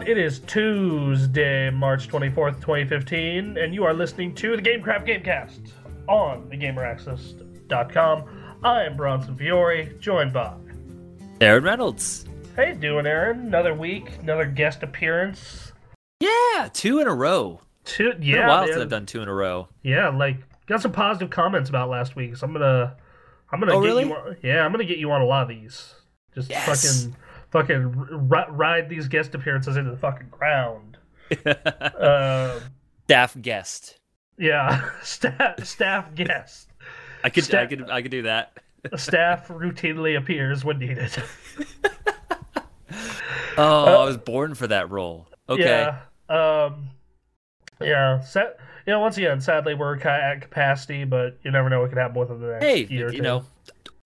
It is Tuesday, March 24th, 2015, and you are listening to the GameKraft GameKast on thegameraccess.com. I am Bronson Fiori, joined by Aaron Reynolds. How you doing, Aaron? Another week, another guest appearance. Yeah, 2 in a row. Yeah, it's been a while since I've done 2 in a row. Yeah, got some positive comments about last week, so I'm gonna oh, get really? you on, I'm gonna get you on a lot of these. Just yes. fucking ride these guest appearances into the fucking ground. Staff guest. Yeah, staff guest. I could do that. Staff routinely appears when needed. I was born for that role. Okay. Yeah. Once again, sadly, we're kind of at capacity, but you never know what could happen within the next year or two.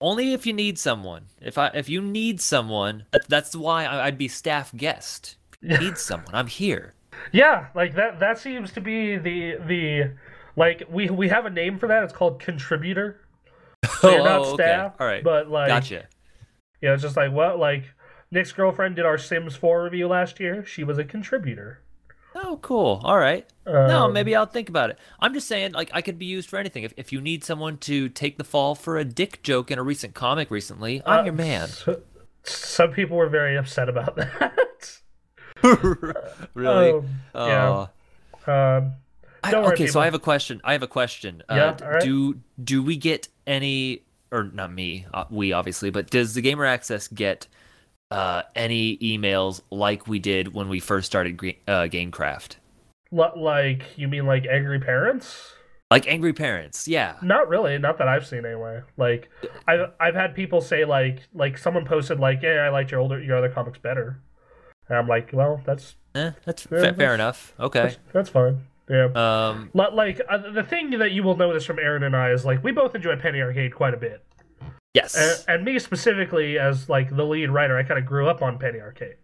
Only if you need someone. If you need someone, that's why I'd be staff guest. If you need someone, I'm here. Yeah, that seems to be the we have a name for that. It's called contributor. So you're not staff, all right. But gotcha. Yeah, it's just Nick's girlfriend did our Sims 4 review last year. She was a contributor. Oh, cool. All right. No, maybe I'll think about it. I'm just saying, I could be used for anything. If you need someone to take the fall for a dick joke in a recent comic recently, I'm your man. Some people were very upset about that. Really? Yeah. Don't worry, okay, so people. I have a question. Yeah, all right. Do we get any, or not me, we obviously, but does the Gamer Access get any emails like we did when we first started GameKraft? You mean like angry parents? Like angry parents, yeah. Not really, not that I've seen anyway. I've had people say someone posted "Hey, I liked your other comics better," and I'm like, well, that's fair enough. Okay, that's fine. Yeah. The thing that you will notice from Aaron and I is we both enjoy Penny Arcade quite a bit. Yes. And me specifically as the lead writer, I kind of grew up on Penny Arcade.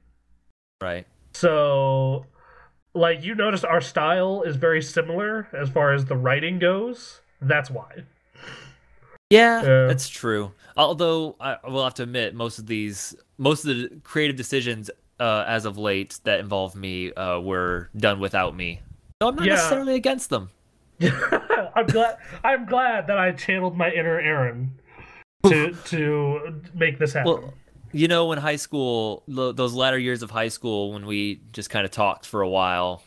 Right. So, you notice our style is very similar as far as the writing goes. That's why. Yeah, that's true. Although I will have to admit, most of the creative decisions as of late that involve me were done without me. So I'm not necessarily against them. I'm glad that I channeled my inner Aaron to make this happen. Well, in high school, those latter years of high school, when we just kind of talked for a while,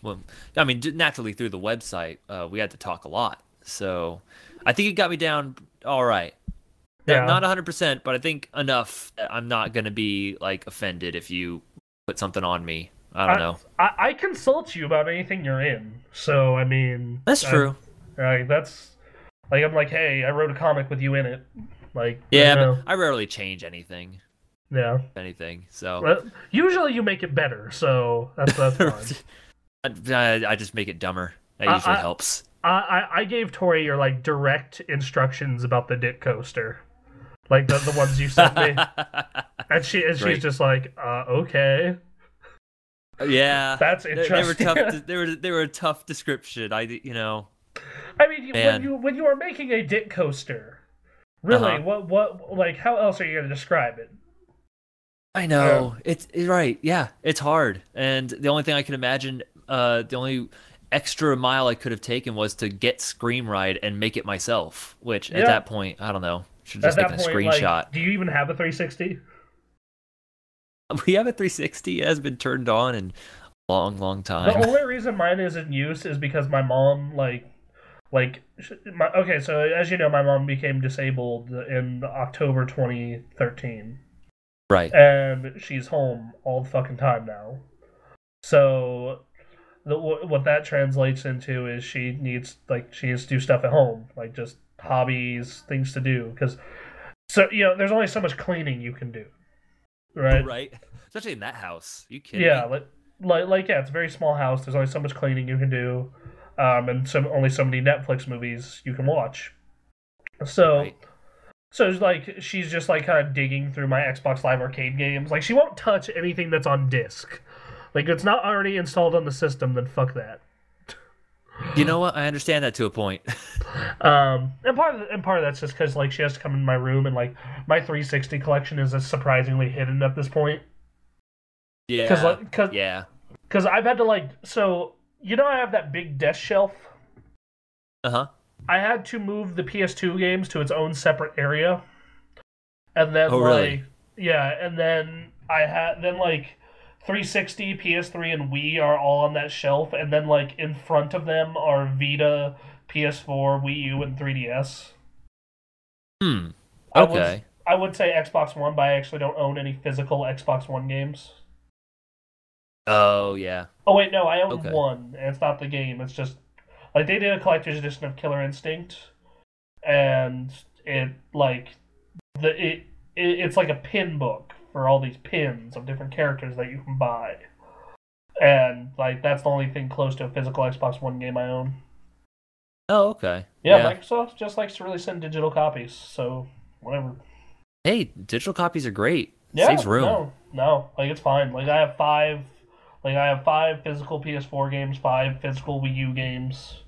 naturally through the website, we had to talk a lot. So I think it got me down all right. Yeah. Not 100%, but I think enough that I'm not going to be offended if you put something on me. I don't know. I consult you about anything you're in, so that's true. That's I'm hey, I wrote a comic with you in it. But I rarely change anything. Yeah. If anything. So well, usually you make it better, so that's fine. I just make it dumber. That usually helps. I gave Tori your direct instructions about the dick coaster, the ones you sent me, and she's just okay. Yeah, that's interesting. They were tough. They were a tough description. When you are making a dick coaster, really, what how else are you going to describe it? I know it's right. Yeah, it's hard, and the only thing I can imagine, the only extra mile I could have taken was to get Scream Ride and make it myself. Which at that point, I don't know. Should have just taken a screenshot. Do you even have a 360? We have a 360. It has been turned on in a long time. The only reason mine is in use is because my mom, so as you know, my mom became disabled in October 2013. Right. And she's home all the fucking time now. So what that translates into is she needs to do stuff at home, just hobbies, things to do. There's only so much cleaning you can do. Right. Especially in that house. You kidding me? It's a very small house. There's only so much cleaning you can do, and only so many Netflix movies you can watch. So, she's just kind of digging through my Xbox Live Arcade games. She won't touch anything that's on disc. It's not already installed on the system. Then fuck that. You know what? I understand that to a point. And part of that's just because she has to come in my room, and my 360 collection is surprisingly hidden at this point. Yeah. Cause, yeah. Because I've had to so I have that big desk shelf. I had to move the PS2 games to its own separate area, and then really? and then I had 360, PS3, and Wii are all on that shelf, and then in front of them are Vita, PS4, Wii U, and 3DS. Okay. I would say Xbox One, but I actually don't own any physical Xbox One games. Oh yeah. Oh wait, no, I own one, and it's not the game. It's just they did a collector's edition of Killer Instinct, and it's like a pin book for all these pins of different characters that you can buy, and that's the only thing close to a physical Xbox One game I own. Oh, okay. Yeah, Microsoft just likes to really send digital copies, so whatever. Hey, digital copies are great. Yeah, saves room. No, it's fine. I have five physical PS4 games, 5 physical Wii U games.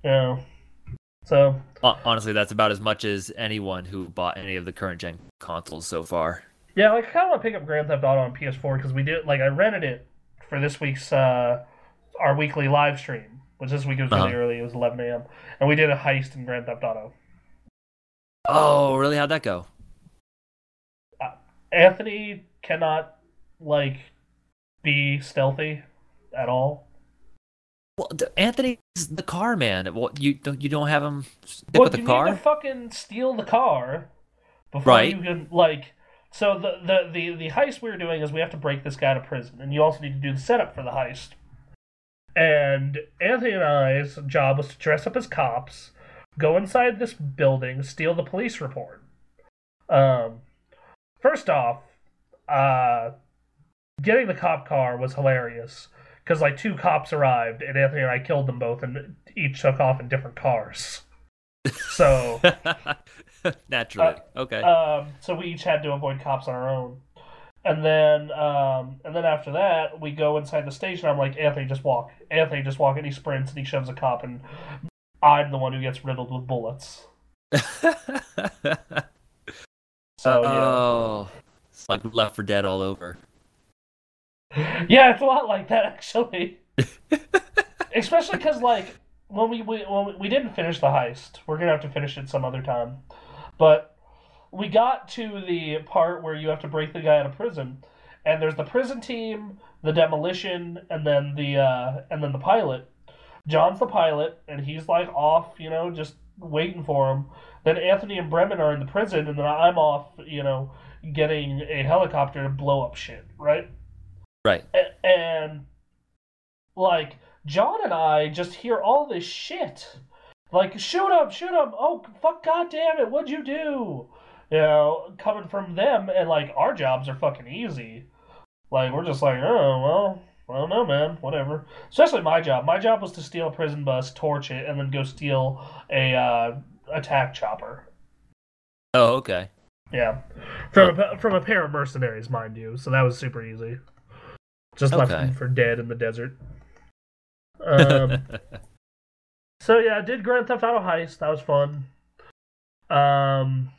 So honestly, that's about as much as anyone who bought any of the current gen consoles so far. Yeah, I kind of want to pick up Grand Theft Auto on PS4 because we did I rented it for this week's our weekly live stream, which this week was really early. It was 11 a.m. and we did a heist in Grand Theft Auto. Oh, really? How'd that go? Anthony cannot be stealthy at all. Well, Anthony's the car man. What you don't have him stick with the car? You need to fucking steal the car before you can So the heist we were doing is we have to break this guy to prison, and you also need to do the setup for the heist. And Anthony and I's job was to dress up as cops, go inside this building, steal the police report. First off, getting the cop car was hilarious because 2 cops arrived and Anthony and I killed them both and each took off in different cars. So naturally, okay. So we each had to avoid cops on our own, and then after that we go inside the station. I'm like, Anthony, just walk. Anthony, just walk, and he sprints and he shoves a cop, and I'm the one who gets riddled with bullets. So it's like Left 4 Dead all over. Yeah, it's a lot like that actually. Especially because when we didn't finish the heist, we're gonna have to finish it some other time. But we got to the part where you have to break the guy out of prison, and there's the prison team, the demolition, and then the pilot. John's the pilot, and he's off, just waiting for him. Then Anthony and Bremen are in the prison, and then I'm off, getting a helicopter to blow up shit, right? Right. And John and I just hear all this shit. Shoot him, oh, fuck, goddamn it, what'd you do? Coming from them, and, our jobs are fucking easy. We're just oh, well, I don't know, man, whatever. Especially my job. My job was to steal a prison bus, torch it, and then go steal a attack chopper. Oh, okay. Yeah. From a pair of mercenaries, mind you, so that was super easy. Just left them for dead in the desert. So yeah, I did Grand Theft Auto Heist. That was fun.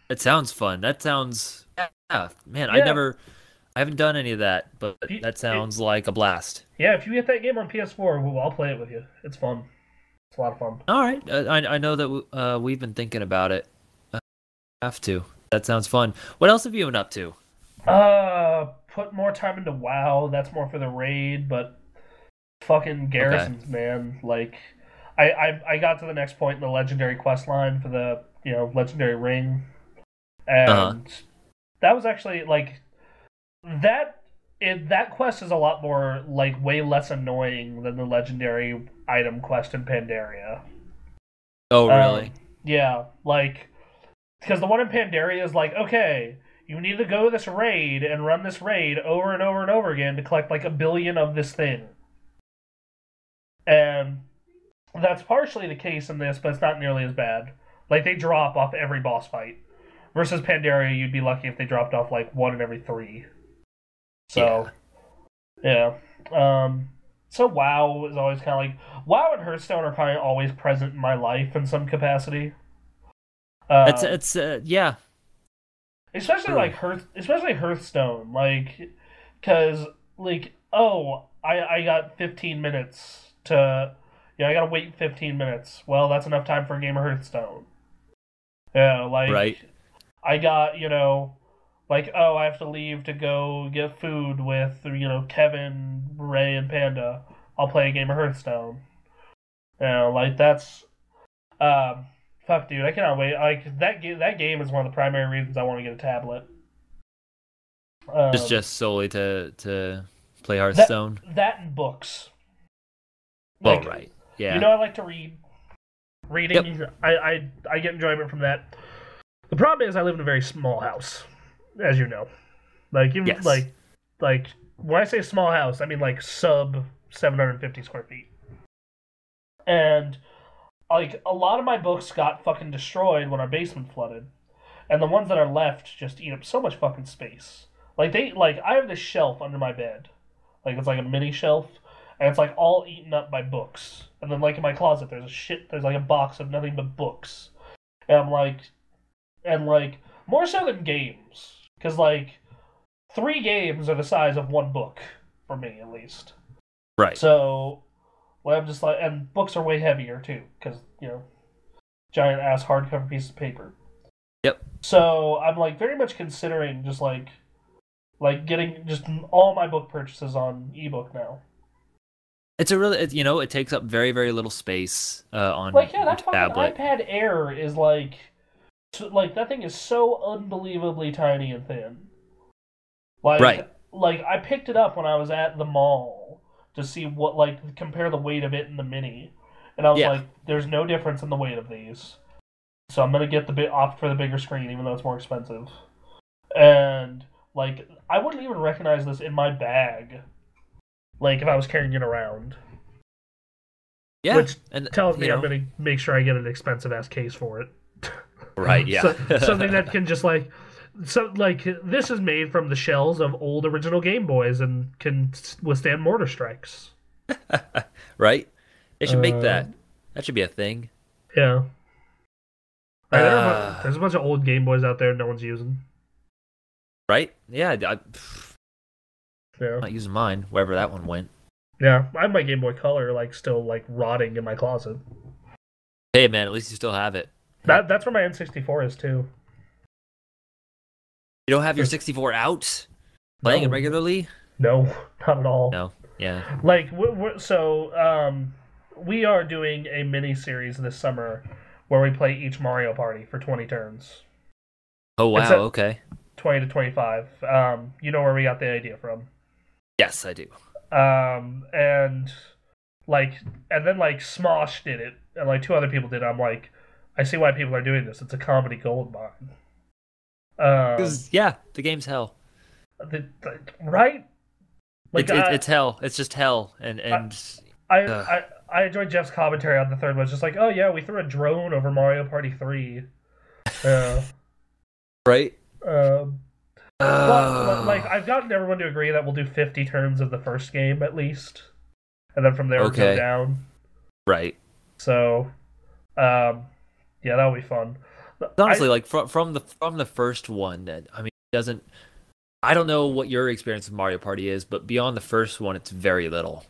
It sounds fun. That sounds man. Yeah. I haven't done any of that, but that sounds like a blast. Yeah, if you get that game on PS4, I'll play it with you. It's fun. It's a lot of fun. All right, I know that we've been thinking about it. Have to. That sounds fun. What else have you been up to? Put more time into WoW. That's more for the raid, but fucking garrisons, man. I got to the next point in the legendary quest line for the legendary ring, and that was actually that quest is a lot more way less annoying than the legendary item quest in Pandaria. Oh really? Yeah, because the one in Pandaria is okay, you need to go this raid and run this raid over and over and over again to collect 1 billion of this thing. And that's partially the case in this, but it's not nearly as bad. They drop off every boss fight. Versus Pandaria, you'd be lucky if they dropped off 1 in every 3. So, yeah. So WoW is always kind of WoW and Hearthstone are kind of always present in my life in some capacity. It's yeah. Especially especially Hearthstone, because I got 15 minutes to. Yeah, I gotta wait 15 minutes. Well, that's enough time for a game of Hearthstone. Yeah, like Right. I got, like, oh, I have to leave to go get food with, Kevin, Ray, and Panda. I'll play a game of Hearthstone. Like that's, um, fuck, dude, I cannot wait. Like that game is one of the primary reasons I want to get a tablet. Just solely to play That Hearthstone. that and books. Well, Like, right. Yeah. I like to read. Reading, Yep. I get enjoyment from that. The problem is I live in a very small house, as you know. Like even Yes. like when I say small house, I mean like sub 750 square feet. And like a lot of my books got fucking destroyed when our basement flooded, and the ones that are left just eat up so much fucking space. Like I have this shelf under my bed, like it's like a mini shelf, and it's like all eaten up by books. And then like in my closet, there's like a box of nothing but books, and I'm like, and like more so than games, because like 3 games are the size of one book for me at least. Right. So, well, I'm just like, and books are way heavier too, because giant ass hardcover piece of paper. Yep. So I'm like very much considering just like getting just all my book purchases on ebook now. It's a really, it takes up very, very little space on Like, yeah, your that fucking tablet. iPad Air is like that thing is so unbelievably tiny and thin. Like, Right. like I picked it up when I was at the mall to see what compare the weight of it and the mini, and I was Yeah. like, "There's no difference in the weight of these." So I'm gonna get opt for the bigger screen, even though it's more expensive. And like, I wouldn't even recognize this in my bag, like if I was carrying it around. Yeah. Which and tells me I'm gonna make sure I get an expensive ass case for it. Right. Yeah. Something that can just this is made from the shells of old original Game Boys and can withstand mortar strikes. Right. They should make that. That should be a thing. Yeah. There's a bunch of old Game Boys out there no one's using. Right? Yeah. I'm Yeah. not using mine, wherever that one went. Yeah. I have my Game Boy Color still rotting in my closet. Hey, man, at least you still have it. That's where my N64 is too. You don't have your 64 out? Playing it No. regularly? No, not at all. No. Yeah. We are doing a mini series this summer where we play each Mario Party for 20 turns. Oh, wow. Okay. 20 to 25. You know where we got the idea from. Yes, I do. And then Smosh did it, and 2 other people did it. I'm like, I see why people are doing this. It's a comedy gold mine. Yeah, the game's hell. Right? It's hell. It's just hell. And I enjoyed Jeff's commentary on the third one. It's just like, oh yeah, we threw a drone over Mario Party 3. Right? But I've gotten everyone to agree that we'll do 50 turns of the first game at least, and then from there we'll go down. Right. So, yeah, that'll be fun. Honestly, from the first one, it doesn't. I don't know what your experience with Mario Party is, but beyond the first one, it's very little.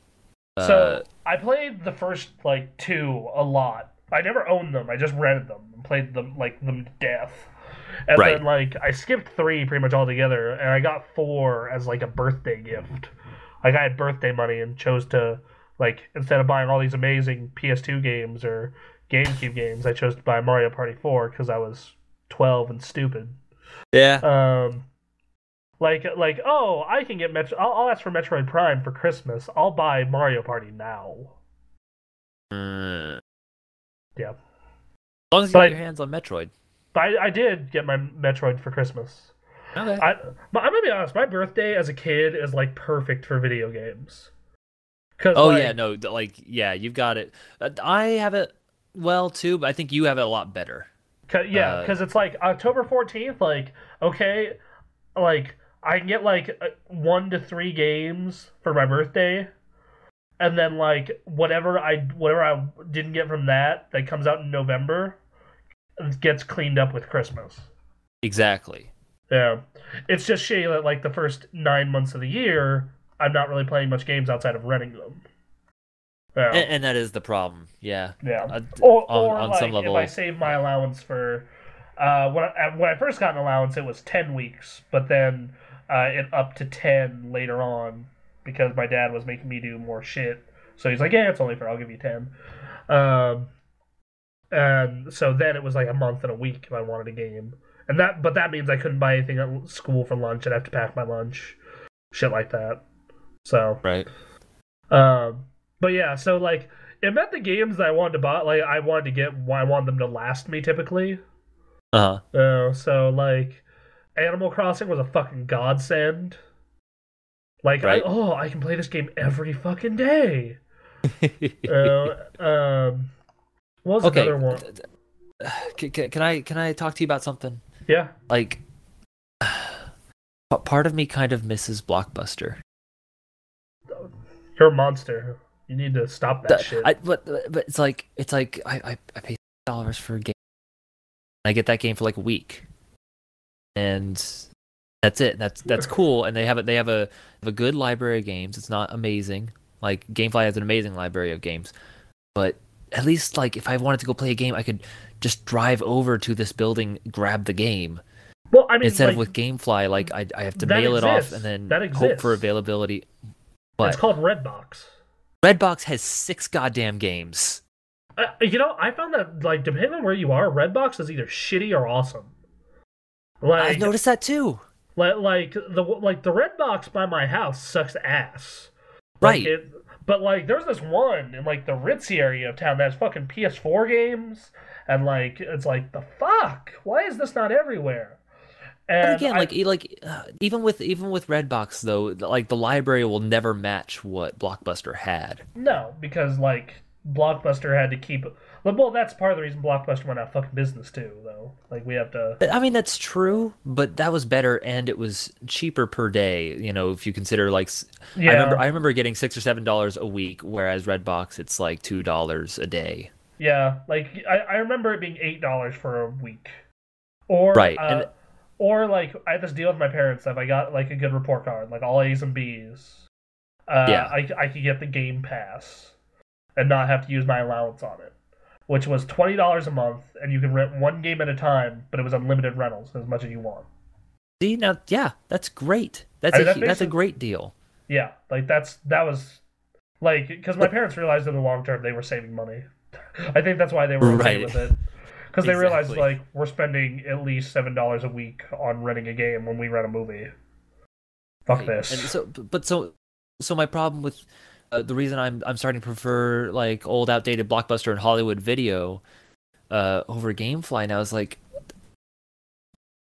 So I played the first 2 a lot. I never owned them. I just rented them and played them them to death. And then I skipped 3 pretty much altogether, and I got 4 as a birthday gift. I had birthday money and chose to instead of buying all these amazing PS2 games or GameCube games, I chose to buy Mario Party 4 because I was 12 and stupid. Yeah. Oh, I can get I'll ask for Metroid Prime for Christmas. I'll buy Mario Party now. Yeah. As long as you got your hands on Metroid. But I did get my Metroid for Christmas. Okay. But I'm gonna be honest. My birthday as a kid is perfect for video games. You've got it. I have it well too, but I think you have it a lot better. Because it's October 14th. Okay, I can get 1 to 3 games for my birthday, and then whatever I didn't get from that comes out in November gets cleaned up with Christmas. Exactly. Yeah, it's just shitty that the first 9 months of the year I'm not really playing much games outside of renting them. Yeah. And that is the problem. Yeah. Yeah. Or on like some level, if I save my allowance for when I first got an allowance, it was 10 weeks, but then it upped to 10 later on because my dad was making me do more shit. So he's like, yeah, it's only fair. I'll give you 10. And so then it was like a month and a week if I wanted a game. But that means I couldn't buy anything at school for lunch. I'd have to pack my lunch, shit like that. So right. But yeah, so like it meant the games that I wanted to buy, like I wanted to get, I want them to last me typically. So like Animal Crossing was a fucking godsend. Like right. I can play this game every fucking day. What was another one? Can I talk to you about something? Yeah. Like, part of me kind of misses Blockbuster. You're a monster. You need to stop that shit. But it's like I pay $6 for a game. I get that game for like a week, and that's it. That's cool. And they have a good library of games. It's not amazing. Like GameFly has an amazing library of games, but at least like if I wanted to go play a game, I could just drive over to this building, grab the game. Well, I mean, instead like, of with GameFly, like I have to mail it off and then hope for availability. But it's called Redbox. Redbox has 6 goddamn games. I found that like depending on where you are, Redbox is either shitty or awesome. Like I've noticed that too. Like the Redbox by my house sucks ass. Right. But like there's this one in like the ritzy area of town that has fucking PS4 games, and like it's like the fuck. Why is this not everywhere? And again, even with Redbox though, like the library will never match what Blockbuster had. No, because like Blockbuster had to keep. Well, that's part of the reason Blockbuster went out of fucking business too, though. Like we have to. I mean, that's true, but that was better, and it was cheaper per day. You know, if you consider like, yeah. I remember getting $6 or $7 a week, whereas Redbox it's like $2 a day. Yeah, like I remember it being $8 for a week, or right. Or like I had this deal with my parents that if I got like a good report card, like all A's and B's, I could get the Game Pass and not have to use my allowance on it, which was $20 a month, and you can rent one game at a time, but it was unlimited rentals as much as you want. See, now, yeah, that's great. That's a great deal. Yeah, like that was like because my parents realized in the long term they were saving money. I think that's why they were okay with it. Because they realized, like, we're spending at least $7 a week on renting a game when we rent a movie. Fuck this. And so my problem with the reason I'm starting to prefer like old, outdated Blockbuster and Hollywood Video over GameFly now is like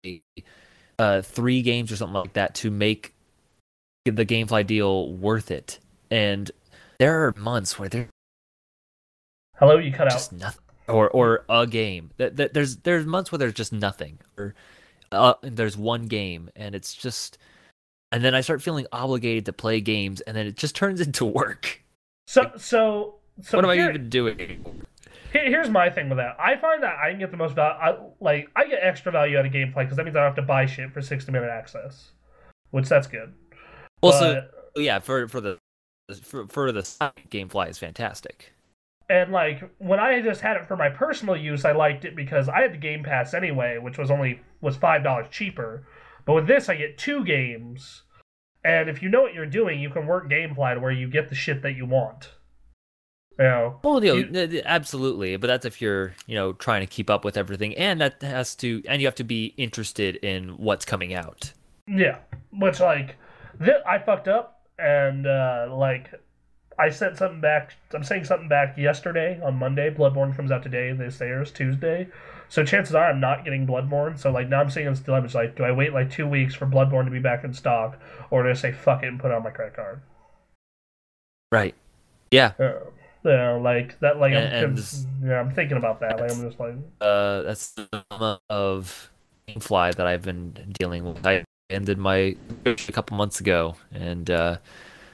3 games or something like that to make the GameFly deal worth it. And there are months where hello, you cut just out. Nothing. Or a game. There's months where there's just nothing, or and there's one game, and it's just, and then I start feeling obligated to play games, and then it just turns into work. So what am I even doing? Here's my thing with that. I find that I can get the most value. I get extra value out of gameplay because that means I don't have to buy shit for 60-minute access, which that's good. Also, yeah, for the GameFly is fantastic. And like when I just had it for my personal use, I liked it because I had the Game Pass anyway, which was $5 cheaper. But with this, I get 2 games, and if you know what you're doing, you can work GameFly to where you get the shit that you want. You know, absolutely, but that's if you're trying to keep up with everything, and you have to be interested in what's coming out. Yeah, which like I fucked up, and I sent something back. I'm saying something back yesterday on Monday. Bloodborne comes out today. They say it's Tuesday. So chances are I'm not getting Bloodborne. So like now I'm seeing this dilemma. It's like, do I wait like 2 weeks for Bloodborne to be back in stock, or do I say fuck it and put it on my credit card? Right. Yeah. Like that. Like I'm thinking about that. Like I'm just like. That's the dilemma of GameFly that I've been dealing with. I ended my a couple months ago, and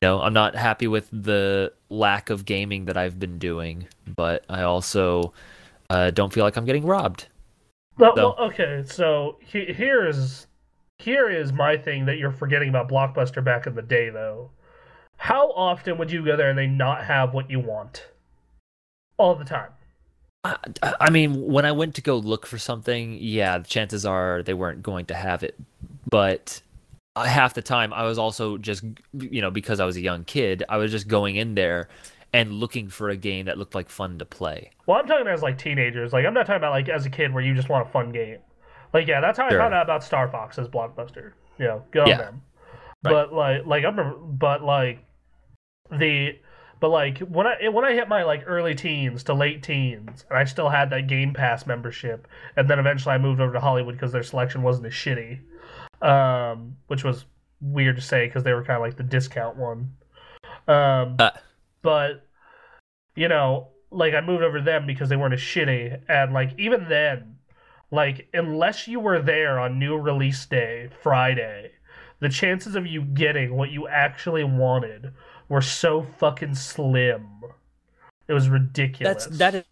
I'm not happy with the lack of gaming that I've been doing, but I also don't feel like I'm getting robbed. Well, okay, so here is my thing that you're forgetting about Blockbuster back in the day, though. How often would you go there and they not have what you want? All the time. I mean, when I went to go look for something, yeah, the chances are they weren't going to have it. But half the time, I was also just, because I was a young kid, I was just going in there and looking for a game that looked like fun to play. Well, I'm talking as like teenagers. Like I'm not talking about like as a kid where you just want a fun game. Like yeah, that's how I found Sure. out about Star Fox's Blockbuster. Good on Yeah. them. Right. But I remember, the but like when I hit my like early teens to late teens, and I still had that Game Pass membership, and then eventually I moved over to Hollywood because their selection wasn't as shitty, which was weird to say because they were kind of like the discount one. Um, Uh, but like I moved over to them because they weren't as shitty, and like even then, like unless you were there on new release day, Friday, the chances of you getting what you actually wanted were so fucking slim. It was ridiculous. that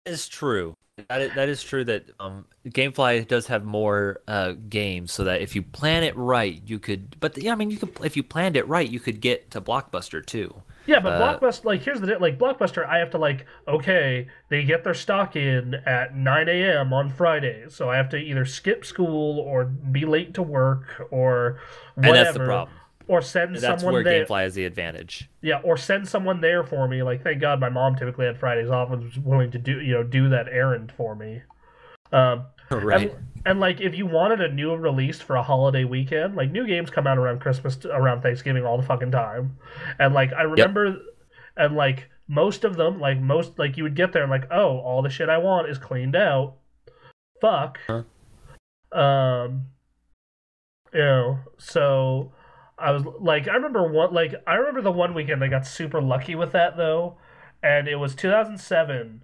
is true. That is true that GameFly does have more games, so that if you plan it right, you could. But yeah, I mean, you could if you planned it right, you could get to Blockbuster too. Yeah, but Blockbuster, like, here's the like Blockbuster. I have to like, okay, they get their stock in at 9 a.m. on Fridays, so I have to either skip school or be late to work or And that's the whatever, problem. or send That's someone where there. GameFly has the advantage. Yeah, or send someone there for me. Like, thank God my mom typically had Fridays off and was willing to do that errand for me. Um, Right. and like if you wanted a new release for a holiday weekend, like new games come out around Christmas, around Thanksgiving all the fucking time, and like I Yep. remember, and like most of them, like you would get there and like, oh, all the shit I want is cleaned out. Fuck. Huh. Um, so I was like, I remember the one weekend I got super lucky with that though, and it was 2007,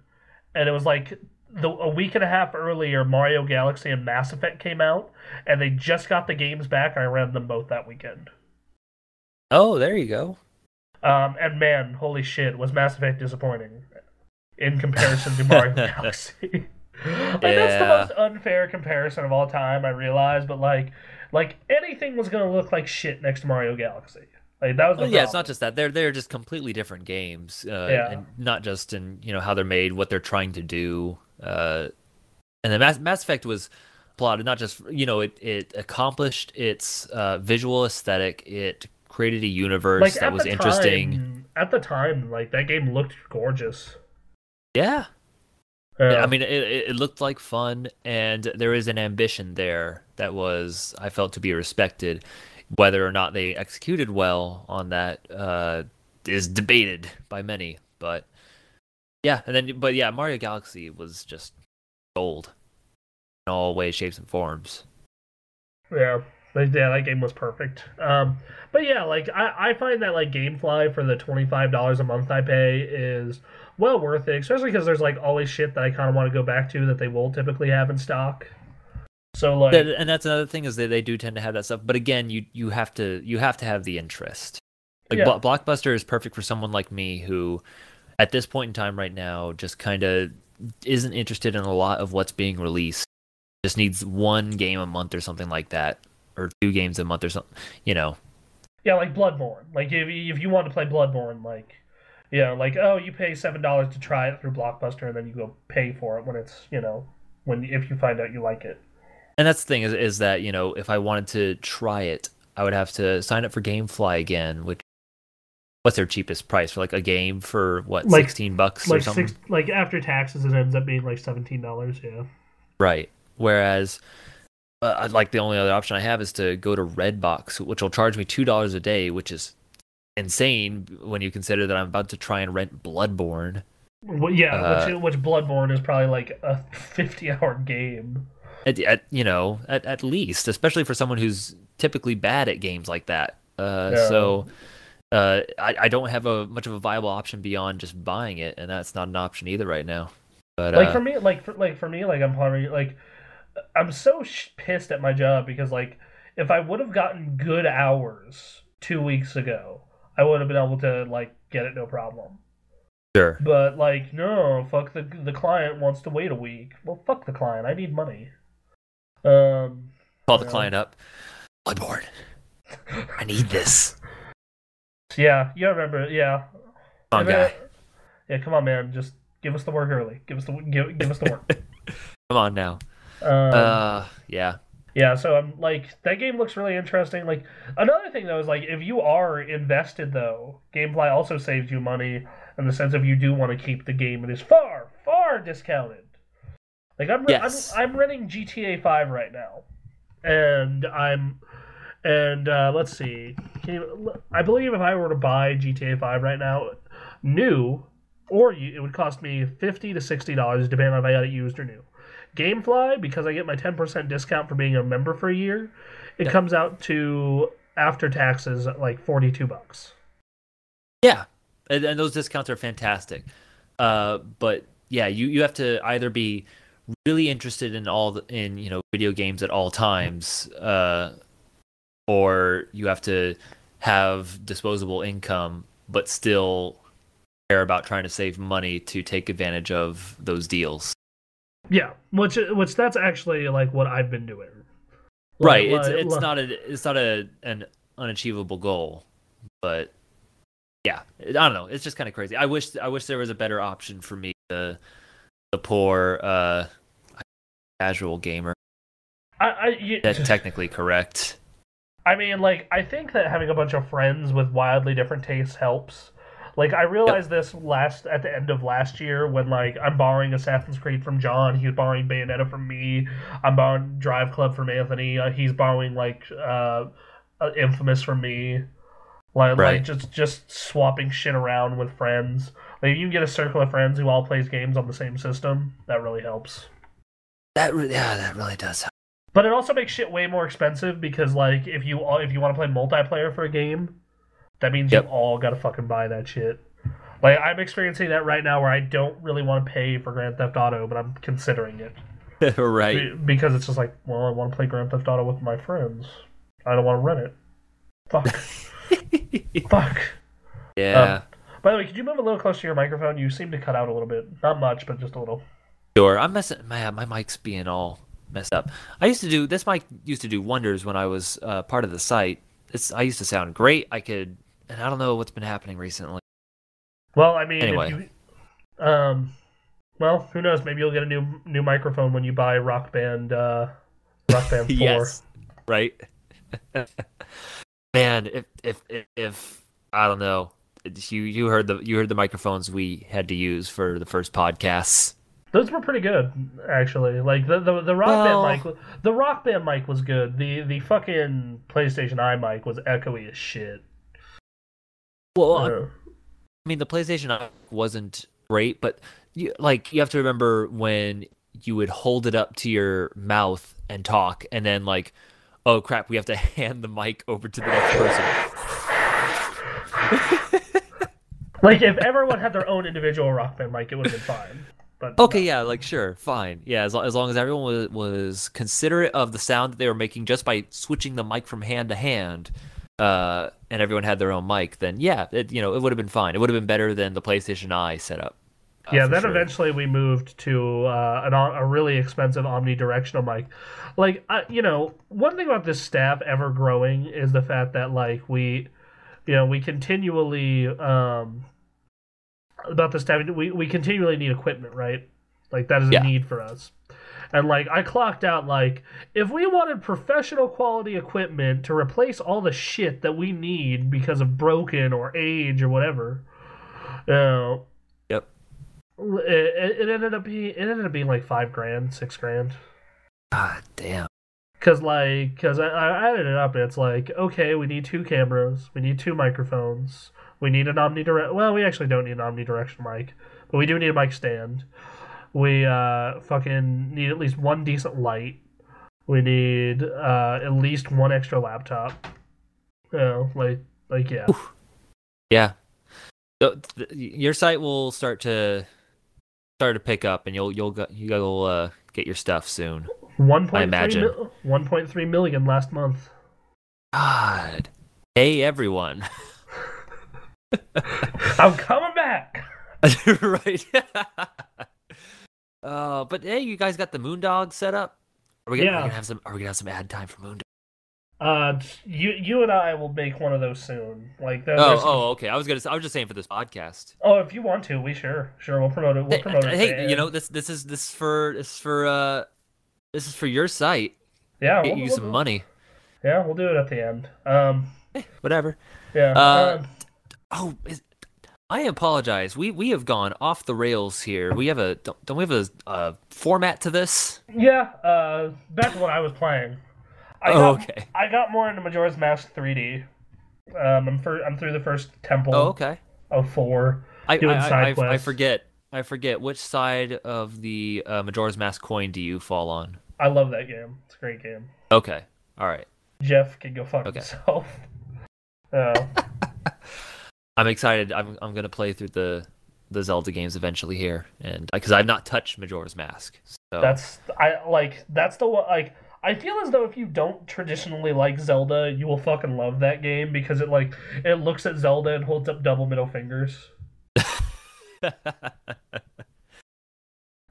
and it was like a week and a half earlier, Mario Galaxy and Mass Effect came out, and they just got the games back, and I ran them both that weekend. Oh, there you go. And man, holy shit, was Mass Effect disappointing in comparison to Mario Galaxy. Like that's the Yeah. most unfair comparison of all time, I realize, but like anything was gonna look like shit next to Mario Galaxy. Like that was the Well, yeah, it's problem. not just that. They're just completely different games, Yeah. and not just in how they're made, what they're trying to do. And the Mass Effect was plotted not just it accomplished its visual aesthetic. It created a universe Like that was interesting. at the time, like that game looked gorgeous. Yeah. Yeah, I Yeah. mean, it looked like fun, and there is an ambition there that I felt to be respected. Whether or not they executed well on that is debated by many. But yeah, Mario Galaxy was just gold in all ways, shapes, and forms. Yeah. Yeah, that game was perfect. But yeah, like I find that like GameFly for the $25 a month I pay is well worth it, especially because there's like always shit that I kind of want to go back to that they will typically have in stock. So like, And that's another thing is that they do tend to have that stuff. But again, you have to have the interest. Like yeah, Blockbuster is perfect for someone like me who, at this point in time right now, just kind of isn't interested in a lot of what's being released. Just needs one game a month or something like that, or two games a month or something. yeah, like Bloodborne. Like if you want to play Bloodborne, like like oh, you pay $7 to try it through Blockbuster, and then you go pay for it when it's when if you find out you like it. And that's the thing is that if I wanted to try it, I would have to sign up for GameFly again, which what's their cheapest price for like a game for what Like $16 or like something? like after taxes, it ends up being like $17. Yeah. Right. Whereas, like the only other option I have is to go to Redbox, which will charge me $2 a day, which is insane when you consider that I'm about to try and rent Bloodborne. Well, yeah, which Bloodborne is probably like a 50-hour game. At least, especially for someone who's typically bad at games like that. Yeah. So I don't have much of a viable option beyond just buying it, and that's not an option either right now. But Like for me, like I'm probably like I'm so pissed at my job because like if I would have gotten good hours 2 weeks ago, I would have been able to like get it no problem. sure, But like no, fuck the client wants to wait a week. Well, fuck the client. I need money. call You the know. client up. Bloodborne, I need this. Yeah, you remember? Yeah, Come on, guy. yeah. Come on, man. Just give us the work early. Give us the work. Come on now. Um, Yeah. yeah. So I'm like, that game looks really interesting. Like another thing though is like, if you are invested though, GameFly also saves you money in the sense of you do want to keep the game. It is far discounted. Like Yes. I'm renting GTA 5 right now, and let's see. I believe if I were to buy GTA 5 right now, new, it would cost me $50 to $60 depending on if I got it used or new. GameFly, because I get my 10% discount for being a member for a year, it Yep. comes out to after taxes like $42. Yeah. And those discounts are fantastic. But yeah, you have to either be really interested in video games at all times, or you have to have disposable income but still care about trying to save money to take advantage of those deals. Yeah, which that's actually like what I've been doing. Right. It's not an unachievable goal, but yeah, I don't know. It's just kind of crazy. I wish there was a better option for me, the poor casual gamer. That's technically correct. I mean, like, I think that having a bunch of friends with wildly different tastes helps. Like, I realized this at the end of last year when, like, I'm borrowing Assassin's Creed from John, he's borrowing Bayonetta from me, I'm borrowing Drive Club from Anthony, he's borrowing, like, Infamous from me. Like just swapping shit around with friends. Like, you can get a circle of friends who all plays games on the same system. That really helps. That really does help. But it also makes shit way more expensive because, like, if you want to play multiplayer for a game, that means you all gotta fucking buy that shit. Like, I'm experiencing that right now where I don't really want to pay for Grand Theft Auto, but I'm considering it. Right. Because it's just like, well, I want to play Grand Theft Auto with my friends. I don't want to rent it. Fuck. Fuck. Yeah. By the way, could you move a little closer to your microphone? You seem to cut out a little bit. Not much, but just a little. Sure. I'm messing. My mic's being all messed up. This mic used to do wonders when I was part of the site. I used to sound great. And I don't know what's been happening recently. Well, I mean, anyway. Well, who knows? Maybe you'll get a new microphone when you buy Rock Band 4. Yes. Right. Man, if I don't know, you heard the microphones we had to use for the first podcasts. Those were pretty good, actually. Like the Rock Band mic was good. The fucking PlayStation mic was echoey as shit. Well, I mean, the PlayStation wasn't great, but you have to remember when you would hold it up to your mouth and talk, and then like, oh crap, we have to hand the mic over to the next person. Like, if everyone had their own individual Rock Band mic, it would have been fine. But okay, yeah, like sure, fine, yeah, as long as everyone was considerate of the sound that they were making just by switching the mic from hand to hand, and everyone had their own mic, then yeah, it would have been fine. It would have been better than the PlayStation setup. Yeah, then eventually we moved to a really expensive omnidirectional mic. Like, one thing about this staff ever growing is the fact that, like, we continually about the staff, we continually need equipment, right? Like, that is a need for us. And, like, I clocked out, like, if we wanted professional quality equipment to replace all the shit that we need because of broken or age or whatever, Yep. It ended up being like $5,000, $6,000. God damn. Because I added it up, and it's like, okay, we need 2 cameras, we need 2 microphones, we need an omnidirectional. Well, we actually don't need an omnidirectional mic, but we do need a mic stand. We fucking need at least 1 decent light. We need at least 1 extra laptop. Yeah. Oof. Yeah. So your site will start to pick up, and you'll go get your stuff soon. 1.3 million last month. God. Hey everyone. I'm coming back. Right. But hey, you guys got the Moondog set up? Are we gonna have some ad time for Moondog? You and I will make one of those soon. Like Oh, there's some. oh, okay. I was just saying for this podcast. Oh, if you want to, we sure we'll promote it. We'll promote it at the Hey, end. this is for your site. Yeah, Get you some money. yeah, we'll do it at the end. Whatever. Yeah. Uh, oh, I apologize. We have gone off the rails here. We have don't we have a format to this? Yeah. Back to what I was playing. Okay. I got more into Majora's Mask 3D. I'm through the first temple. Oh, okay. Of 4. Doing side quests. I forget which side of the Majora's Mask coin do you fall on? I love that game. It's a great game. Okay. All right. Jeff can go fuck himself. I'm excited. I'm gonna play through the Zelda games eventually here, and because I've not touched Majora's Mask. So. That's the one. Like, I feel as though if you don't traditionally like Zelda, you will fucking love that game because it looks at Zelda and holds up double middle fingers.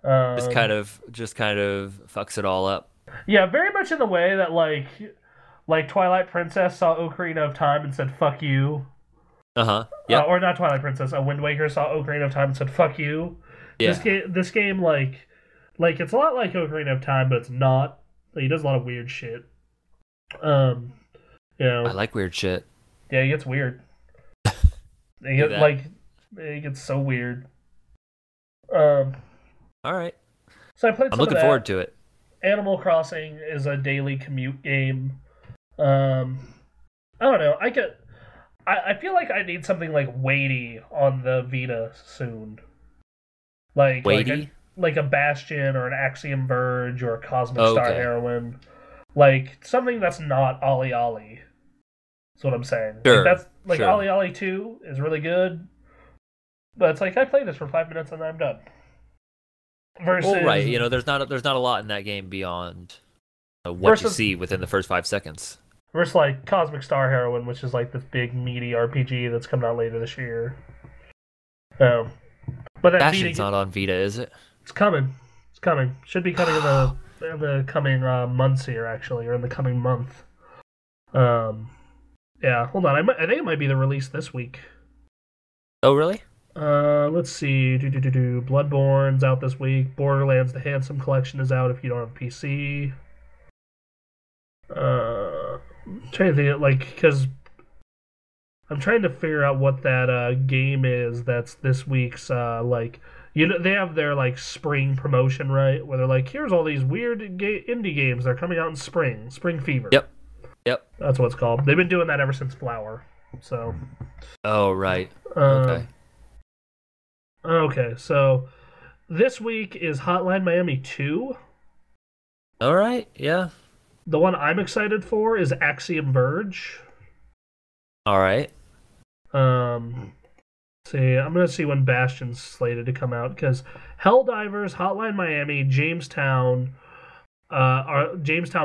Just kind of fucks it all up. Yeah, very much in the way that like Twilight Princess saw Ocarina of Time and said "fuck you." Yeah. Or not Twilight Princess. A Wind Waker saw Ocarina of Time and said "fuck you." Yeah. This game like it's a lot like Ocarina of Time, but it's not. Like, he does a lot of weird shit. You know. I like weird shit. Yeah, he gets weird. It gets so weird. All right. So I played. I'm looking forward to it. Animal Crossing is a daily commute game. I don't know. I feel like I need something like weighty on the Vita soon. Weighty? Like a Bastion or an Axiom Verge or a Cosmic Star Okay. Heroine. Like something that's not Ollie Ollie. That's what I'm saying. Sure. Sure. Ollie Ollie 2 is really good. But it's like I played this for 5 minutes and then I'm done. Versus, well, right, there's not a lot in that game beyond what you see within the first 5 seconds. Versus like Cosmic Star Heroine, which is like this big meaty RPG that's coming out later this year. But that Bastion's not on Vita, is it? It's coming. It's coming. Should be coming in the coming months here, actually, or in the coming month. Yeah, hold on. I think it might be the release this week. Oh, really? Let's see. Bloodborne's out this week. Borderlands: The Handsome Collection is out if you don't have a PC. I'm trying to think, because I'm trying to figure out what that game is that's this week's they have their like spring promotion, right? Where they're like, here's all these weird indie games that are coming out in spring. Spring Fever. Yep. That's what it's called. They've been doing that ever since Flower. So. Oh, right. Okay. Okay, so this week is Hotline Miami 2. All right, yeah. The one I'm excited for is Axiom Verge. All right. See, I'm gonna see when Bastion's slated to come out because Helldivers, Hotline Miami, Jamestown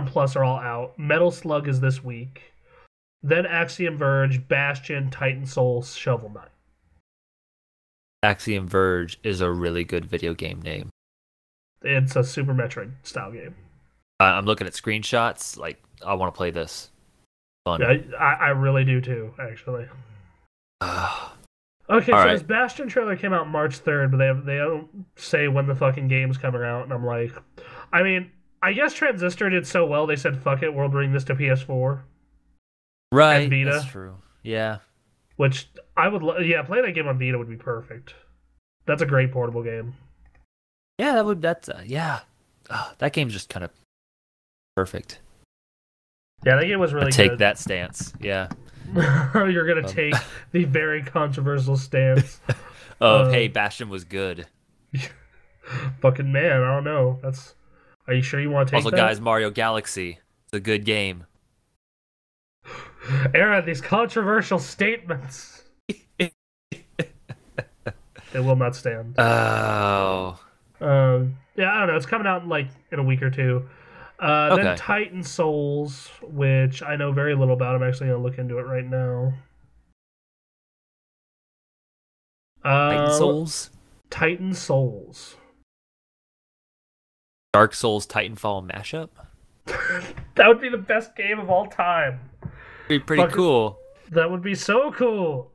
Plus are all out. Metal Slug is this week. Then Axiom Verge, Bastion, Titan Souls, Shovel Knight. Axiom Verge is a really good video game name. It's a Super Metroid style game. I'm looking at screenshots. Like, I want to play this. Fun. Yeah, I really do too, actually. Okay, so this Bastion trailer came out March 3rd, but they don't say when the fucking game's coming out, and I'm like, I mean, I guess Transistor did so well, they said, fuck it, we'll bring this to PS4. Right, and Vita. That's true. Yeah. Which, I would, play that game on Vita would be perfect. That's a great portable game. Yeah, that game's just kind of perfect. Yeah, that game was really good. Take that stance, yeah. You're gonna take the very controversial stance of hey, Bastion was good. Fucking man, I don't know. Are you sure you want to take that? Also, guys, Mario Galaxy, it's a good game. Aaron, these controversial statements. They will not stand. Oh. Yeah, I don't know. It's coming out in a week or two. Then Titan Souls, which I know very little about. I'm actually going to look into it right now. Titan Souls? Titan Souls. Dark Souls Titanfall mashup? That would be the best game of all time. Be pretty cool. That would be so cool.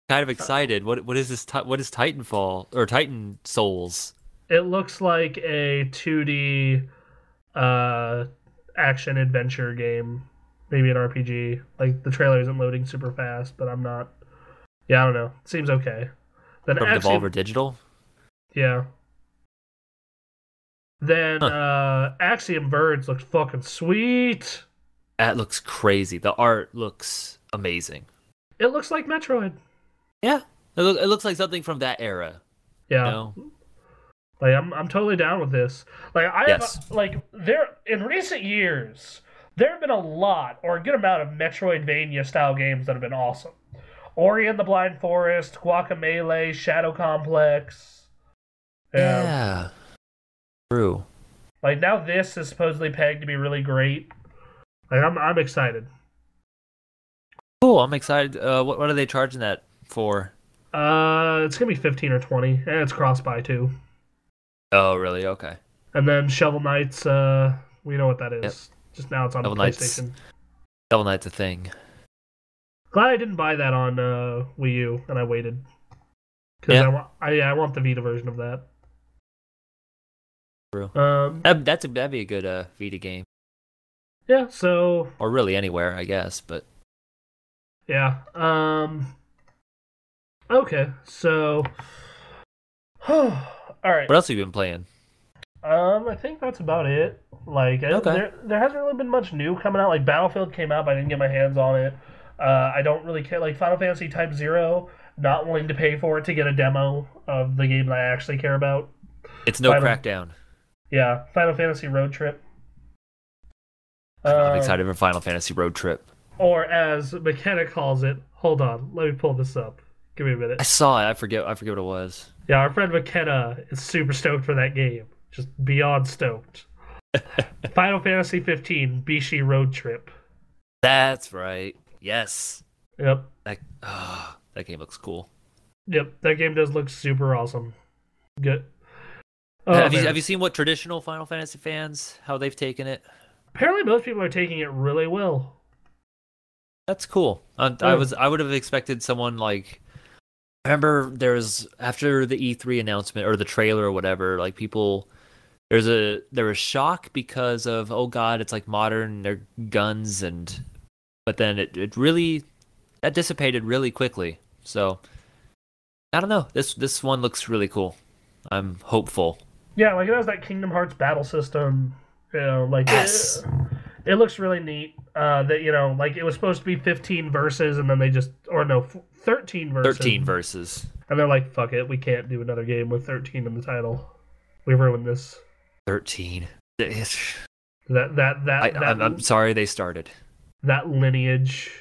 Kind of excited. What is this? What is Titanfall or Titan Souls? It looks like a 2D action adventure game, maybe an RPG. Like the trailer isn't loading super fast, but I'm not. Yeah, I don't know. It seems okay. Then From Devolver Digital. Yeah. Then Axiom Verge looks fucking sweet. That looks crazy. The art looks amazing. It looks like Metroid. Yeah, it looks like something from that era. Yeah. You know? Like I'm totally down with this. Like there in recent years, there have been a lot or a good amount of Metroidvania style games that have been awesome. Ori and the Blind Forest, Guacamelee, Shadow Complex. Yeah. True. Like now this is supposedly pegged to be really great. Like I'm excited. Cool, I'm excited. What are they charging that for? It's gonna be 15 or 20, and it's cross-buy too. Oh, really? Okay. And then Shovel Knight's, we know what that is. Yep. Just now it's on PlayStation. Shovel Knight's a thing. Glad I didn't buy that on Wii U, and I waited. Because I want the Vita version of that. True. That'd be a good Vita game. Yeah, so... Or really anywhere, I guess, but... Yeah. Okay, so... Alright. What else have you been playing? I think that's about it. Like, there hasn't really been much new coming out. Like, Battlefield came out, but I didn't get my hands on it. I don't really care. Like, Final Fantasy Type 0, not willing to pay for it to get a demo of the game that I actually care about. It's no Crackdown. Yeah, Final Fantasy Road Trip. I'm excited for Final Fantasy Road Trip. Or as McKenna calls it, hold on, let me pull this up. Give me a minute. I saw it. I forget what it was. Yeah, our friend McKenna is super stoked for that game. Just beyond stoked. Final Fantasy 15 Bishi Road Trip. That's right. Yes. Yep. That game looks cool. Yep, that game does look super awesome. Good. Oh, have you seen what traditional Final Fantasy fans, how they've taken it? Apparently most people are taking it really well. That's cool. I would have expected someone like... I remember there was, after the E3 announcement or the trailer or whatever, like people... There was shock because of, oh god, it's like modern, they're guns, but then it really... That dissipated really quickly. So, I don't know. This one looks really cool. I'm hopeful. Yeah, like it has that Kingdom Hearts battle system. You know, like yes. It looks really neat. That, you know, like it was supposed to be 15 verses, and then they just, or no, 13 verses. 13 verses. And they're like, fuck it, we can't do another game with 13 in the title. We ruined this. 13. I'm sorry they started. That lineage.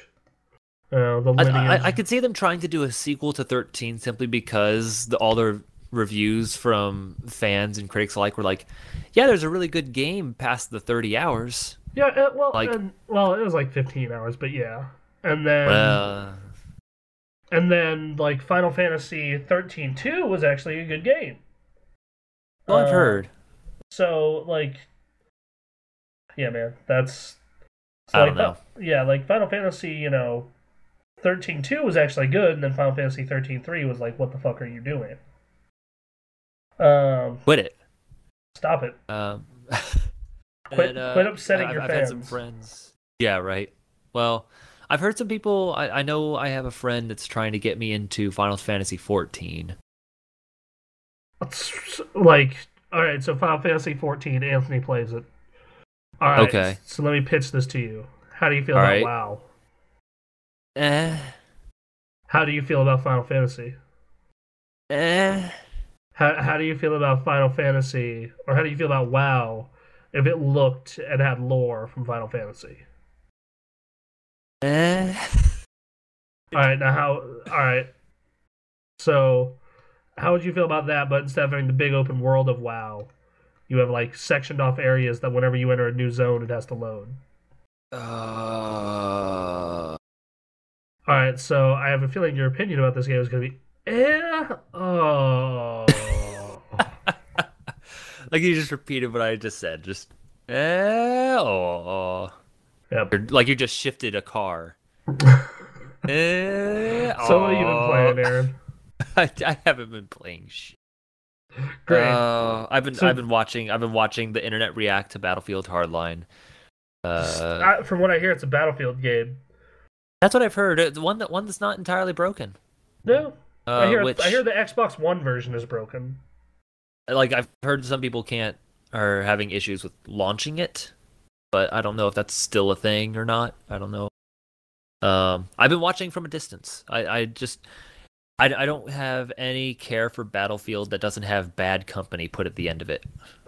The lineage. I could see them trying to do a sequel to 13 simply because all their reviews from fans and critics alike were like, yeah, there's a really good game past the 30 hours. Yeah, it was like 15 hours, but yeah. And then like Final Fantasy 13-2 was actually a good game. Well, I've heard. So, like, yeah, man, that's... So, I don't know. Yeah, like Final Fantasy, 13-2 was actually good, and then Final Fantasy 13-3 was like, what the fuck are you doing? Quit it. Stop it. Quit upsetting your fans. I've had some friends. Yeah, right. Well, I've heard some people. I know I have a friend that's trying to get me into Final Fantasy 14. Like, all right, so Final Fantasy 14, Anthony plays it. All right. Okay. So let me pitch this to you. How do you feel about WoW? How do you feel about Final Fantasy? How do you feel about Final Fantasy, or how do you feel about WoW if it looked and had lore from Final Fantasy? All right, so how would you feel about that, but instead of having the big open world of WoW, you have like sectioned off areas that whenever you enter a new zone, it has to load? All right, so I have a feeling your opinion about this game is going to be, like you just repeated what I just said. Just Oh. Yep. Like you just shifted a car. So what have you been playing, Aaron? I haven't been playing shit. Great. I've been watching the internet react to Battlefield Hardline. From what I hear, it's a Battlefield game. That's what I've heard. It's one that's not entirely broken. No, I hear Which I hear the Xbox One version is broken. like I've heard some people are having issues with launching it, but I don't know if that's still a thing or not. I don't know. I've been watching from a distance. I don't have any care for Battlefield that doesn't have Bad Company put at the end of it.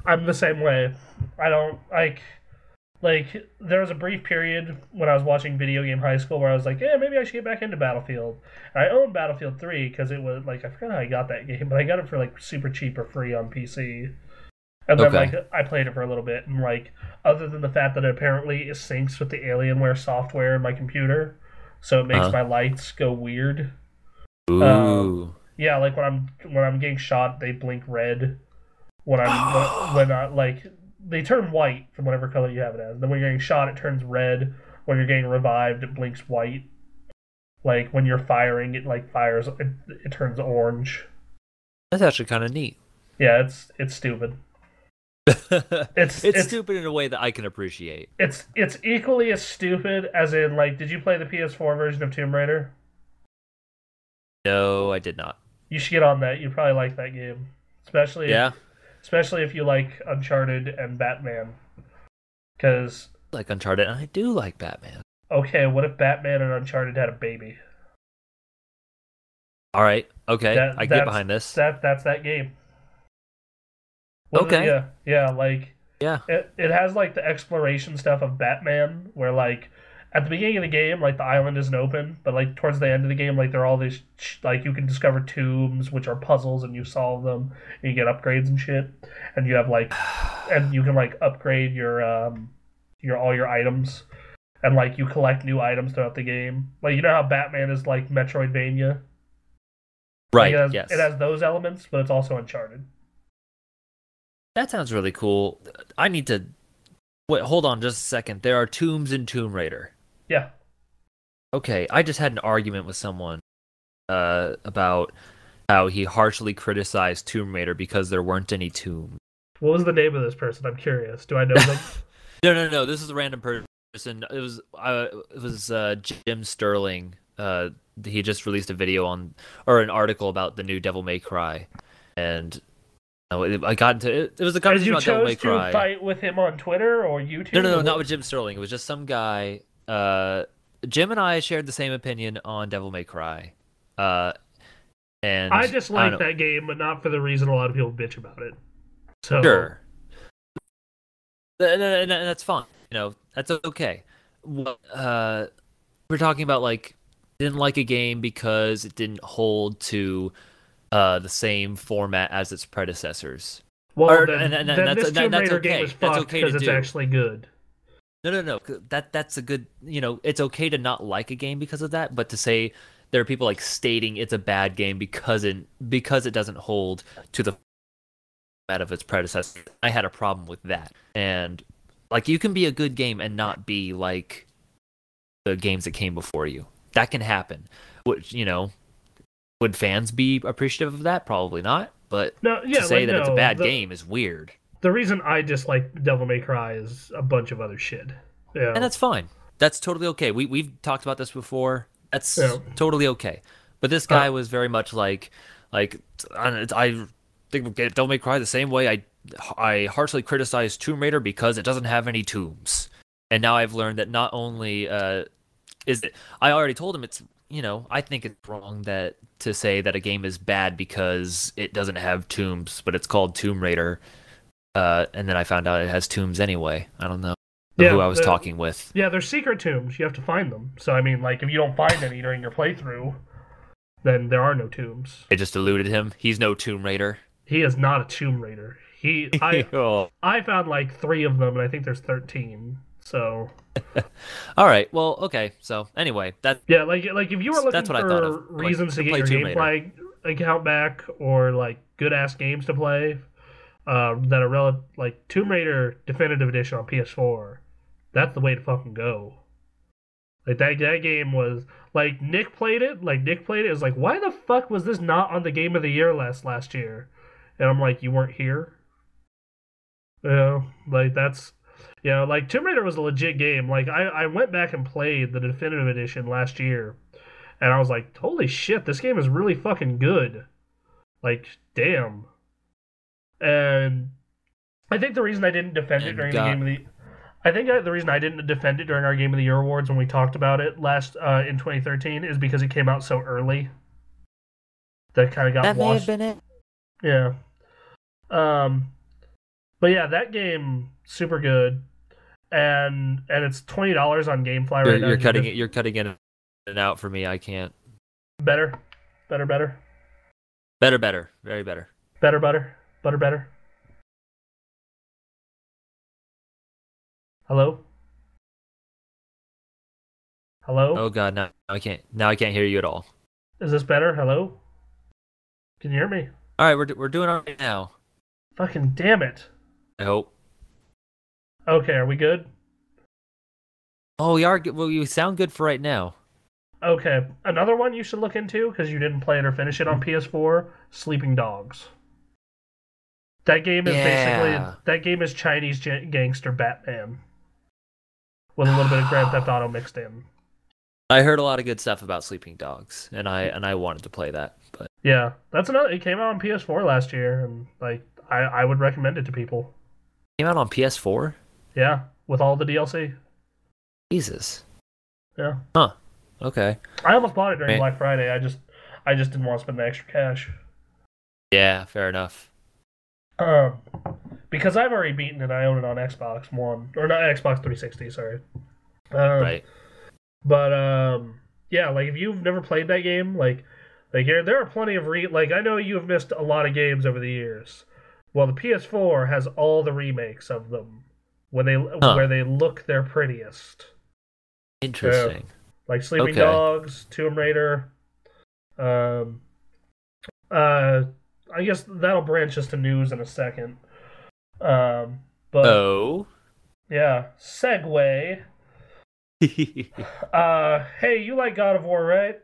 I'm the same way. I don't like there was a brief period when I was watching Video Game High School where I was like, yeah, maybe I should get back into Battlefield. And I own Battlefield 3 because it was like I forgot how I got that game, but I got it for like super cheap or free on PC. And then like I played it for a little bit, and like other than the fact that it apparently it syncs with the Alienware software in my computer, so it makes my lights go weird. Ooh. Yeah, like when I'm getting shot, they blink red. When I like they turn white from whatever color you have it as. Then when you're getting shot, it turns red. When you're getting revived, it blinks white. Like when you're firing, it like fires. It turns orange. That's actually kind of neat. Yeah, it's stupid. It's stupid in a way that I can appreciate. It's equally as stupid as in like, did you play the PS4 version of Tomb Raider? No, I did not. You should get on that. You'd probably like that game, especially if you like Uncharted and Batman. Because like Uncharted, and I do like Batman. Okay, what if Batman and Uncharted had a baby? All right, okay, I get behind this. That's that game. Okay. Yeah. It has like the exploration stuff of Batman, where like at the beginning of the game, like the island isn't open, but like towards the end of the game, like there are all these like you can discover tombs, which are puzzles, and you solve them, and you get upgrades and shit, and you have like, and you can like upgrade your all your items, and like you collect new items throughout the game. Like you know how Batman is like Metroidvania, right? Like Yes, it has those elements, but it's also Uncharted. That sounds really cool. I need to wait. Hold on, just a second. There are tombs in Tomb Raider. Yeah. Okay, I just had an argument with someone about how he harshly criticized Tomb Raider because there weren't any tombs. What was the name of this person? I'm curious. Do I know them? No. This is a random person. It was Jim Sterling. He just released a video or an article about the new Devil May Cry, and I got into it. It was a conversation about Devil May Cry. Did you chose to fight with him on Twitter or YouTube? No, not with Jim Sterling. It was just some guy. Jim and I shared the same opinion on Devil May Cry. And I just like that game, but not for the reason a lot of people bitch about it. So sure. And that's fine. You know, that's okay. We're talking about like didn't like a game because it didn't hold to the same format as its predecessors. Well, then this Tomb Raider game is fucked because it's actually good. No. That's a good. You know, it's okay to not like a game because of that, but to say there are people like stating it's a bad game because it doesn't hold to the format of its predecessor. I had a problem with that, and like you can be a good game and not be like the games that came before you. That can happen. Which would fans be appreciative of that? Probably not. But to say that it's a bad game is weird. The reason I dislike Devil May Cry is a bunch of other shit. Yeah. And that's fine. That's totally okay. We've talked about this before. That's totally okay. But this guy was very much like I think Devil May Cry the same way I harshly criticize Tomb Raider because it doesn't have any tombs. And now I've learned that not only I already told him it's I think it's wrong to say that a game is bad because it doesn't have tombs, but it's called Tomb Raider. And then I found out it has tombs anyway. I don't know who I was talking with. Yeah, they're secret tombs. You have to find them. So I mean, like if you don't find any during your playthrough, then there are no tombs. They just eluded him. He's no Tomb Raider. He is not a Tomb Raider. I found like 3 of them, and I think there's 13. So, all right. Well, okay. So anyway, like if you were looking for reasons to get your gameplay account back or like good ass games to play, that are like Tomb Raider Definitive Edition on PS4. That's the way to fucking go. Like that game was like Nick played it. Like Nick played it. It was like, why the fuck was this not on the Game of the Year last year? And I'm like, you weren't here. You know, like that's, like Tomb Raider was a legit game. Like I went back and played the Definitive Edition last year, and I was like, holy shit, this game is really fucking good. Like, damn. And I think the reason I didn't defend it during the Game of the I think the reason I didn't defend it during our Game of the Year awards when we talked about it last in 2013 is because it came out so early. That kind of got that washed. May have been it. Yeah. But yeah, that game super good, and it's $20 on GameFly right now. You're cutting in and out for me. I can't. Better. Very better. Better. Hello. Oh god, now I can't. Now I can't hear you at all. Is this better? Hello. Can you hear me? All right, we're doing all right now. Fucking damn it. I hope. Okay, are we good? Oh, we are. Well, you sound good for right now. Okay, another one you should look into because you didn't play it or finish it on PS4. Sleeping Dogs. That game is basically Chinese gangster Batman with a little bit of Grand Theft Auto mixed in. I heard a lot of good stuff about Sleeping Dogs, and I wanted to play that, but yeah, that's another. It came out on PS4 last year, and like I would recommend it to people. Came out on PS4? Yeah, with all the DLC. Jesus. Yeah. Huh. Okay. I almost bought it during Black Friday. I just didn't want to spend the extra cash. Yeah, fair enough. Because I've already beaten it. I own it on Xbox One or not Xbox 360. Sorry. Right. But yeah, like if you've never played that game, like there are plenty of I know you have missed a lot of games over the years. Well, the PS4 has all the remakes of them where they look their prettiest. Interesting. Like Sleeping Dogs, Tomb Raider. I guess that'll branch us to news in a second. But yeah, segue. Hey, you like God of War, right?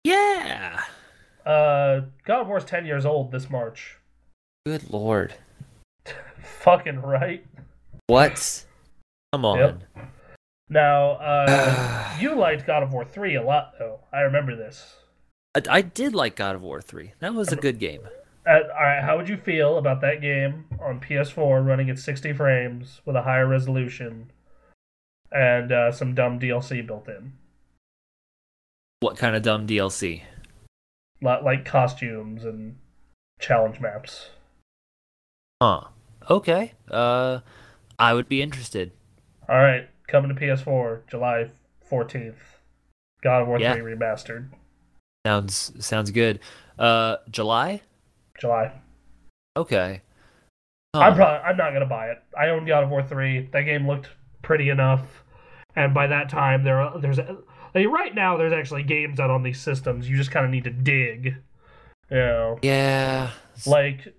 Yeah. God of War's 10 years old this March. Good lord. Fucking right. What? Come on. Yep. Now, you liked God of War 3 a lot, though. I remember this. I did like God of War 3. That was a good game. All right, how would you feel about that game on PS4 running at 60 frames with a higher resolution and some dumb DLC built in? What kind of dumb DLC? Like costumes and challenge maps. Huh. Okay. I would be interested. All right, coming to PS4 July 14th. God of War 3 remastered. Sounds good. July? July. Okay. Huh. I'm not gonna buy it. I own God of War 3. That game looked pretty enough, and by that time right now there's actually games out on these systems. You just kind of need to dig. You know. Yeah. Like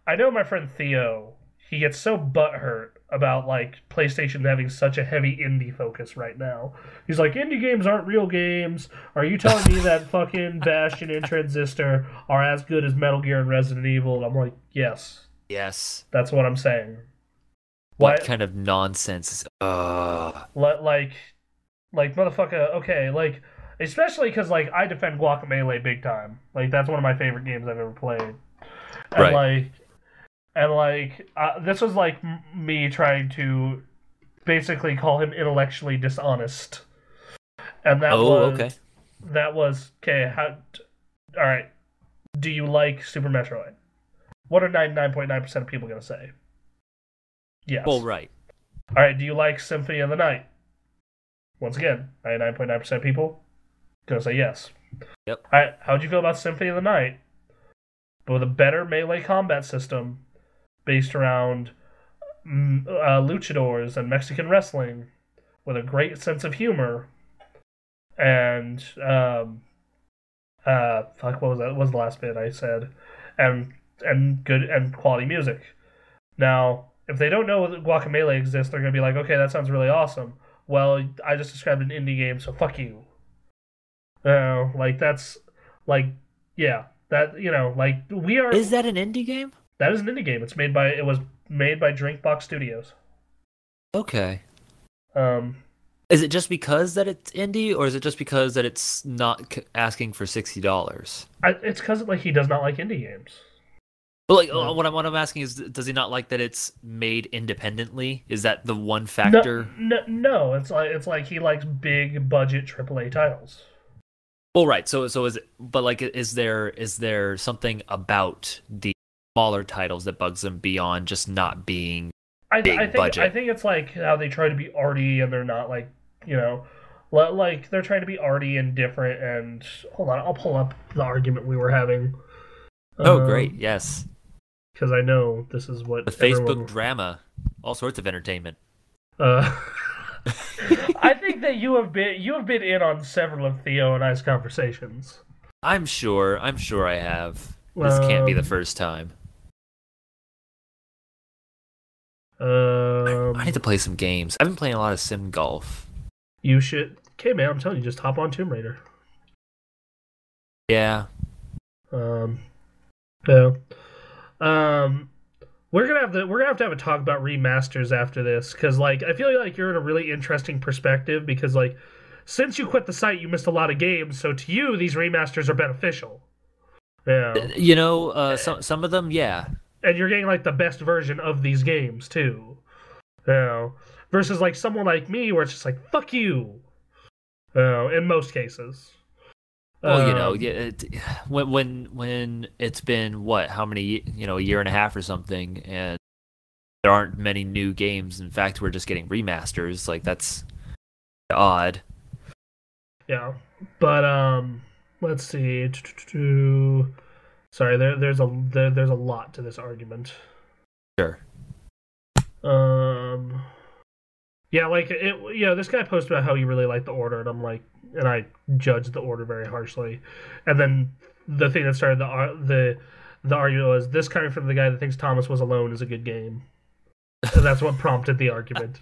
I know my friend Theo. He gets so butthurt about like PlayStation having such a heavy indie focus right now. He's like, indie games aren't real games. Are you telling me that fucking Bastion and Transistor are as good as Metal Gear and Resident Evil? And I'm like, yes. Yes. That's what I'm saying. What kind of nonsense is... Like motherfucker, okay, like, especially because, like, I defend Guacamelee big time. Like, that's one of my favorite games I've ever played. And, this was, like, me trying to basically call him intellectually dishonest. And that was, okay, alright, do you like Super Metroid? What are 99.9% of people going to say? Yes. Well, right. Alright, do you like Symphony of the Night? Once again, 99.9% of people going to say yes. Yep. Alright, how'd you feel about Symphony of the Night? But with a better melee combat system based around luchadors and Mexican wrestling with a great sense of humor and what was that? What was the last bit I said? And good and quality music. Now, if they don't know that Guacamelee exists, they're gonna be like, okay, that sounds really awesome. Well, I just described an indie game, so fuck you. Like that's like yeah, that like we are. Is that an indie game? That is an indie game. It was made by Drinkbox Studios. Okay. Um, Is it just because that it's indie, or is it just because that it's not asking for $60? It's because like he does not like indie games. But like, what I'm asking is, does he not like that it's made independently? Is that the one factor? No. It's like he likes big budget AAA titles. Well, right. So is it? But like, is there something about the smaller titles that bugs them beyond just not being big budget? I think it's like how they try to be arty and they're not like like they're trying to be arty and different. And hold on, I'll pull up the argument we were having. Oh, great! Yes, because I know this is what the Facebook drama, all sorts of entertainment. I think that you have been in on several of Theo and I's conversations. I'm sure I have. This can't be the first time. I need to play some games. I've been playing a lot of Sim Golf. You should. Okay, man, I'm telling you, just hop on Tomb Raider. Yeah. Yeah. We're gonna have to have a talk about remasters after this, because like I feel like you're in a really interesting perspective, because like since you quit the site you missed a lot of games, so to you these remasters are beneficial. Yeah. Some of them, yeah. And you're getting like the best version of these games too. Versus like someone like me where it's just like fuck you. In most cases. Well, when it's been how many, a year and a half or something, and there aren't many new games. In fact, we're just getting remasters. Like, that's odd. Yeah, but let's see. Sorry, there's a lot to this argument. Sure. Yeah, like this guy posted about how he really liked the Order, and I'm like, and I judged the Order very harshly. And then the thing that started the argument was this coming from the guy that thinks Thomas Was Alone is a good game. And that's what prompted the argument.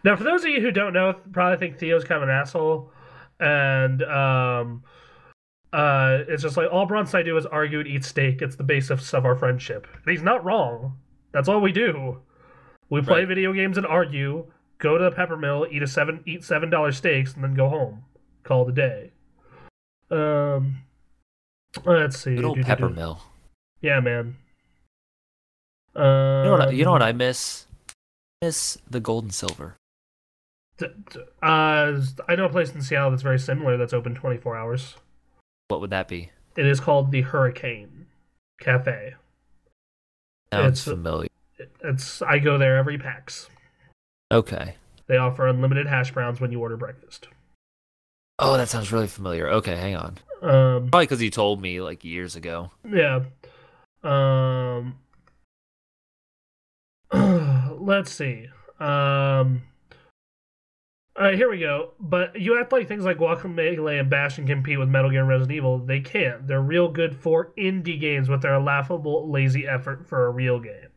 Now, for those of you who don't know, probably think Theo's kind of an asshole, and it's just like all Bronson and I do is argue and eat steak. It's the basis of our friendship. And he's not wrong. That's all we do. We play video games and argue, go to the peppermill, eat $7 steaks, and then go home. Call it a day. Let's see. Good old peppermill. Yeah, man. You know what I miss? I miss the gold and silver. I know a place in Seattle that's very similar that's open 24 hours. What would that be? It is called the Hurricane Cafe. Sounds familiar. I go there every PAX. Okay. They offer unlimited hash browns when you order breakfast. Oh, that sounds really familiar. Okay, hang on. Probably because you told me like years ago. Yeah. Let's see. Here we go. But you act like things like Guacamelee and Bash can compete with Metal Gear and Resident Evil. They can't. They're real good for indie games, but they're a laughable, lazy effort for a real game.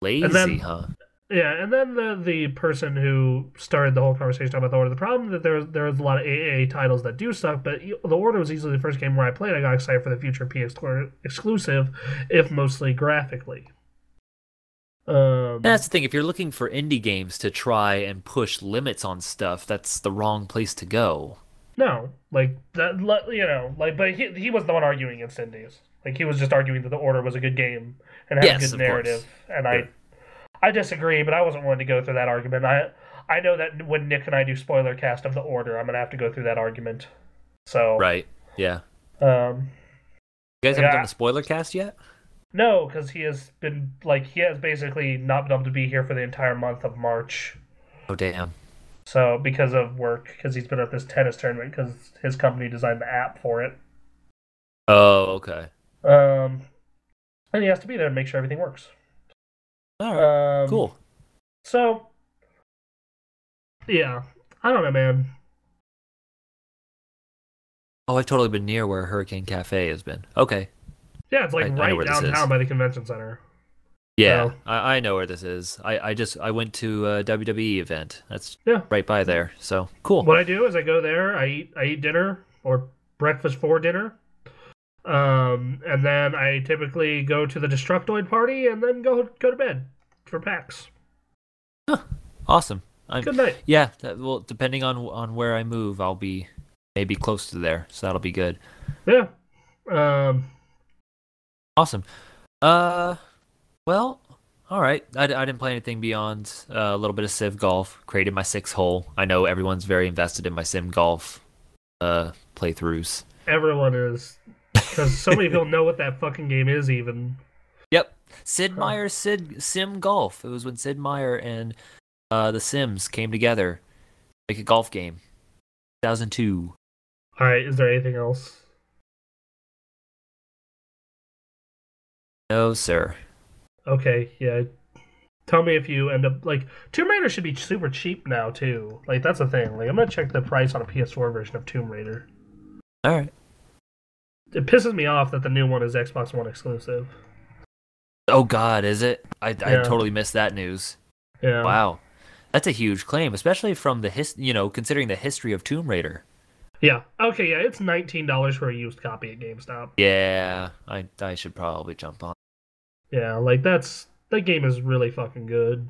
Lazy, huh? Yeah, and then the person who started the whole conversation about the Order. The problem that there was a lot of AA titles that do suck, but the Order was easily the first game where I played. I got excited for the future PS4 exclusive, if mostly graphically. That's the thing. If you're looking for indie games to try and push limits on stuff, that's the wrong place to go. No, like that, but he was the one arguing against indies. Like he was just arguing that the Order was a good game and had a good narrative, and I disagree, but I wasn't willing to go through that argument. I know that when Nick and I do spoiler cast of the Order, I'm gonna have to go through that argument. So right, yeah. You guys haven't done a spoiler cast yet? No, because he has basically not been able to be here for the entire month of March. Oh damn. So because of work, because he's been at this tennis tournament, because his company designed the app for it. Oh, okay. And he has to be there to make sure everything works. All right. Cool. So, yeah, I don't know, man. Oh, I've totally been near where Hurricane Cafe has been. Okay. Yeah, it's like I know right where this is. downtown by the convention center. Yeah, So, I know where this is. I went to a WWE event. That's yeah. right by there. So cool. What I do is I go there, I eat dinner or breakfast for dinner. And then I typically go to the Destructoid party and then go to bed for PAX. Huh. Awesome. Good night. Yeah, well, depending on where I move, I'll be maybe close to there, so that'll be good. Yeah. Awesome. Well, all right. I didn't play anything beyond a little bit of Civ Golf. Created my 6th hole. I know everyone's very invested in my Sim Golf playthroughs. Everyone is, because so many people know what that fucking game is. Even. Yep. Sid Meier's Sim Golf. It was when Sid Meier and the Sims came together, make a golf game. 2002. All right. Is there anything else? No, sir. Okay. Yeah. Tell me if you end up like Tomb Raider should be super cheap now too. Like that's the thing. Like I'm gonna check the price on a PS4 version of Tomb Raider. All right. It pisses me off that the new one is Xbox One exclusive. Oh God, is it? I totally missed that news. Yeah. Wow. That's a huge claim, especially from considering the history of Tomb Raider. Yeah. Okay. Yeah. It's $19 for a used copy at GameStop. Yeah, I should probably jump on. Yeah. Like that game is really fucking good.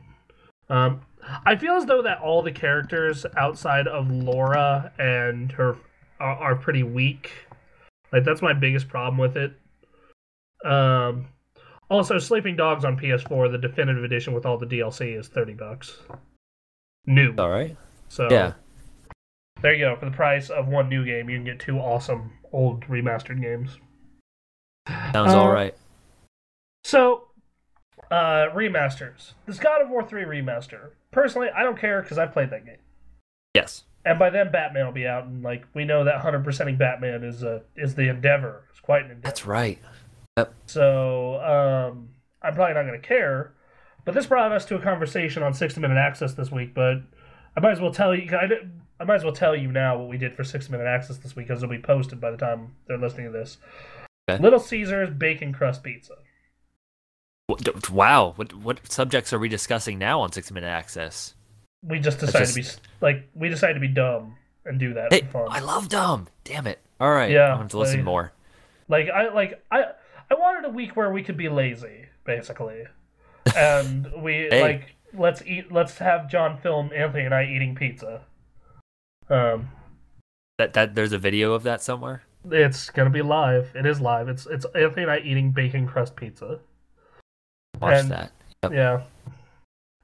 I feel as though that all the characters outside of Laura and her are pretty weak. Like that's my biggest problem with it. Also, Sleeping Dogs on PS4, the definitive edition with all the DLC is $30. New. All right. So yeah. There you go. For the price of one new game, you can get 2 awesome old remastered games. Sounds all right. So, remasters. This God of War 3 remaster. Personally, I don't care because I played that game. Yes. And by then, Batman will be out, and like we know that 100%ing Batman is the endeavor. It's quite an endeavor. That's right. Yep. So, I'm probably not going to care. But this brought us to a conversation on 60-Minute Access this week. But I might as well tell you. I might as well tell you now what we did for 60-Minute Access this week, because it'll be posted by the time they're listening to this. Okay. Little Caesars Bacon Crust Pizza. Wow. What subjects are we discussing now on 60-Minute Access? We just decided to be dumb and do that for fun. I love dumb. Damn it. All right. Yeah, I'm going to listen more. I wanted a week where we could be lazy, basically. And we let's have John film Anthony and I eating pizza. That there's a video of that somewhere? It's gonna be live. It is live. It's Anthony and I eating bacon crust pizza. Watch that. Yep. Yeah.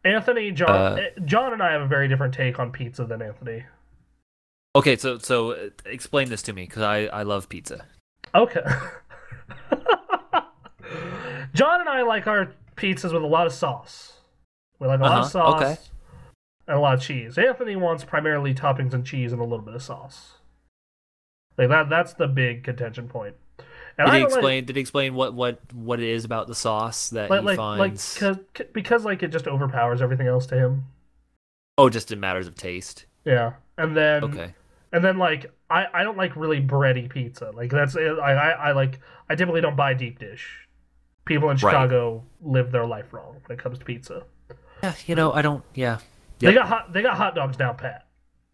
Anthony, John and I have a very different take on pizza than Anthony. Okay, so explain this to me, because I love pizza. Okay. John and I like our pizzas with a lot of sauce. We like a lot of sauce and a lot of cheese. Anthony wants primarily toppings and cheese and a little bit of sauce. Like that's the big contention point. And did he explain what it is about the sauce that he finds? Because it just overpowers everything else to him. Oh, just in matters of taste. Yeah, and then okay. And then I don't like really bready pizza. Like that's I typically don't buy deep dish. People in Chicago live their life wrong when it comes to pizza. Yeah, I don't. Yeah, yep. They got hot dogs down pat.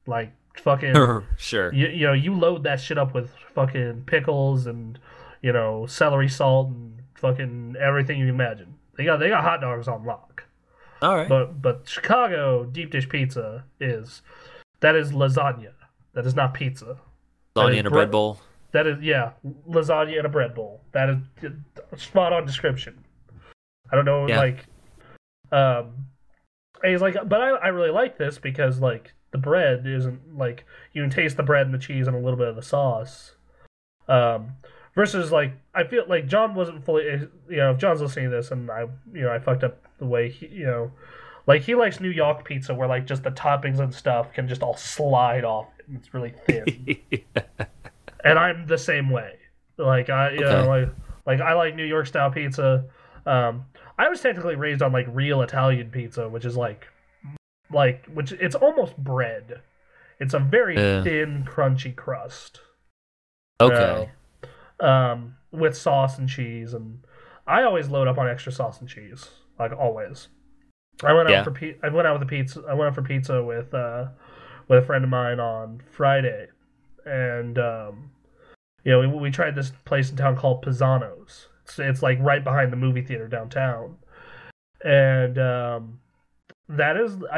Like fucking sure. You load that shit up with fucking pickles and celery salt and fucking everything you can imagine. They got hot dogs on lock. All right. But Chicago deep dish pizza is lasagna. That is not pizza. Lasagna in a bread bowl. That is lasagna in a bread bowl. That is a spot on description. I don't know he's like, but I really like this because the bread isn't you can taste the bread and the cheese and a little bit of the sauce. Versus I feel like John wasn't fully if John's listening to this and I fucked up the way he likes New York pizza where just the toppings and stuff can just all slide off it and it's really thin. And I'm the same way. I like New York style pizza. I was technically raised on real Italian pizza, which is which it's almost bread. It's a very thin, crunchy crust. Okay. with sauce and cheese, and I always load up on extra sauce and cheese, like always. I went out for I went out with a pizza. I went out for pizza with a friend of mine on Friday, and we tried this place in town called Pisano's. It's like right behind the movie theater downtown, and I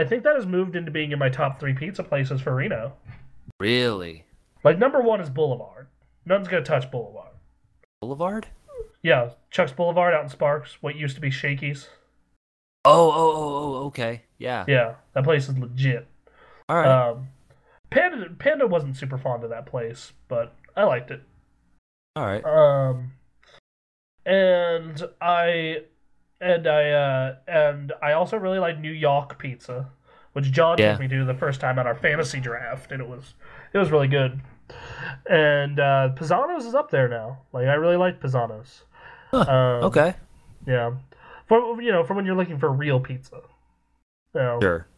think that has moved into being in my top 3 pizza places for Reno. Really? Like number 1 is Boulevard. Nothing's gonna touch Boulevard. Boulevard? Yeah, Chuck's Boulevard out in Sparks. What used to be Shakey's. Oh, okay. Yeah. Yeah, that place is legit. All right. Panda wasn't super fond of that place, but I liked it. All right. And I also really like New York pizza, which John took me to the first time at our fantasy draft, and it was really good. And Pisano's is up there now. Like I really like Pisano's. Huh. Okay. Yeah. For when you're looking for real pizza. Sure.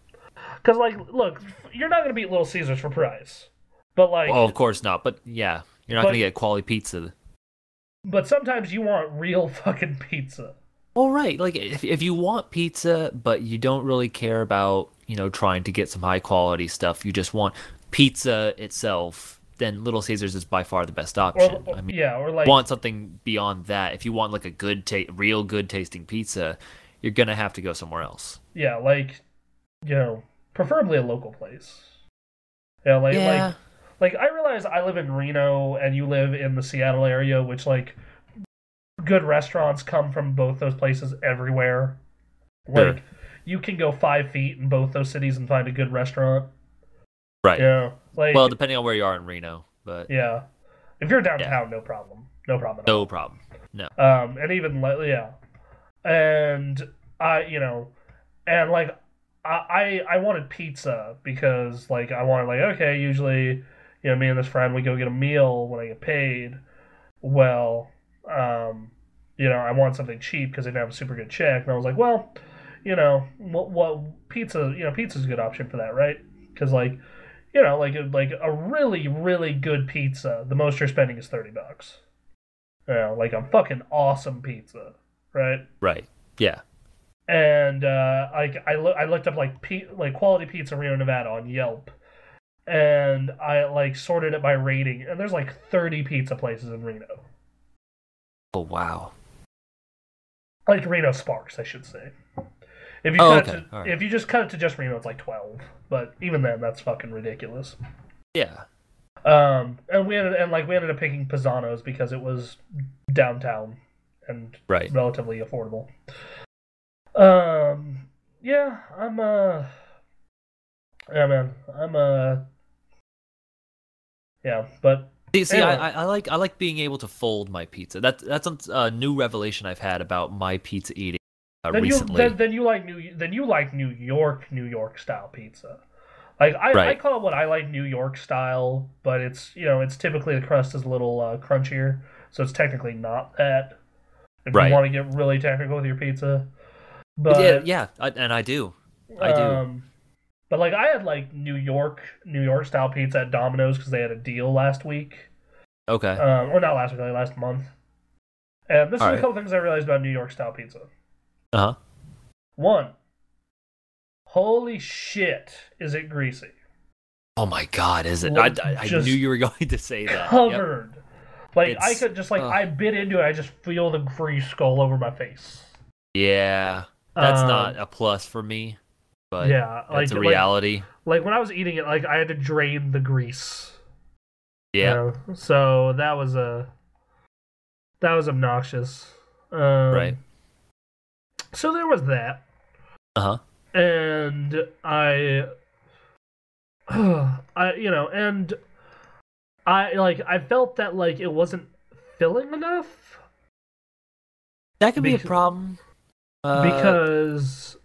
Because look, you're not gonna beat Little Caesars for price, but oh, of course not. But yeah, you're not gonna get quality pizza. But sometimes you want real fucking pizza. All right, like if you want pizza, but you don't really care about trying to get some high quality stuff, you just want pizza itself, then Little Caesars is by far the best option. Or want something beyond that. If you want like a real good tasting pizza, you're gonna have to go somewhere else. Yeah, preferably a local place. Yeah, like I realize I live in Reno and you live in the Seattle area, which good restaurants come from both those places everywhere. Like you can go 5 feet in both those cities and find a good restaurant. Right. Yeah. Well, depending on where you are in Reno, but yeah, if you're downtown, no problem at all. No problem. No. And even and I wanted pizza because I wanted usually me and this friend we go get a meal when I get paid. Well, I want something cheap because they didn't have a super good check, and I was like, well, what pizza? Pizza's a good option for that, right? Because a really really good pizza, the most you're spending is $30. A fucking awesome pizza, right? Right. Yeah. And I looked up quality pizza Reno, Nevada on Yelp, and I sorted it by rating, and there's 30 pizza places in Reno. Oh wow! Reno Sparks, I should say. If you if you just cut it to just Reno, it's 12. But even then, that's fucking ridiculous. Yeah. And we ended up picking Pisano's because it was downtown and relatively affordable. Yeah, but see, anyway. I like being able to fold my pizza. That's a new revelation I've had about my pizza eating recently. Then you like New York style pizza. I call it what I like New York style, but it's it's typically the crust is a little crunchier, so it's technically not that. If you want to get really technical with your pizza. But I do. But I had New York style pizza at Domino's because they had a deal last week. Okay. Or not last week, last month. And this is a couple things I realized about New York style pizza. Uh-huh. 1, holy shit, is it greasy? Oh my god, is it? I knew you were going to say that. Covered. Yep. I could just I bit into it, I just feel the grease all over my face. Yeah. That's not a plus for me, but it's a reality. When I was eating it, I had to drain the grease. Yeah. So that was obnoxious. Right. So there was that. Uh-huh. And I felt that it wasn't filling enough. That could be a problem. Because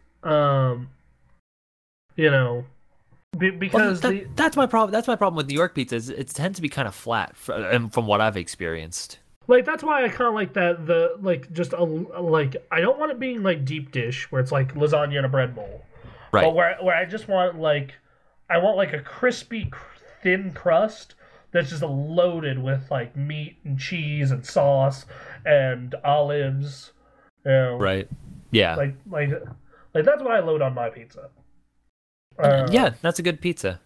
because that's my problem. That's my problem with New York pizza. It tends to be kind of flat, from what I've experienced. That's why I kind of like that. I don't want it being deep dish where it's lasagna in a bread bowl, right? But where I just want I want a crispy thin crust, that's just loaded with like meat and cheese and sauce and olives. You know, Right. Yeah. Like that's what I load on my pizza. Yeah, that's a good pizza.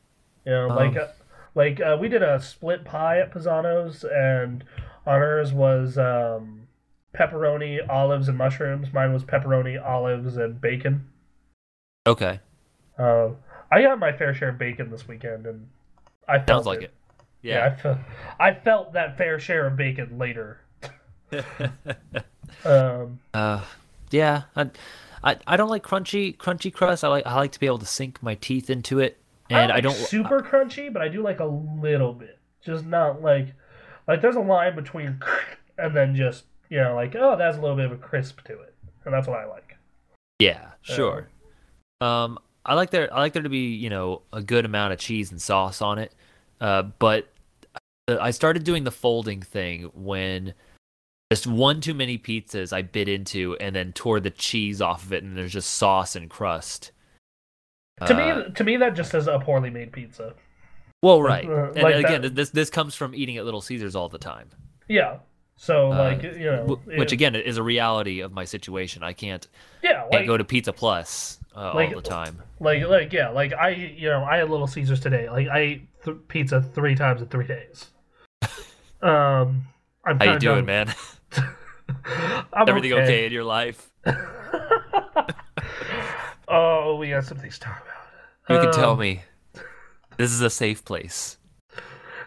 You know, we did a split pie at Pisano's, and ours was pepperoni, olives, and mushrooms. Mine was pepperoni, olives, and bacon. Okay. I got my fair share of bacon this weekend, and I felt Sounds like it. Yeah. I felt that fair share of bacon later. Yeah. I don't like crunchy crust. I like to be able to sink my teeth into it, and I don't super crunchy, but I do like a little bit. Just not like there's a line between and then just like, oh, that's a little bit of a crisp to it, and that's what I like. Yeah, sure. I like there to be a good amount of cheese and sauce on it, but I started doing the folding thing when just one too many pizzas I bit into and then tore the cheese off of it, and there's just sauce and crust. To me, that just is a poorly made pizza. Well, right, and again, this comes from eating at Little Caesars all the time. Yeah, so which again is a reality of my situation. I can't go to Pizza Plus all the time. I had Little Caesars today. Like I ate pizza 3 times in 3 days. How you doing, man? Everything okay in your life? Oh, we got some things to talk about. You can tell me. This is a safe place.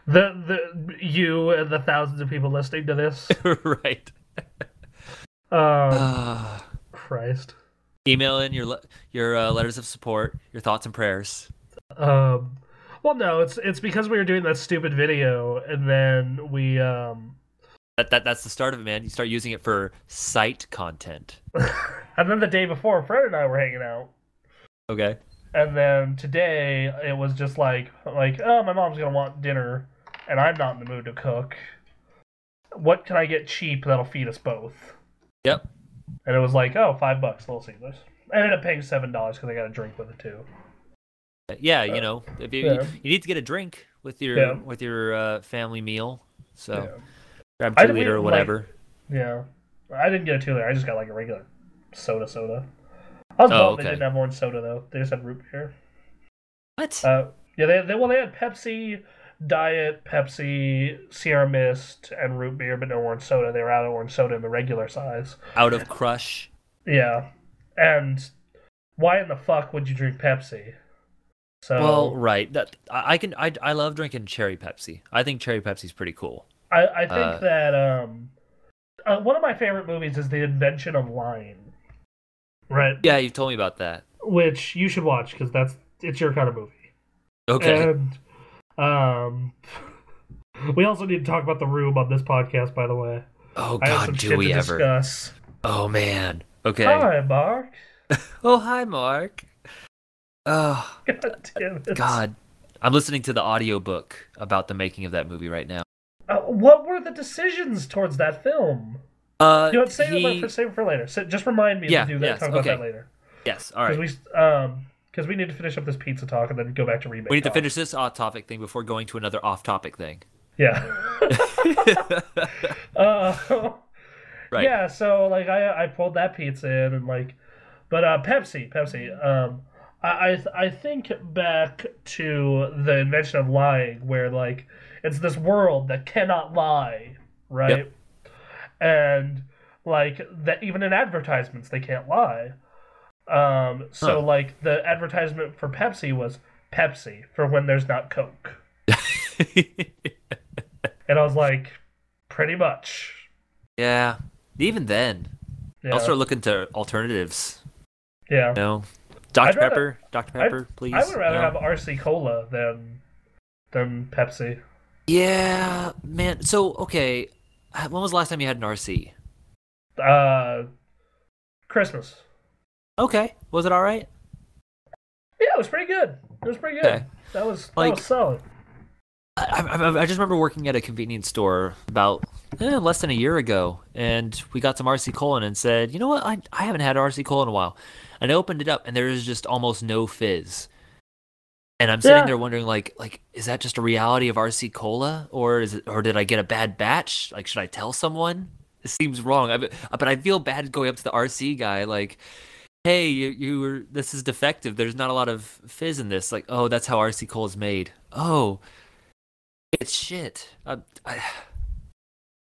You and the thousands of people listening to this. Right. Christ. Email in your letters of support, your thoughts and prayers. Well, no, it's because we were doing that stupid video, and then we That's the start of it, man. You start using it for site content. And then the day before, Fred and I were hanging out. Okay. And then today, it was just like, oh, my mom's gonna want dinner, and I'm not in the mood to cook. What can I get cheap that'll feed us both? Yep. And it was like, oh, $5, Little Caesars. I ended up paying $7 because I got a drink with it too. Yeah, if you need to get a drink with your family meal, so grab 2 liter or whatever. I didn't get a 2 liter. I just got like a regular soda. I was bummed they didn't have orange soda though. They just had root beer. What? They had Pepsi, Diet, Pepsi, Sierra Mist, and root beer, but no orange soda. They were out of orange soda in the regular size. Out of Crush. Yeah, and why in the fuck would you drink Pepsi? So well, right. I love drinking cherry Pepsi. I think cherry Pepsi's pretty cool. I think that one of my favorite movies is The Invention of Lying. Right. Yeah, you told me about that. Which you should watch because it's your kind of movie. Okay. And we also need to talk about The Room on this podcast, by the way. Oh God, do we ever? Discuss. Oh man. Okay. Hi, Mark. Oh, hi, Mark. Oh, God damn it. God. I'm listening to the audiobook about the making of that movie right now. What were the decisions towards that film? Save it for later. So just remind me to do that. Yes, talk about that later. Yes, all right. Because we need to finish up this pizza talk and then go back to remake. We need to finish this off-topic thing before going to another off-topic thing. Yeah. Right. Yeah. So I pulled that pizza in and but Pepsi. I think back to The Invention of Lying, where it's this world that cannot lie, right? Yep. And that even in advertisements they can't lie. The advertisement for Pepsi was Pepsi for when there's not Coke. And I was like, pretty much. Yeah. Even then. Yeah. I'll start looking to alternatives. Yeah. Dr. Pepper, please. I would rather have RC Cola than Pepsi. Yeah, man. So, okay. When was the last time you had an RC? Christmas. Okay. Was it all right? Yeah, it was pretty good. Okay. That was solid. I just remember working at a convenience store about less than a year ago, and we got some RC Cola and said, you know what? I haven't had RC Cola in a while. And I opened it up, and there is just almost no fizz. And I'm sitting there wondering, like, is that just a reality of RC Cola, or did I get a bad batch? Like, should I tell someone? It seems wrong. But I feel bad going up to the RC guy, like, hey, this is defective. There's not a lot of fizz in this. Like, oh, that's how RC Cola is made. Oh, it's shit. I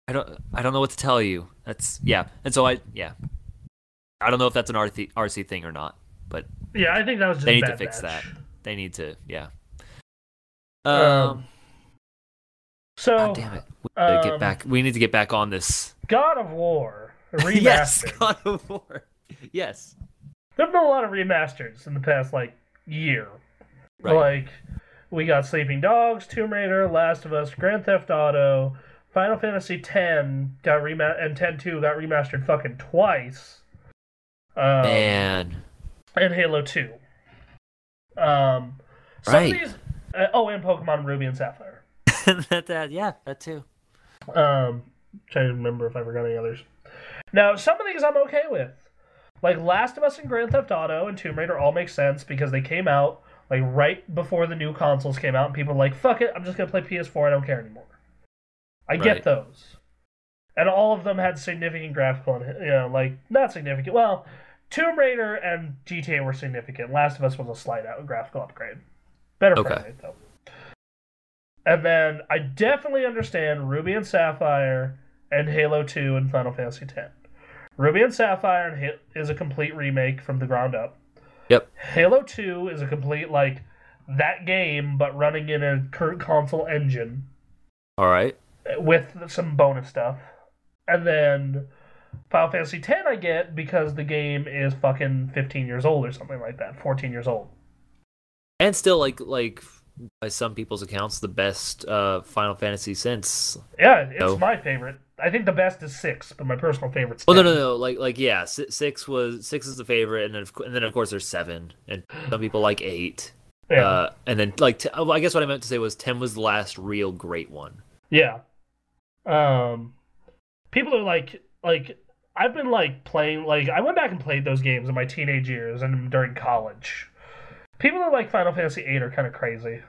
don't know what to tell you. And so I don't know if that's an RC thing or not, but yeah, I think that was just they need a bad to fix batch. that. They need to, yeah. So God damn it, we need to get back on this. God of War remastered. Yes, God of War. Yes. There've been a lot of remasters in the past year. Right. Like we got Sleeping Dogs, Tomb Raider, Last of Us, Grand Theft Auto, Final Fantasy X got and 10-2 got remastered fucking twice. Man. And Halo 2. Right. Of these, and Pokemon Ruby and Sapphire. that too. Trying to remember if I forgot any others. Now, some of these I'm okay with. Like Last of Us and Grand Theft Auto and Tomb Raider all make sense because they came out like right before the new consoles came out, and people were like, fuck it, I'm just gonna play PS4, I don't care anymore. I get those. And all of them had significant graphical, not significant. Well, Tomb Raider and GTA were significant. Last of Us was a slight graphical upgrade. Better frame rate, though. And then I definitely understand Ruby and Sapphire and Halo 2 and Final Fantasy X. Ruby and Sapphire is a complete remake from the ground up. Yep. Halo 2 is a complete, that game, but running in a current console engine. All right. With some bonus stuff. And then Final Fantasy X I get because the game is fucking 15 years old or something like that. 14 years old. And still, like by some people's accounts, the best Final Fantasy since. Yeah, it's my favorite. I think the best is 6, but my personal favorite's 10. Oh no. 6 is the favorite, and then of course there's 7, and some people like 8. Yeah. And then I guess what I meant to say was 10 was the last real great one. Yeah. People are like I've been playing I went back and played those games in my teenage years and during college. People that like Final Fantasy VIII are kind of crazy.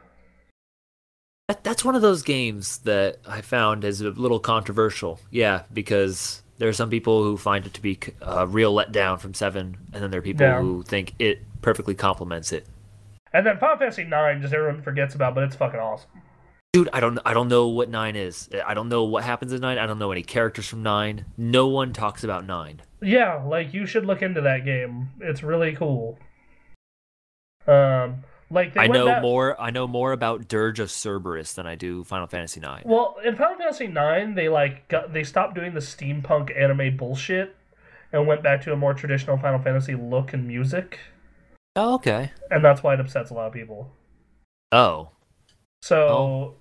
That's one of those games that I found is a little controversial. Yeah, because there are some people who find it to be a real letdown from 7, and then there are people who think it perfectly complements it. And then Final Fantasy IX, just everyone forgets about, but it's fucking awesome. Dude, I don't know what 9 is. I don't know what happens in 9. I don't know any characters from 9. No one talks about 9. Yeah, you should look into that game. It's really cool. I know more about Dirge of Cerberus than I do Final Fantasy IX. Well, in Final Fantasy IX, they stopped doing the steampunk anime bullshit and went back to a more traditional Final Fantasy look and music. Oh, okay. And that's why it upsets a lot of people. Oh. So,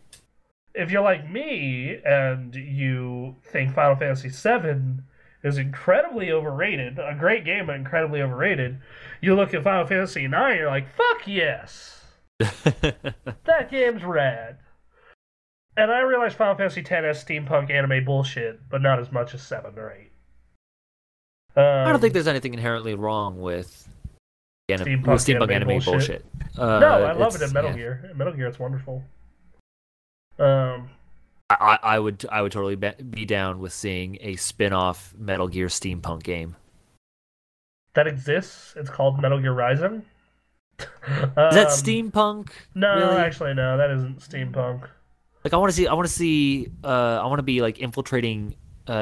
if you're like me and you think Final Fantasy VII is incredibly overrated, a great game but incredibly overrated, you look at Final Fantasy IX, you're like, fuck yes! That game's rad. And I realize Final Fantasy X has steampunk anime bullshit, but not as much as 7 or 8. I don't think there's anything inherently wrong with steampunk anime bullshit. No, I love it in Metal Gear. In Metal Gear, it's wonderful. I would totally be down with seeing a spin-off Metal Gear steampunk game. That exists. It's called Metal Gear Rising. Is that steampunk? No, really? Actually, no. That isn't steampunk. I want to be infiltrating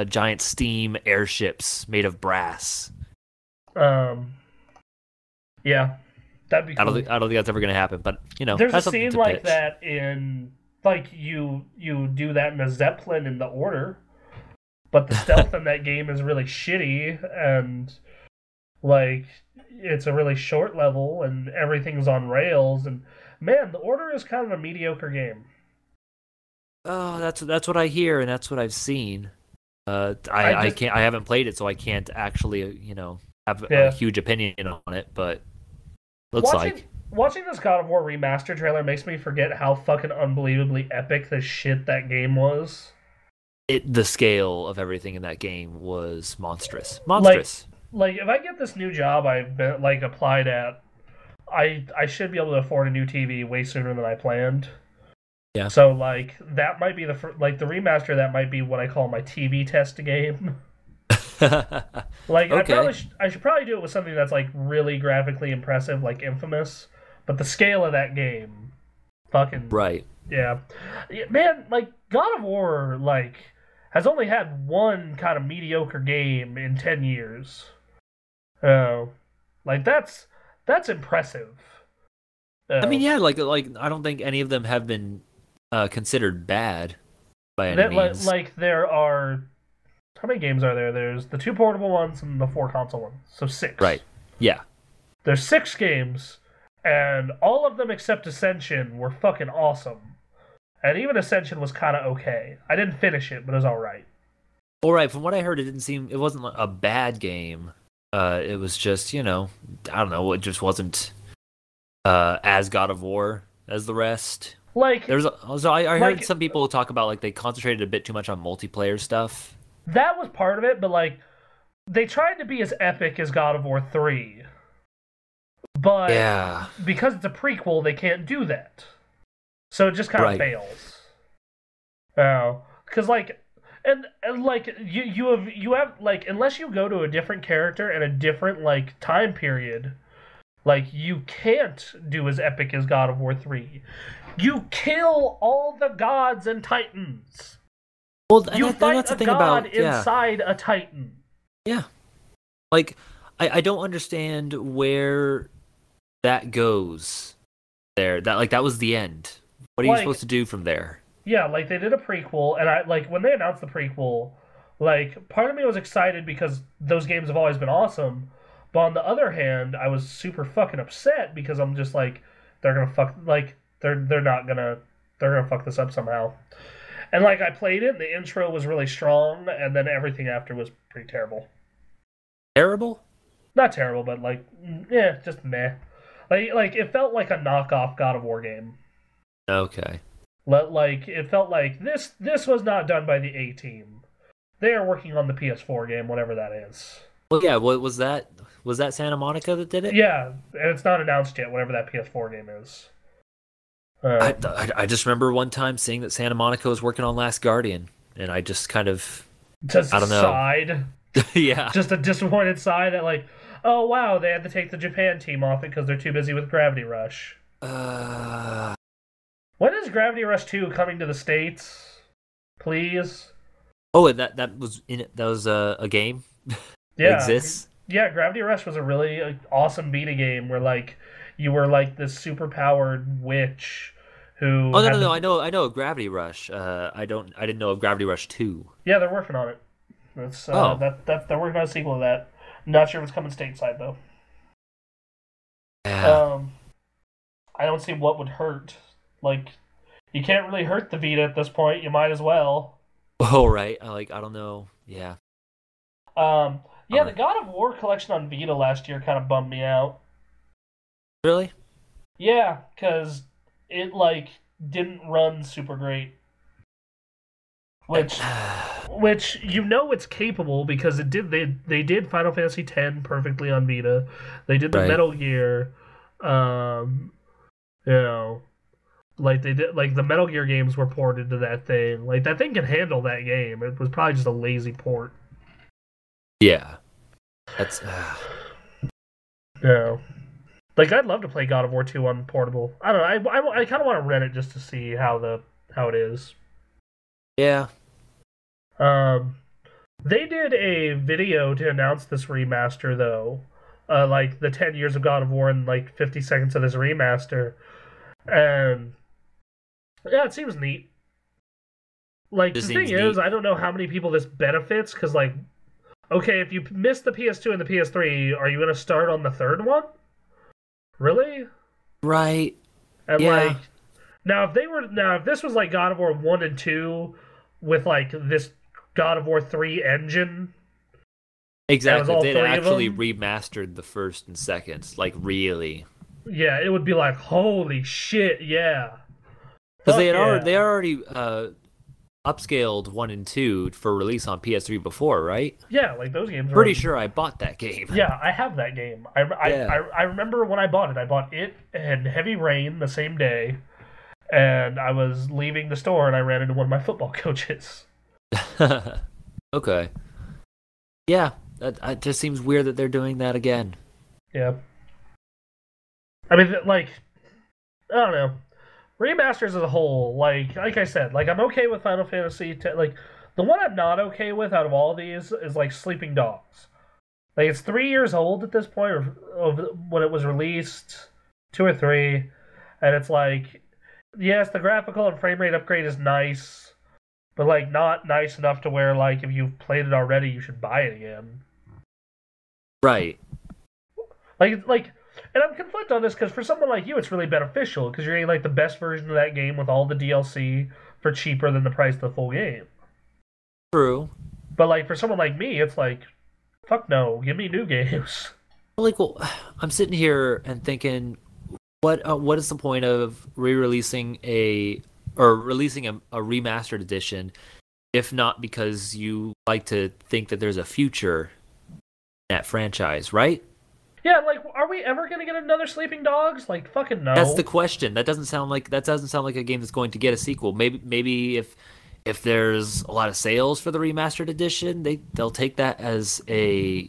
giant steam airships made of brass. Yeah, that'd be cool. I don't think that's ever gonna happen, but there's a scene like that in you do that in a Zeppelin in The Order, but the stealth in that game is really shitty, and it's a really short level, and everything's on rails, and man, The Order is kind of a mediocre game. Oh, that's what I hear, and that's what I've seen. I haven't played it, so I can't actually have a huge opinion on it, but watching this God of War remaster trailer makes me forget how fucking unbelievably epic the shit that game was. The scale of everything in that game was monstrous. If I get this new job I've been applied at, I should be able to afford a new TV way sooner than I planned. Yeah. So like that might be the remaster. That might be what I call my TV test game. Like Okay. I should probably do it with something that's like really graphically impressive, like Infamous. But the scale of that game, fucking Right. yeah, man. Like God of War, like has only had one kind of mediocre game in 10 years. Oh, like that's impressive. I mean, Oh, yeah, like I don't think any of them have been considered bad by any that means. like there are how many games are there? There's the 2 portable ones and the 4 console ones, so 6. Right. Yeah. There's 6 games, and all of them except Ascension were fucking awesome. And even Ascension was kind of okay. I didn't finish it, but it was all right. All right. From what I heard, it wasn't a bad game. It was just, I don't know. It just wasn't as God of War as the rest. Like I heard some people talk about like they concentrated a bit too much on multiplayer stuff. that was part of it, but like they tried to be as epic as God of War 3. But Yeah. because it's a prequel, they can't do that. So it just kind of fails. Oh, because like, and like you have like unless you go to a different character and a different like time period, like you can't do as epic as God of War 3. You kill all the gods and titans. Well, You fight that's the a thing god about inside a titan. yeah. Like I don't understand where that goes. That was the end. What are you supposed to do from there? Yeah, like they did a prequel, and I like when they announced the prequel, like part of me was excited because those games have always been awesome, but on the other hand, I was super fucking upset because I'm just like they're gonna fuck like they're gonna fuck this up somehow. And like I played it, and the intro was really strong, and then everything after was pretty terrible. Terrible? Not terrible, but like yeah, just meh. Like it felt like a knockoff God of War game. Okay. Like it felt like this was not done by the A team. They are working on the PS4 game, whatever that is. Well, yeah. What was that? Was that Santa Monica that did it? Yeah, and it's not announced yet. Whatever that PS4 game is. I just remember one time seeing that Santa Monica was working on Last Guardian, and I just kind of just I don't know. Sighed. Yeah. Just a disappointed sigh that like, oh wow, they had to take the Japan team off it because they're too busy with Gravity Rush. When is Gravity Rush 2 coming to the States? Please. Oh, that was in it. That was a game. Yeah. That exists. Yeah, Gravity Rush was a really awesome beta game where like you were like this super powered witch who. Oh no! I know of Gravity Rush. I didn't know of Gravity Rush 2. Yeah, they're working on it. That's they're working on a sequel to that. Not sure if it's coming stateside though. Yeah. I don't see what would hurt. Like, you can't really hurt the Vita at this point. You might as well. Oh right. I don't know. Yeah. Yeah, the God of War collection on Vita last year kind of bummed me out. Really? Yeah, because it like didn't run super great. Which it's capable because it did. They did Final Fantasy X perfectly on Vita. They did the Metal Gear. Like they did. Like the Metal Gear games were ported to that thing. Like that thing can handle that game. It was probably just a lazy port. Yeah. That's. Yeah. Like I'd love to play God of War 2 on portable. I don't know. I kind of want to rent it just to see how it is. Yeah. They did a video to announce this remaster though. Like the 10 years of God of War and like 50 seconds of this remaster. And yeah, it seems neat. Like the thing is, I don't know how many people this benefits because like okay, if you miss the PS2 and the PS3, are you going to start on the third one? Really? Right. And like if this was like God of War 1 and 2 with like this God of War 3 engine. Exactly. They'd actually remastered the first and second, like really. Yeah, it would be like holy shit, yeah. Because they already upscaled 1 and 2 for release on PS3 before, right? Yeah, like those games. Pretty sure I bought that game. Yeah, I have that game. I remember when I bought it. I bought it and Heavy Rain the same day, and I was leaving the store and I ran into one of my football coaches. Okay. Yeah, it just seems weird that they're doing that again. Yeah. I mean, like, I don't know. Remasters as a whole, like I said, like I'm okay with Final Fantasy X. Like the one I'm not okay with out of all of these is like Sleeping Dogs. Like it's 3 years old at this point, or when it was released, 2 or 3, and it's like, yes, the graphical and frame rate upgrade is nice, but like not nice enough to where like if you've played it already, you should buy it again. Right. Like. And I'm conflicted on this because for someone like you, it's really beneficial because you're getting like the best version of that game with all the DLC for cheaper than the price of the full game. True. But like for someone like me, it's like, fuck no, give me new games. Like, well, I'm sitting here and thinking, what is the point of releasing a remastered edition, if not because you like to think that there's a future in that franchise, right? Yeah, like, are we ever gonna get another Sleeping Dogs? Like, fucking no. That's the question. That doesn't sound like a game that's going to get a sequel. Maybe if there's a lot of sales for the remastered edition, they'll take that as a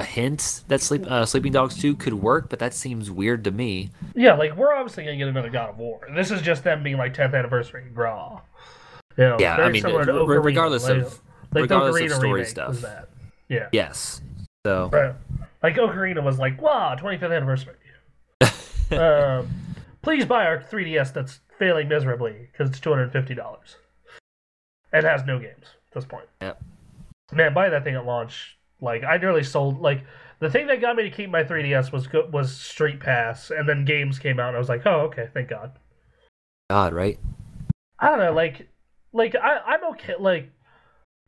hint that Sleeping Dogs 2 could work. But that seems weird to me. Yeah, like we're obviously gonna get another God of War. This is just them being like 10th anniversary Graw. You know, yeah, I mean, regardless of story stuff. That. Yeah. Yes. So. Right. Like Ocarina was like, wow, 25th anniversary. Please buy our 3DS that's failing miserably because it's $250. It has no games at this point. Yep. Man, buy that thing at launch. Like, I nearly sold. Like, the thing that got me to keep my 3DS was Street Pass, and then games came out, and I was like, oh, okay, thank God. God, right? I don't know, like I'm okay. Like,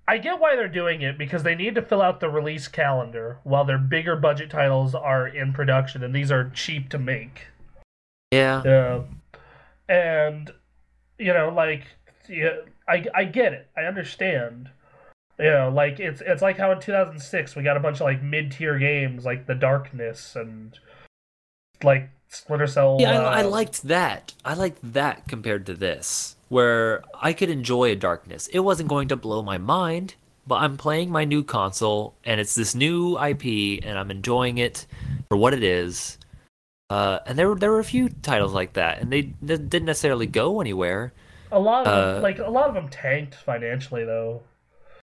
I get why they're doing it because they need to fill out the release calendar while their bigger budget titles are in production, and these are cheap to make. Yeah. And like, yeah, I get it. I understand. Like it's like how in 2006 we got a bunch of like mid-tier games like The Darkness and like Splinter Cell. Yeah, I liked that. I liked that compared to this, where I could enjoy a Darkness. It wasn't going to blow my mind, but I'm playing my new console, and it's this new IP, and I'm enjoying it for what it is. And there were a few titles like that, and they didn't necessarily go anywhere. A lot of them tanked financially, though.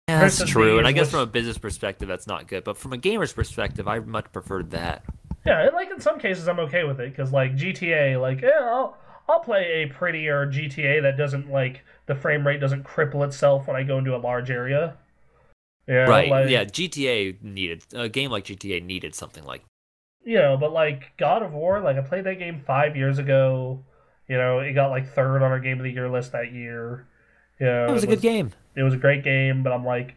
Yeah, that's true. And I guess from a business perspective, that's not good. But from a gamer's perspective, I much preferred that. Yeah, and like in some cases, I'm okay with it because like GTA, like I'll play a prettier GTA that doesn't like the frame rate doesn't cripple itself when I go into a large area. Yeah, right. Like, yeah, a game like GTA needed something like. But like God of War, like I played that game 5 years ago. It got like third on our Game of the Year list that year. It was a good game. It was a great game, but I'm like,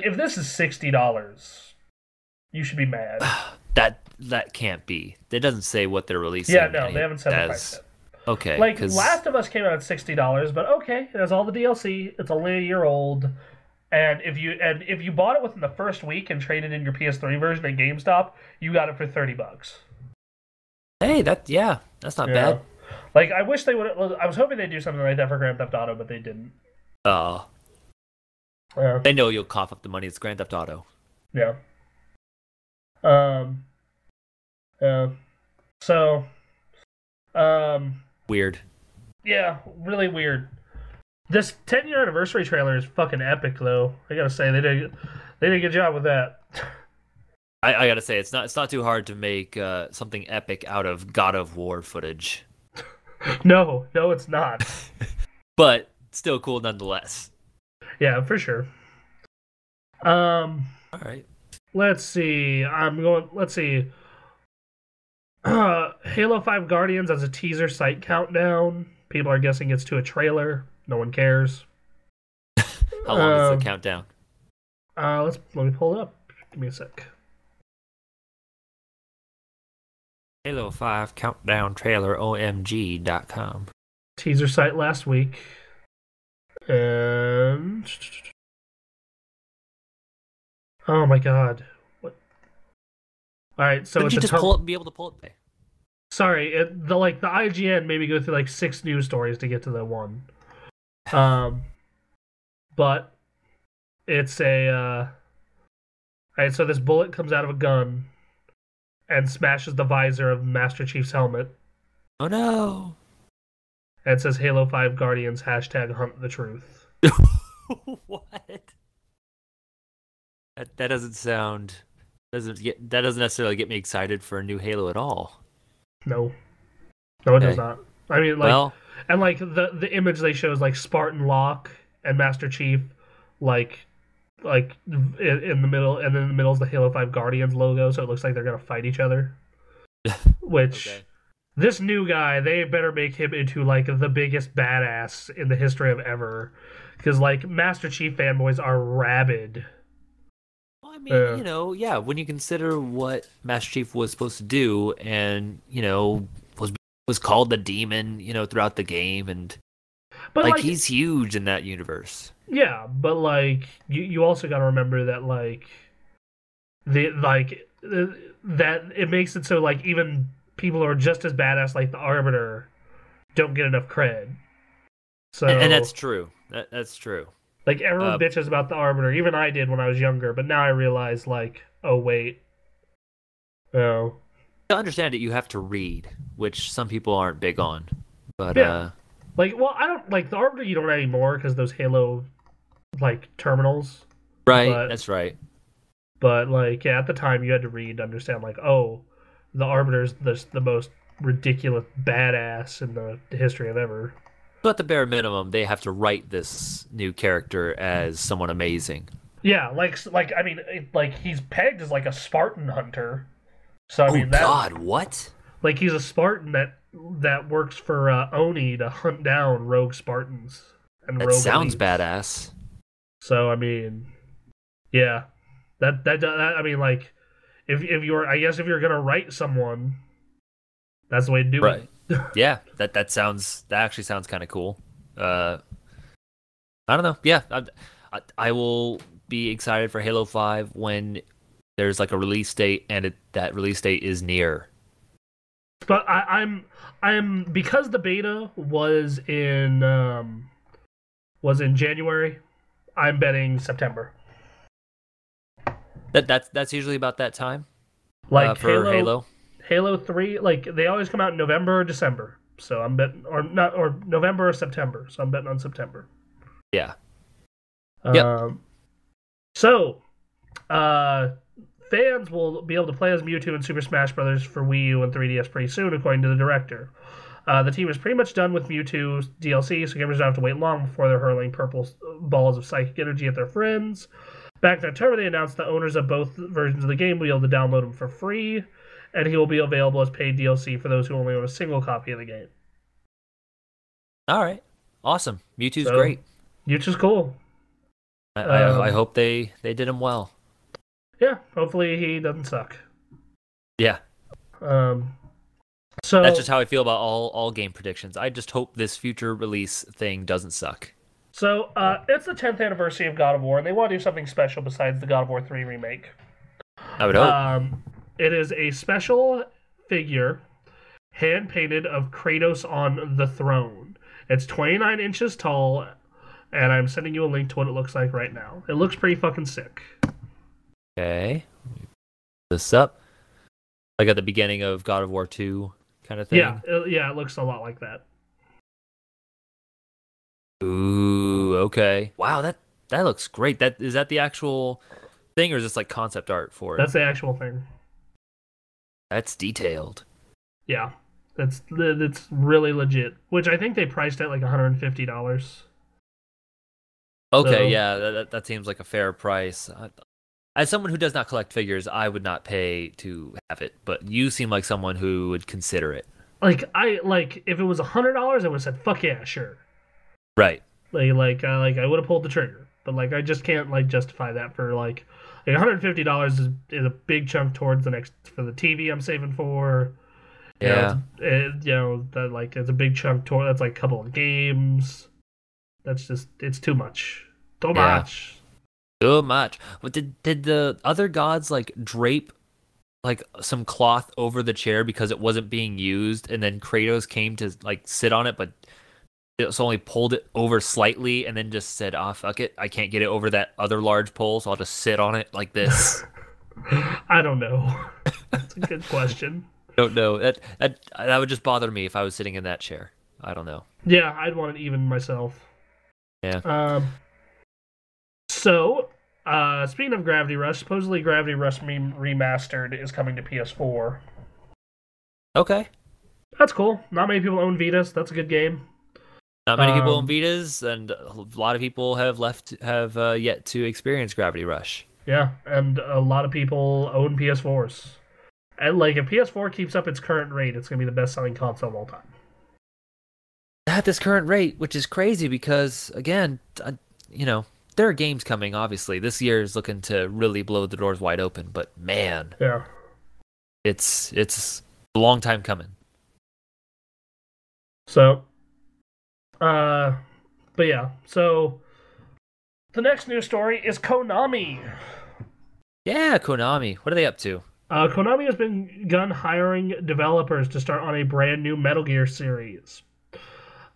if this is $60, you should be mad. That can't be. It doesn't say what they're releasing. Yeah, no, they haven't said the price yet. Okay. Like Last of Us came out at $60, but okay, it has all the DLC. It's only a year old, and if you bought it within the first week and traded in your PS3 version at GameStop, you got it for $30. Hey, that's not bad. Like I wish they would. I was hoping they'd do something like that for Grand Theft Auto, but they didn't. They know you'll cough up the money. It's Grand Theft Auto. Yeah. So. Weird. Yeah, really weird. This 10-year anniversary trailer is fucking epic, though. I gotta say they did a good job with that. I gotta say it's not too hard to make something epic out of God of War footage. No, it's not. But still cool nonetheless. Yeah, for sure. All right. Let's see. Let's see. Halo 5 Guardians as a teaser site countdown. People are guessing it's to a trailer. No one cares. How long is the countdown? Let me pull it up. Give me a sec. Halo 5 countdown trailer OMG.com. Teaser site last week. And oh my god, what? All right, so Couldn't it's you a just pull it, be able to pull it there? Sorry, the IGN made me go through like 6 news stories to get to the one. But it's a alright, so this bullet comes out of a gun and smashes the visor of Master Chief's helmet. Oh no! And it says Halo 5 Guardians #hunt the truth. What? That doesn't sound that doesn't necessarily get me excited for a new Halo at all. No, it does not. I mean, like, well, and like the image they show is like Spartan Locke and Master Chief, like in the middle, and then in the middle is the Halo 5 Guardians logo, so it looks like they're gonna fight each other. Which okay. This new guy, they better make him into like the biggest badass in the history of ever, because like Master Chief fanboys are rabid. Well, I mean, you know, yeah, when you consider what Master Chief was supposed to do, and you know, was called the Demon, you know, throughout the game, and but like he's huge in that universe. Yeah, but like you also got to remember that like that it makes it so like even people who are just as badass like the Arbiter don't get enough cred. So and that's true. That's true. Like everyone bitches about the Arbiter. Even I did when I was younger, but now I realize like, oh wait, oh. To understand it, you have to read, which some people aren't big on. But yeah. Like, well, I don't like the Arbiter. You don't anymore because those Halo like terminals. Right, that's right. But like, yeah, at the time you had to read to understand. Like, oh, the Arbiter's the most ridiculous badass in the history of ever. But at the bare minimum, they have to write this new character as someone amazing. Yeah, like I mean, like he's pegged as like a Spartan hunter. So I mean, God, what? Like he's a Spartan that works for Oni to hunt down rogue Spartans and that rogue sounds elites. Badass. So I mean, yeah, that I mean, like if you're, I guess if you're gonna write someone, that's the way to do it. Yeah, that actually sounds kind of cool. I don't know. Yeah, I will be excited for Halo 5 when there's like a release date and that release date is near. But I'm because the beta was in January. I'm betting September. That's usually about that time. Like for Halo. Halo 3, like they always come out in November or December. So I'm betting or November or September. So I'm betting on September. Yeah. So, fans will be able to play as Mewtwo in Super Smash Bros. For Wii U and 3DS pretty soon, according to the director. The team is pretty much done with Mewtwo DLC, so gamers don't have to wait long before they're hurling purple balls of psychic energy at their friends. Back in October, they announced the owners of both versions of the game will be able to download them for free, and he will be available as paid DLC for those who only own a single copy of the game. All right. Awesome. Mewtwo's great. Mewtwo's cool. I hope they did him well. Yeah, hopefully he doesn't suck. Yeah. So that's just how I feel about all game predictions. I just hope this future release thing doesn't suck. So it's the 10th anniversary of God of War, and they want to do something special besides the God of War 3 remake. I would hope. It is a special figure, hand painted, of Kratos on the throne. It's 29 inches tall, and I'm sending you a link to what it looks like right now. It looks pretty fucking sick. Okay. This up. Like at the beginning of God of War 2 kind of thing? Yeah, it looks a lot like that. Ooh, okay. Wow, that looks great. Is that the actual thing, or is this like concept art for it? That's the actual thing. That's detailed. Yeah. It's really legit. Which I think they priced at like $150. Okay, so, yeah, that seems like a fair price. As someone who does not collect figures, I would not pay to have it, but you seem like someone who would consider it. Like if it was $100, I would have said fuck yeah, sure. Right. Like I would have pulled the trigger, but like I just can't like justify that for like $150 is a big chunk towards for the TV I'm saving for. Yeah. That like it's a big chunk toward that's like a couple of games. That's just it's too much. Too Yeah. much. Too much. But did the other gods like drape like some cloth over the chair because it wasn't being used, and then Kratos came to like sit on it, but it's only pulled it over slightly, and then just said, "Ah, fuck it, I can't get it over that other large pole, so I'll just sit on it like this." I don't know. That's a good question. Don't know. That would just bother me if I was sitting in that chair. I don't know. Yeah, I'd want it even myself. Yeah. So, speaking of Gravity Rush, supposedly Gravity Rush Remastered is coming to PS4. Okay. That's cool. Not many people own Vitas. That's a good game. Not many people own Vitas, and a lot of people have yet to experience Gravity Rush. Yeah, and a lot of people own PS4s. And like, if PS4 keeps up its current rate, it's gonna be the best-selling console of all time. At this current rate, which is crazy because, again, there are games coming. Obviously, this year is looking to really blow the doors wide open. But man, yeah, it's a long time coming. So, but yeah, so the next news story is Konami. Yeah, Konami. What are they up to? Konami has begun hiring developers to start on a brand new Metal Gear series.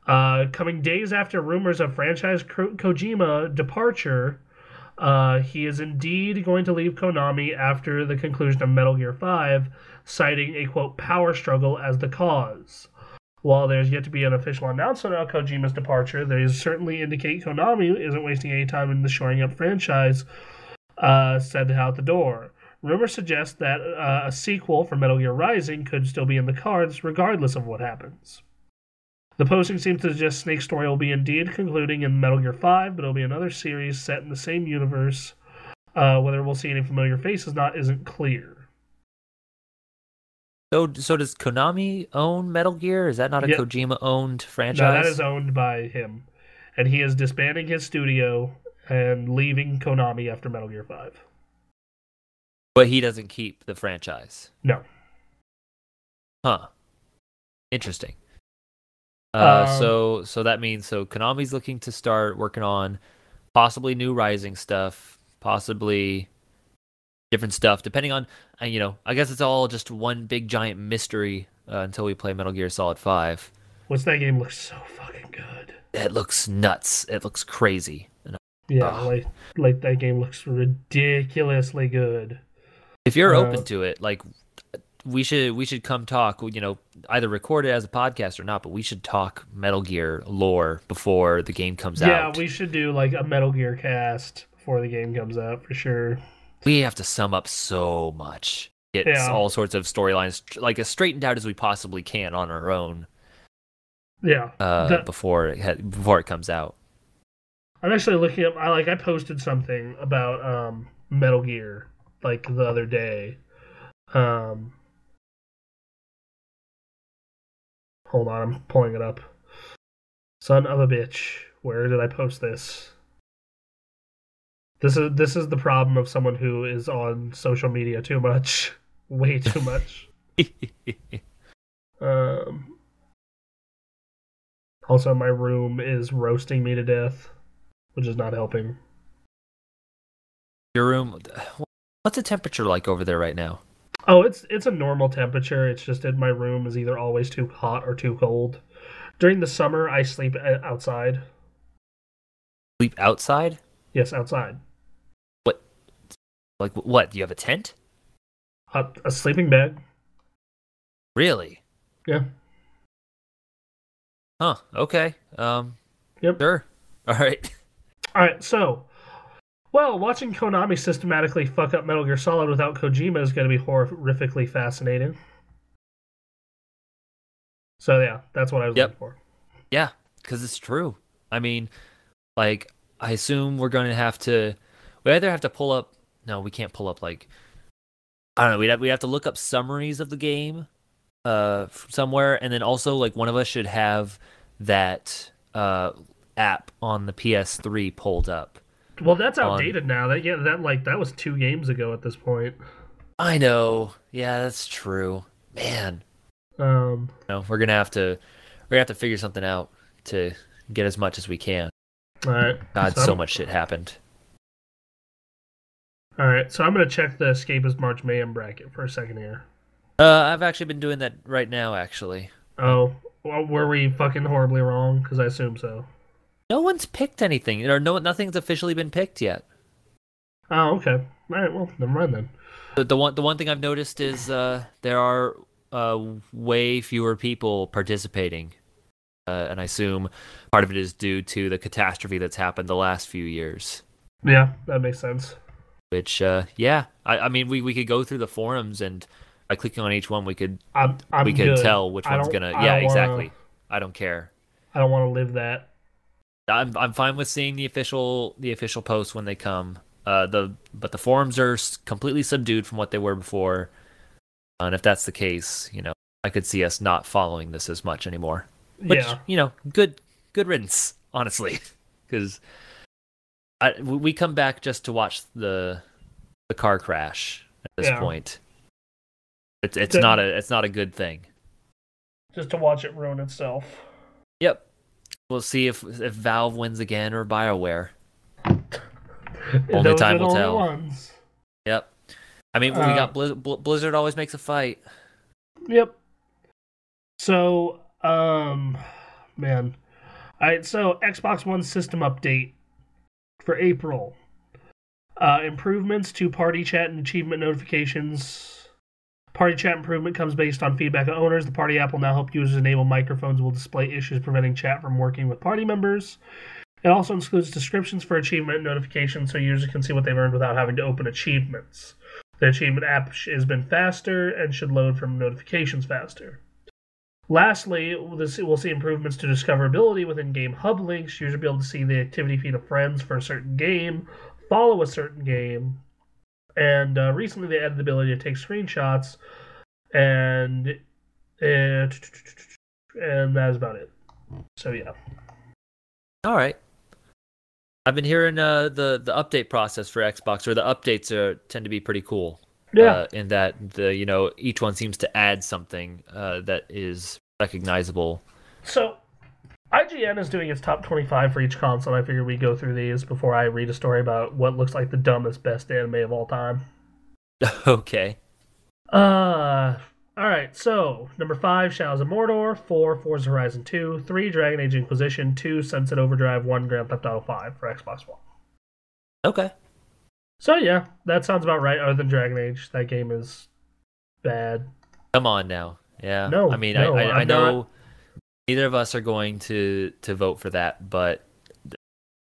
Coming days after rumors of franchise Kojima departure, he is indeed going to leave Konami after the conclusion of Metal Gear 5, citing a, quote, power struggle as the cause. While there's yet to be an official announcement of Kojima's departure, they certainly indicate Konami isn't wasting any time in the shoring up franchise sent out the door. Rumors suggest that a sequel for Metal Gear Rising could still be in the cards, regardless of what happens. The posting seems to suggest Snake's story will be indeed concluding in Metal Gear 5, but it'll be another series set in the same universe. Whether we'll see any familiar faces isn't clear. So does Konami own Metal Gear? Is that not a Kojima-owned franchise? No, that is owned by him. And he is disbanding his studio and leaving Konami after Metal Gear 5. But he doesn't keep the franchise? No. Huh. Interesting. So that means Konami's looking to start working on possibly new Rising stuff, possibly different stuff, depending on, I guess it's all just one big giant mystery until we play Metal Gear Solid 5. Which that game looks so fucking good. It looks nuts. It looks crazy. Yeah, like that game looks ridiculously good. If you're open to it, like we should come talk, either record it as a podcast or not, but we should talk Metal Gear lore before the game comes out. Yeah, we should do like a Metal Gear cast before the game comes out for sure. We have to sum up so much. Get all sorts of storylines like as straightened out as we possibly can on our own. Yeah. Before it comes out. I'm actually looking up. I posted something about Metal Gear like the other day. Hold on, I'm pulling it up. Son of a bitch. Where did I post this? This is the problem of someone who is on social media too much. Way too much. Also, my room is roasting me to death, which is not helping. Your room, what's the temperature like over there right now? Oh, it's a normal temperature. It's just in my room is either always too hot or too cold. During the summer, I sleep outside. Sleep outside? Yes, outside. What? Like what? Do you have a tent? A sleeping bag. Really? Yeah. Huh. Okay. Yep. Sure. All right. All right. So, well, watching Konami systematically fuck up Metal Gear Solid without Kojima is going to be horrifically fascinating. So yeah, that's what I was looking for. Yeah, because it's true. I mean, like, I assume we're going to have to. We either have to pull up. No, we can't pull up. Like, I don't know. We have to look up summaries of the game, from somewhere, and then also like one of us should have that app on the PS3 pulled up. Well, that's outdated now. That was 2 games ago at this point. I know. Yeah, that's true. Man. No, we're gonna have to figure something out to get as much as we can. All right. God, so much shit happened. All right, so I'm gonna check the Escapist March Mayhem bracket for a second here. I've actually been doing that right now, actually. Oh, well, were we fucking horribly wrong? Because I assume so. No one's picked anything, or nothing's officially been picked yet. Oh, okay. All right, well, never mind then. The one thing I've noticed is there are way fewer people participating, and I assume part of it is due to the catastrophe that's happened the last few years. Yeah, that makes sense. Which, yeah, I mean, we could go through the forums, and by clicking on each one, we could tell which one's gonna. Yeah, exactly. I don't care. I don't want to live that. I'm fine with seeing the official posts when they come. But the forums are completely subdued from what they were before, and if that's the case, I could see us not following this as much anymore. Which, good riddance, honestly, because we come back just to watch the car crash at this point. It's not a good thing. Just to watch it ruin itself. Yep. We'll see if Valve wins again or BioWare. Only time will tell. Ones. Yep. I mean, we got Blizzard always makes a fight. Yep. So, man. Alright, so Xbox One system update for April. Improvements to party chat and achievement notifications. Party chat improvement comes based on feedback of owners. The party app will now help users enable microphones will display issues preventing chat from working with party members. It also includes descriptions for achievement notifications so users can see what they've earned without having to open achievements. The achievement app has been faster and should load from notifications faster. Lastly, we'll see improvements to discoverability within game hub links. Users will be able to see the activity feed of friends for a certain game, follow a certain game, and recently they added the ability to take screenshots, and that's about it. So yeah. All right. I've been hearing the update process for Xbox, or the updates tend to be pretty cool. Yeah. In that each one seems to add something that is recognizable. So IGN is doing its top 25 for each console. I figured we'd go through these before I read a story about what looks like the dumbest best anime of all time. Okay. Alright, so number 5, Shadows of Mordor, 4, Forza Horizon 2, 3, Dragon Age Inquisition, 2, Sunset Overdrive, 1, Grand Theft Auto 5 for Xbox One. Okay. So yeah, that sounds about right, other than Dragon Age. That game is bad. Come on now. Yeah. No, I mean, no, I know neither of us are going to vote for that, but the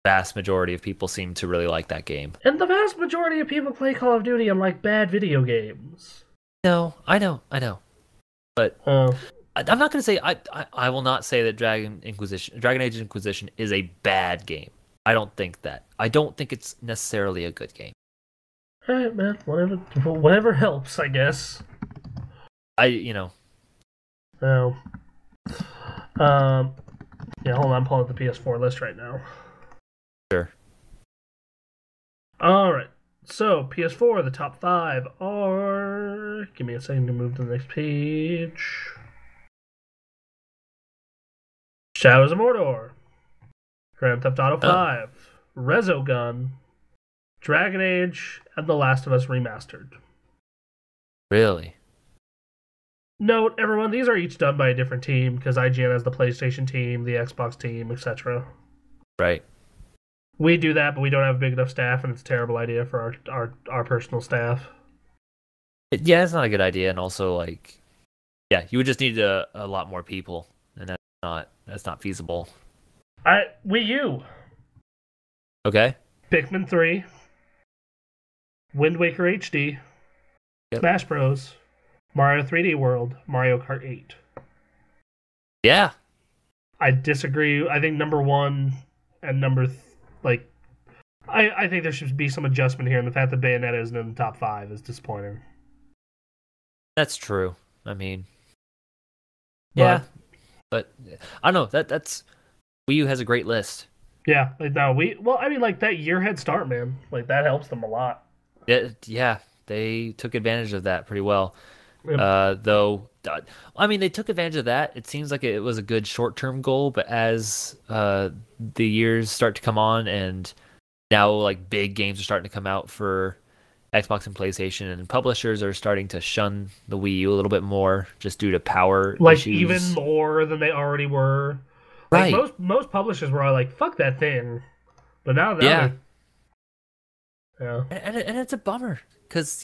vast majority of people seem to really like that game. And the vast majority of people play Call of Duty and like bad video games. No, I know. But I'm not going to say, I will not say that Dragon Age Inquisition is a bad game. I don't think that. I don't think it's necessarily a good game. Alright, man. Whatever helps, I guess. Oh. Yeah, hold on. I'm pulling up the PS4 list right now. Sure. Alright. So, PS4, the top 5 are... Give me a second to move to the next page. Shadows of Mordor. Grand Theft Auto 5. Resogun. Dragon Age. And The Last of Us Remastered. Really? Note, everyone, these are each done by a different team, because IGN has the PlayStation team, the Xbox team, etc. Right. We do that, but we don't have a big enough staff, and it's a terrible idea for our personal staff. Yeah, it's not a good idea, and also, you would just need a lot more people, and that's not feasible. Wii U. Okay. Pikmin 3. Wind Waker HD. Yep. Smash Bros. Mario 3D World. Mario Kart 8. Yeah. I disagree. I think number 1 and I think there should be some adjustment here, and the fact that Bayonetta isn't in the top 5 is disappointing. That's true. I mean, yeah, but I don't know. That's Wii U has a great list. Yeah, that year head start, man. That helps them a lot. Yeah, they took advantage of that pretty well. Yep. Though I mean, they took advantage of that. It seems like it was a good short-term goal, but as the years start to come on, and now like big games are starting to come out for Xbox and PlayStation, and publishers are starting to shun the Wii U a little bit more just due to power issues. Even more than they already were. Like Right. most publishers were like, "Fuck that thing," but now Yeah. Yeah. And it's a bummer because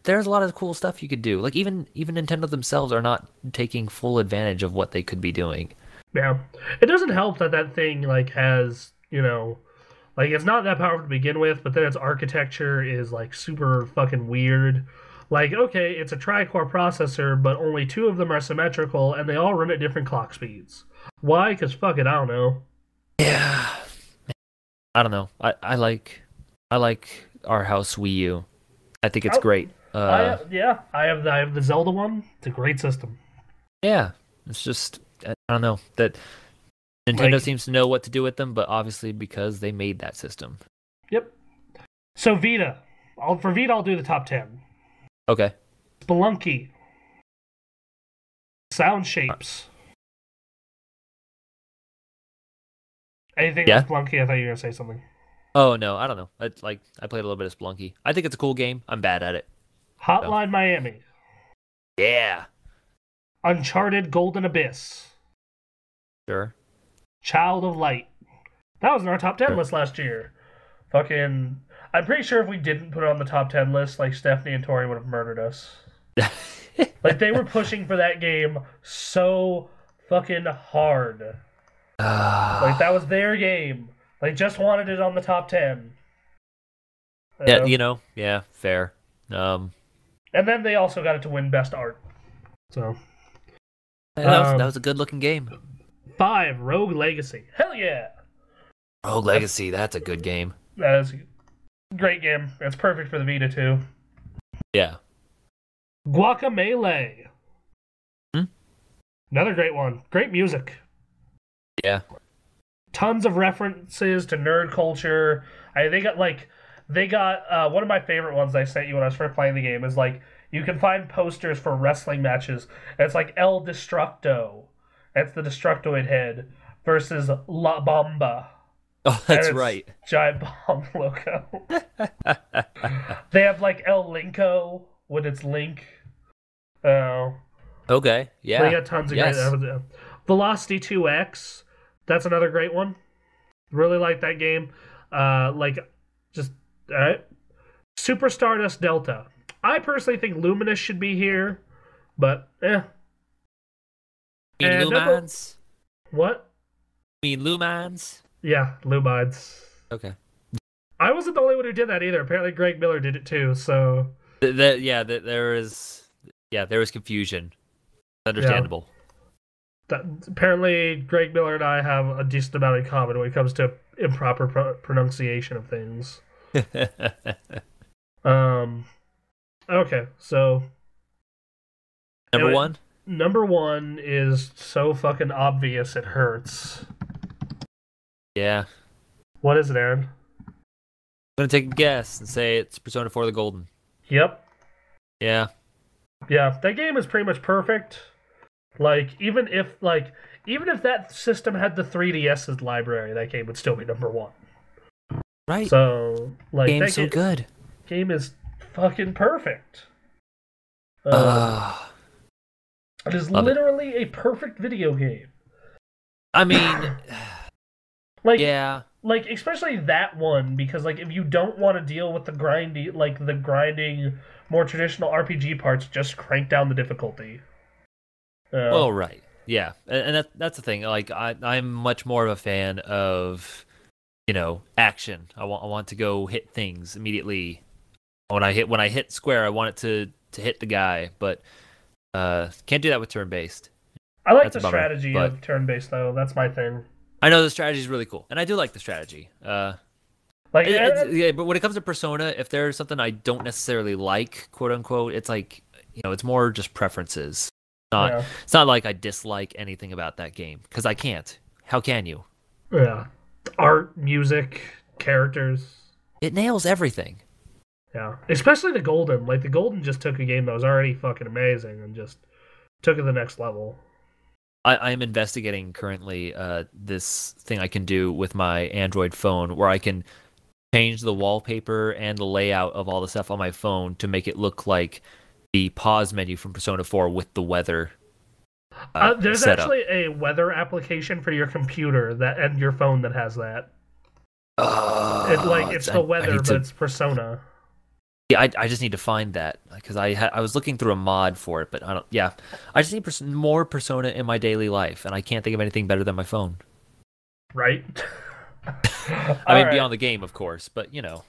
there's a lot of cool stuff you could do. Like even Nintendo themselves are not taking full advantage of what they could be doing. Yeah, it doesn't help that thing like has like it's not that powerful to begin with, but then its architecture is like super fucking weird. Like, okay, it's a tri-core processor, but only two of them are symmetrical, and they all run at different clock speeds. Why? Because fuck it, I don't know. Yeah, I don't know. I like our house Wii U. I think it's great. I have the Zelda one. It's a great system. Yeah, it's just I don't know that Nintendo seems to know what to do with them, but obviously because they made that system. Yep. So Vita, for Vita, I'll do the top 10. Okay. Spelunky. Sound Shapes. Anything with Spelunky? I thought you were gonna say something. Oh no, I don't know. I played a little bit of Spelunky. I think it's a cool game. I'm bad at it. Hotline Miami. Yeah. Uncharted Golden Abyss. Sure. Child of Light. That was in our top 10 list last year. Fucking, I'm pretty sure if we didn't put it on the top 10 list, like Stephanie and Tori would have murdered us. Like they were pushing for that game so fucking hard. Like that was their game. They just wanted it on the top 10. Yeah, fair. And then they also got it to win Best Art. So that was a good looking game. 5, Rogue Legacy. Hell yeah! Rogue Legacy, that's a good game. That is a great game. It's perfect for the Vita too. Yeah. Guacamelee. Another great one. Great music. Yeah. Tons of references to nerd culture. They got one of my favorite ones I sent you when I was first playing the game is like you can find posters for wrestling matches. And it's like El Destructo. That's the Destructoid head versus La Bamba. Oh, that's right. Giant bomb logo. They have like El Linko when it's Link. Okay. Yeah. They got tons of great. Velocity 2X. That's another great one. Really like that game. Super Stardust Delta. I personally think Luminous should be here, but Lumines? What? You mean Lumines? Yeah, Lumines. Okay. I wasn't the only one who did that either. Apparently Greg Miller did it too, so... There was confusion. Understandable. Yeah. Apparently Greg Miller and I have a decent amount in common when it comes to improper pronunciation of things. Okay, so... Number one? Number one is so fucking obvious it hurts. Yeah. What is it, Aaron? I'm gonna take a guess and say it's Persona 4 the Golden. Yep. Yeah. Yeah, that game is pretty much perfect. Like, even if that system had the 3DS's library, that game would still be number one. Right. So, like, game's so good. Game is fucking perfect. It is literally a perfect video game. I mean, yeah. Like, especially that one, because, like, if you don't want to deal with the grinding, more traditional RPG parts, just crank down the difficulty. Right. Yeah. And that's the thing. Like, I'm much more of a fan of, action. I want to go hit things immediately. When I hit square, I want it to hit the guy, but can't do that with turn-based. I like the strategy of turn-based, though. That's my thing. I know the strategy is really cool, and I do like the strategy. But when it comes to Persona, if there's something I don't necessarily like, quote unquote, it's like it's more just preferences. It's not like I dislike anything about that game because I can't. How can you? Yeah, art, music, characters. It nails everything. Yeah, especially the Golden. Like the Golden just took a game that was already fucking amazing and just took it to the next level. I am investigating currently this thing I can do with my Android phone where I can change the wallpaper and the layout of all the stuff on my phone to make it look like the pause menu from Persona 4 with the weather There's setup. actually a weather application for your computer that and your phone that has that. It's the weather, but it's Persona. Yeah, I just need to find that because I was looking through a mod for it, but I don't. Yeah, I just need more Persona in my daily life, and I can't think of anything better than my phone. Right. I mean, beyond the game, of course, but you know.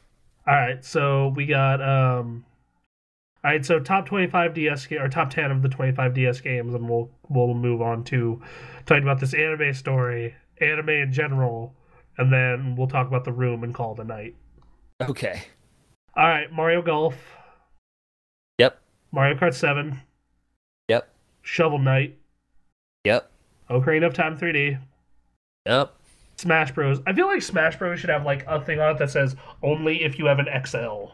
All right, so we got all right, so top 25 DS or top 10 of the 25 DS games, and we'll move on to talking about this anime story, anime in general, and then we'll talk about The Room and call it a night. Okay. All right, Mario Golf. Yep. Mario Kart 7. Yep. Shovel Knight. Yep. Ocarina of Time 3D. Yep. Smash Bros. I feel like Smash Bros should have like a thing on it that says only if you have an XL.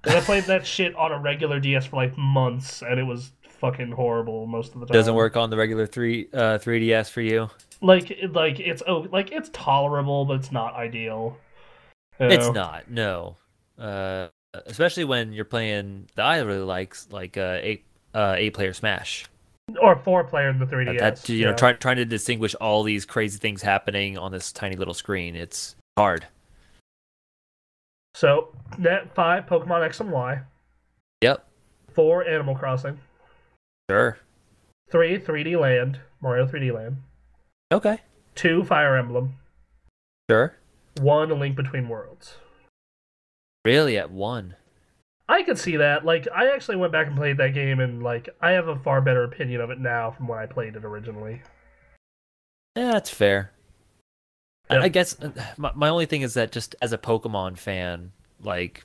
And I played that shit on a regular DS for like months, and it was fucking horrible most of the time. Doesn't work on the regular 3DS for you. It's tolerable, but it's not ideal. It's not, no. Especially when you're playing that I really likes like 8-player Smash. Or 4-player in the 3DS. Trying to distinguish all these crazy things happening on this tiny little screen, it's hard. So, net 5, Pokemon X and Y. Yep. 4, Animal Crossing. Sure. 3, 3D Land. Mario 3D Land. Okay. 2, Fire Emblem. Sure. 1, A Link Between Worlds. Really, at 1? I could see that. Like, I actually went back and played that game, and like, I have a far better opinion of it now from when I played it originally. Yeah, that's fair. Yep. I guess my only thing is that just as a Pokemon fan, like,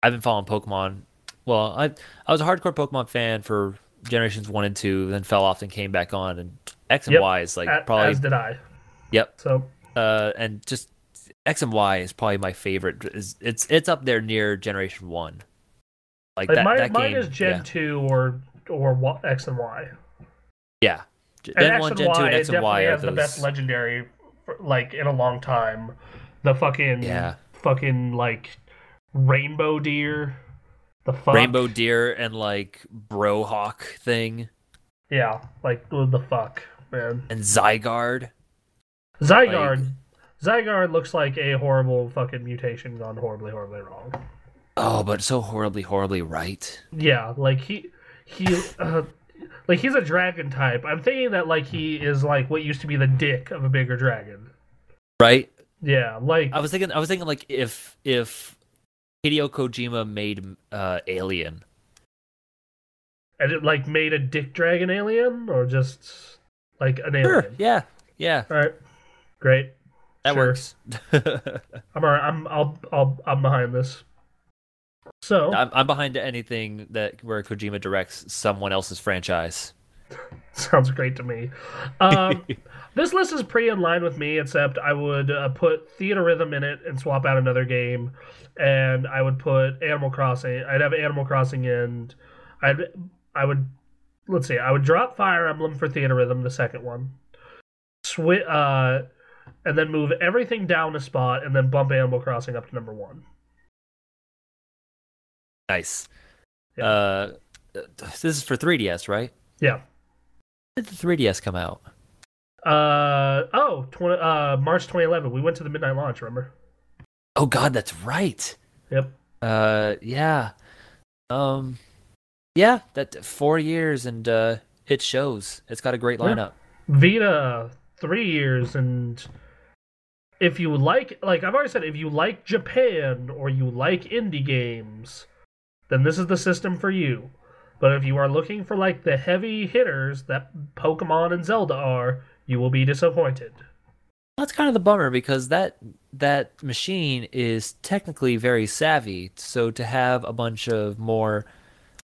I've been following Pokemon. Well, I was a hardcore Pokemon fan for generations 1 and 2, then fell off and came back on, and X and Y is like probably. As did I. Yep. So. And just X and Y is probably my favorite. It's up there near Generation 1. Like that mine game is Gen 2 or X and Y. Yeah. Gen 1, Gen 2, and X and Y are has the best legendary like in a long time. The fucking like Rainbow Deer. The fuck? Rainbow Deer and like Brohawk thing. Yeah, like the fuck, man. And Zygarde. Zygarde looks like a horrible fucking mutation gone horribly, horribly wrong. Oh, but so horribly, horribly right. Yeah, like he's a dragon type. I'm thinking that like he is like what used to be the dick of a bigger dragon. Right? Yeah, like I was thinking like if Hideo Kojima made Alien. And it like made a dick dragon alien or just like an alien? Sure, yeah. Yeah. All right. Great. That works. I'm all right. I'm behind this. So I'm behind anything where Kojima directs someone else's franchise. Sounds great to me. This list is pretty in line with me, except I would put Theater Rhythm in it and swap out another game, and I would put Animal Crossing. I'd have Animal Crossing and I would drop Fire Emblem for Theater Rhythm, the second one. And then move everything down a spot, and then bump Animal Crossing up to number 1. Nice. Yeah. This is for 3DS, right? Yeah. When did the 3DS come out? March 2011. We went to the midnight launch, remember? Oh God, that's right. Yep. Yeah. Yeah, that 4 years and it shows. It's got a great lineup. Vita, 3 years, and if you like I've already said, if you like Japan or you like indie games, then this is the system for you. But if you are looking for like the heavy hitters that Pokemon and Zelda are, you will be disappointed. That's kind of the bummer because that machine is technically very savvy. So to have a bunch of more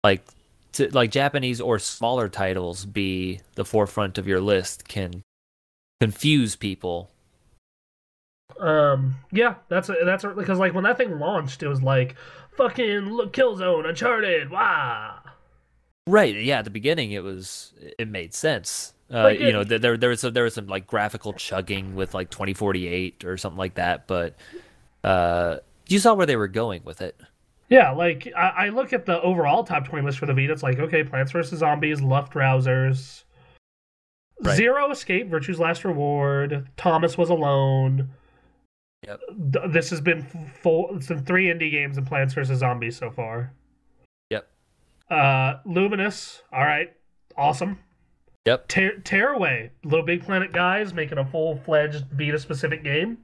like Japanese or smaller titles be the forefront of your list can confuse people. Yeah, that's because like when that thing launched, it was like fucking look, Killzone, Uncharted, wow. Right. Yeah. At the beginning, it made sense. Like There was some like graphical chugging with like 2048 or something like that, but you saw where they were going with it. yeah, like I look at the overall top 20 list for the Vita. It's like, okay, Plants vs Zombies, Luftrausers, Right. Zero Escape, Virtue's Last Reward, Thomas Was Alone. Yep. This has been it's been 3 indie games in Plants vs Zombies so far. Yep. Luminous, all right, awesome. Yep. Tearaway, Little Big Planet guys making a full-fledged Vita-specific game.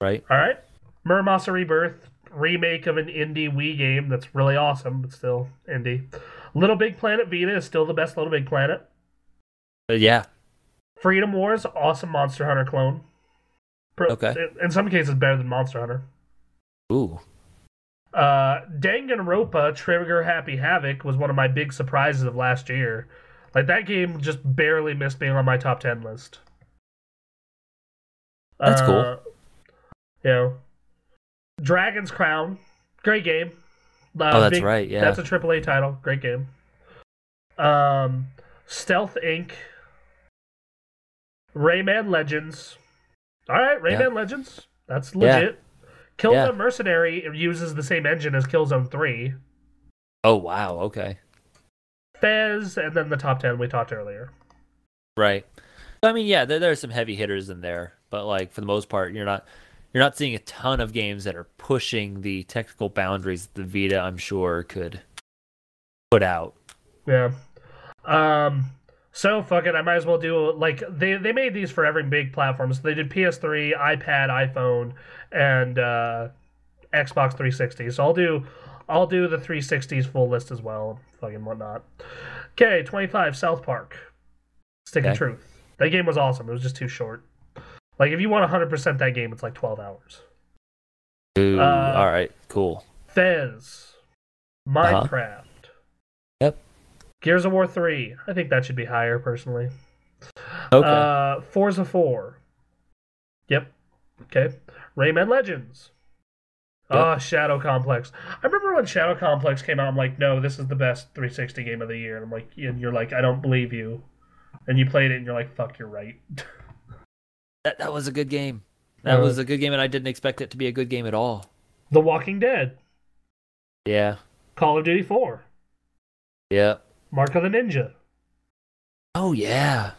Right. All right. Murmasa Rebirth, remake of an indie Wii game that's really awesome, but still indie. Little Big Planet Vita is still the best Little Big Planet. Yeah. Freedom Wars, awesome Monster Hunter clone. Okay. In some cases, better than Monster Hunter. Ooh. Danganronpa Trigger Happy Havoc was one of my big surprises of last year. Like, that game just barely missed being on my top 10 list. That's cool. You know, Dragon's Crown, great game. That's right. Yeah. That's a AAA title. Great game. Stealth Inc. Rayman Legends. All right, Rayman Legends. That's legit. Killzone Mercenary uses the same engine as Killzone 3. Oh, wow. Okay. Fez, and then the top 10 we talked earlier. Right. I mean, yeah, there are some heavy hitters in there, but like for the most part, you're not seeing a ton of games that are pushing the technical boundaries that the Vita, I'm sure, could put out. Yeah. So fuck it, I might as well do like they made these for every big platform. So they did PS3, iPad, iPhone, and Xbox 360. So I'll do the 360's full list as well, fucking whatnot. Okay, 25 South Park. Stick of Truth. That game was awesome. It was just too short. Like if you want 100% that game, it's like 12 hours. Ooh, all right, cool. Fez, Minecraft. Yep. Gears of War 3. I think that should be higher, personally. Okay. Forza 4. Yep. Okay. Rayman Legends. Yep. Shadow Complex. I remember when Shadow Complex came out, I'm like, no, this is the best 360 game of the year. And I'm like, and you're like, I don't believe you. And you played it, and you're like, fuck, you're right. That was a good game. That was a good game, and I didn't expect it to be a good game at all. The Walking Dead. Yeah. Call of Duty 4. Yeah. Mark of the Ninja. Oh, yeah.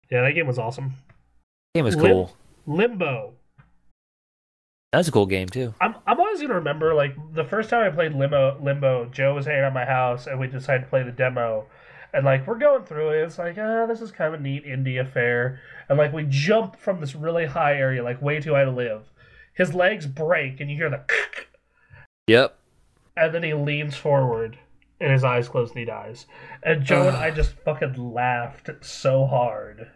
Yeah, that game was awesome. Game was cool. Limbo. That's a cool game, too. I'm always going to remember, like, the first time I played Limbo, Joe was hanging at my house, and we decided to play the demo. And, like, we're going through it. It's like, this is kind of a neat indie affair. And, like, we jump from this really high area, like, way too high to live. His legs break, and you hear the Yep. And then he leans forward, and his eyes close, and he dies. And Joe and I just fucking laughed so hard.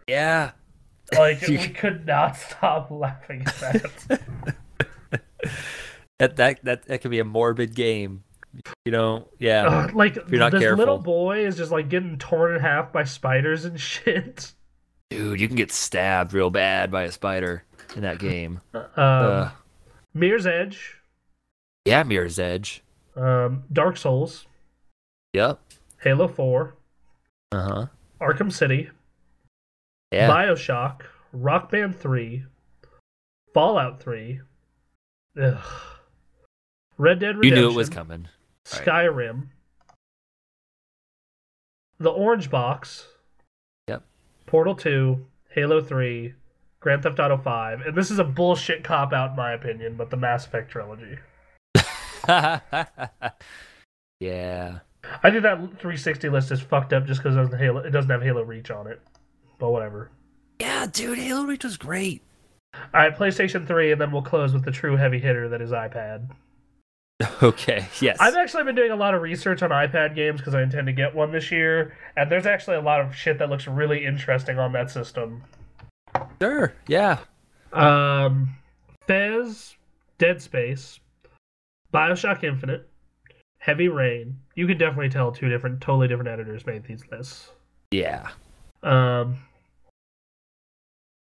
Yeah. Like, we could not stop laughing at that. that could be a morbid game. You know, yeah. Like, if you're not this careful. Little boy is just, like, getting torn in half by spiders and shit. Dude, you can get stabbed real bad by a spider in that game. Mirror's Edge. Yeah, Mirror's Edge. Dark Souls. Yep. Halo 4. Uh-huh. Arkham City. Yeah. Bioshock. Rock Band 3. Fallout 3. Ugh. Red Dead Redemption. You knew it was coming. Skyrim. The Orange Box. Yep. Portal 2. Halo 3. Grand Theft Auto 5. And this is a bullshit cop-out in my opinion, but the Mass Effect trilogy. Yeah. I think that 360 list is fucked up just because it doesn't have Halo Reach on it. But whatever. Yeah, dude, Halo Reach was great. Alright, PlayStation 3, and then we'll close with the true heavy hitter that is iPad. Okay, yes. I've actually been doing a lot of research on iPad games because I intend to get one this year, and there's actually a lot of shit that looks really interesting on that system. Sure, yeah. Fez, Dead Space, Bioshock Infinite, Heavy Rain. You can definitely tell two totally different editors made these lists. Yeah.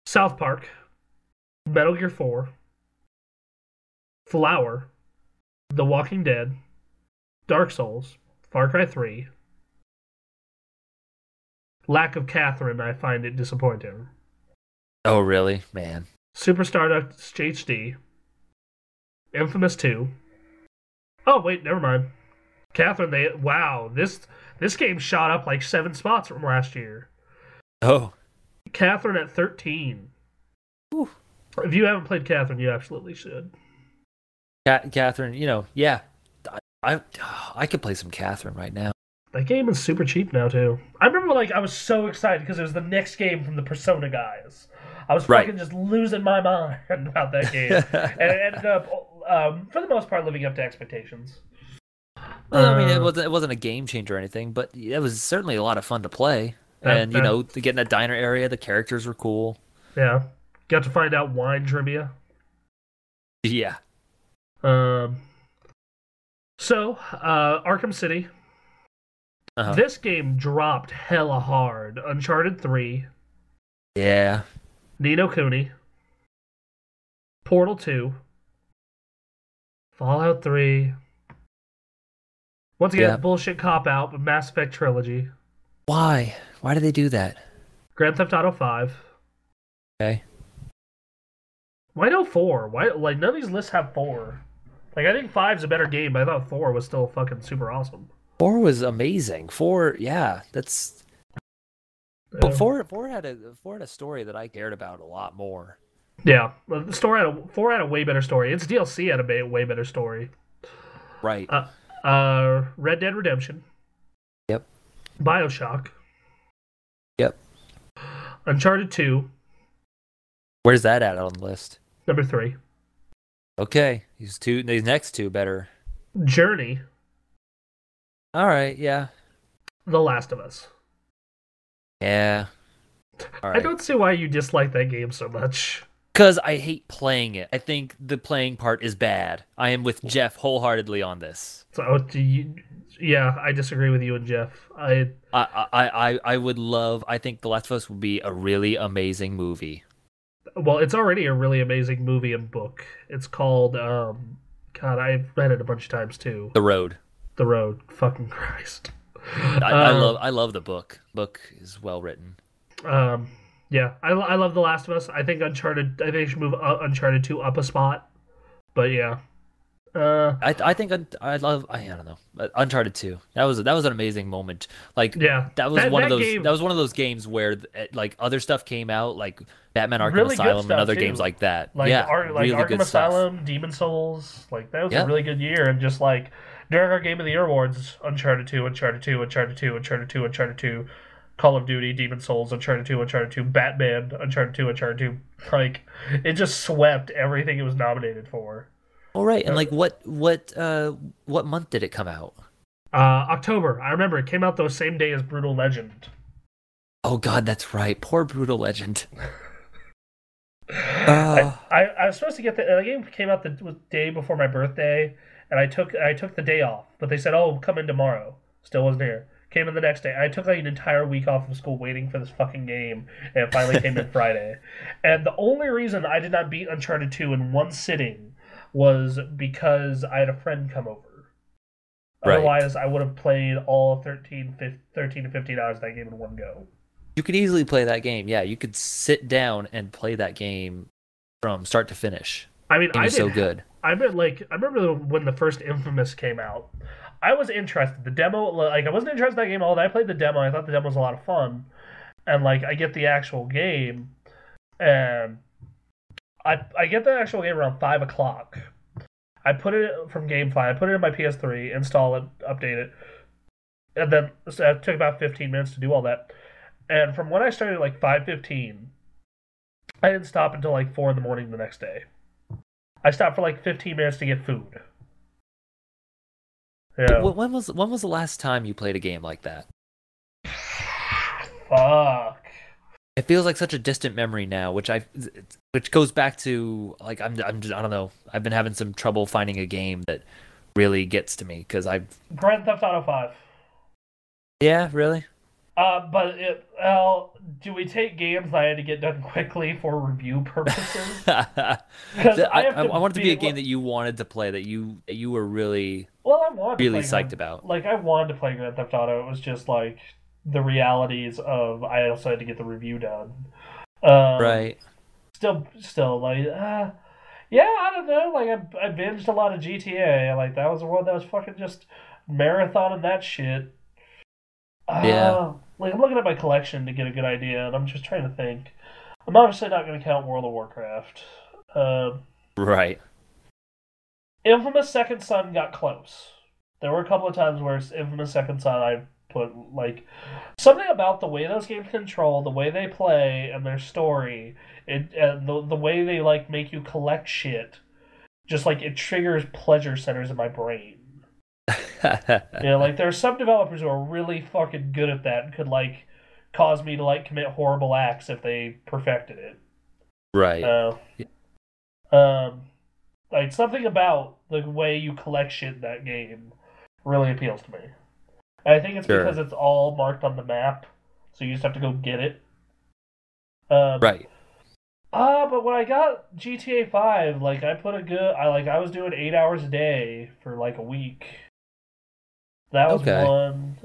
South Park, Metal Gear 4, Flower, The Walking Dead, Dark Souls, Far Cry 3, Lack of Catherine, I find it disappointing. Oh, really? Man. Super Stardust HD. Infamous 2. Oh, wait, never mind. Catherine, wow, this game shot up like 7 spots from last year. Oh. Catherine at 13. Whew. If you haven't played Catherine, you absolutely should. Catherine, yeah. I could play some Catherine right now. That game is super cheap now, too. I remember, I was so excited because it was the next game from the Persona guys. I was fucking just losing my mind about that game. And it ended up, for the most part, living up to expectations. Well, I mean, it wasn't a game changer or anything, but it was certainly a lot of fun to play. And, to get in that diner area, the characters were cool. Yeah. Got to find out wine trivia. Yeah. So, Arkham City. This game dropped hella hard. Uncharted 3. Yeah. Ni no Kuni. Portal 2. Fallout 3. Once again, bullshit cop-out, but Mass Effect Trilogy. Why? Why did they do that? Grand Theft Auto 5. Okay. Why no 4? Why, none of these lists have 4. I think 5's a better game, but I thought 4 was still fucking super awesome. 4 was amazing. 4, yeah, that's... But 4 had a story that I cared about a lot more. Yeah, the story 4 had a way better story. Its DLC had a way better story. Right. Red Dead Redemption. Yep. BioShock. Yep. Uncharted 2. Where's that at on the list? Number 3. Okay, these next two better. Journey. All right, yeah. The Last of Us. Yeah. All right. I don't see why you dislike that game so much. Because I hate playing it. I think the playing part is bad. I am with Jeff wholeheartedly on this. So, yeah, I disagree with you and Jeff. I would love. I think The Last of Us would be a really amazing movie. Well, it's already a really amazing movie and book. It's called, God, I've read it a bunch of times too. The Road. The Road. Fucking Christ. I love the book. Book is well written. Yeah, I love The Last of Us. I think Uncharted. I think they should move Uncharted 2 up a spot. But yeah. I think I don't know. Uncharted 2. That was an amazing moment. That was one of those game, that was one of those games where other stuff came out, like Batman Arkham really Asylum and other games like that. Really Arkham good Asylum, stuff. Demon Souls. That was a really good year, and just during our Game of the Year awards, Uncharted 2, Uncharted 2, Uncharted 2, Uncharted 2, Uncharted 2, Call of Duty, Demon Souls, Uncharted 2, Uncharted 2, Batman, Uncharted 2, Uncharted 2. It just swept everything it was nominated for. All right, and what month did it come out? October. I remember it came out the same day as Brutal Legend. Oh God, that's right. Poor Brutal Legend. I was supposed to get the game came out the day before my birthday, and I took the day off. But they said, "Oh, come in tomorrow." Still wasn't here. Came in the next day. I took an entire week off from school waiting for this fucking game, and it finally came in Friday. And the only reason I did not beat Uncharted 2 in one sitting was because I had a friend come over. Right. Otherwise, I would have played all 13 to 15 hours of that game in one go. You could easily play that game. Yeah, you could sit down and play that game from start to finish. I mean, it's so good. I remember when the first Infamous came out. I was interested. The demo, I wasn't interested in that game at all. I played the demo. I thought the demo was a lot of fun. And, I get the actual game, and I get the actual game around 5 o'clock. I put it from GameFly. I put it in my PS3, install it, update it. And then it took about 15 minutes to do all that. And from when I started at 5:15, I didn't stop until 4 in the morning the next day. I stopped for 15 minutes to get food. Yeah. When was the last time you played a game like that? Fuck. It feels like such a distant memory now, which goes back to I don't know. I've been having some trouble finding a game that really gets to me because Grand Theft Auto 5. Yeah, really. Do we take games that I had to get done quickly for review purposes? I want it to be a game that you wanted to play, that you were really I wanted really to play psyched about. I wanted to play Grand Theft Auto. It was just the realities of I also had to get the review done. Um, Right. still like, yeah, I don't know. Like I binged a lot of GTA. Like that was the one that was fucking just marathoning that shit. Yeah. Like I'm looking at my collection to get a good idea, and I'm just trying to think. I'm obviously not going to count World of Warcraft. Um, Right. Infamous Second Son got close. There were a couple of times where Infamous Second Son I put like something about the way those games control, the way they play, and their story, and the way they like make you collect shit. Just like it triggers pleasure centers in my brain. You know, like there are some developers who are really fucking good at that and could like cause me to like commit horrible acts if they perfected it. Right. Uh, um, like something about the way you collect shit in that game really appeals to me. And I think it's because Sure. it's all marked on the map, so you just have to go get it. Um, Right. but when I got GTA 5, like I put a good, I was doing 8 hours a day for like a week. That was Okay. one.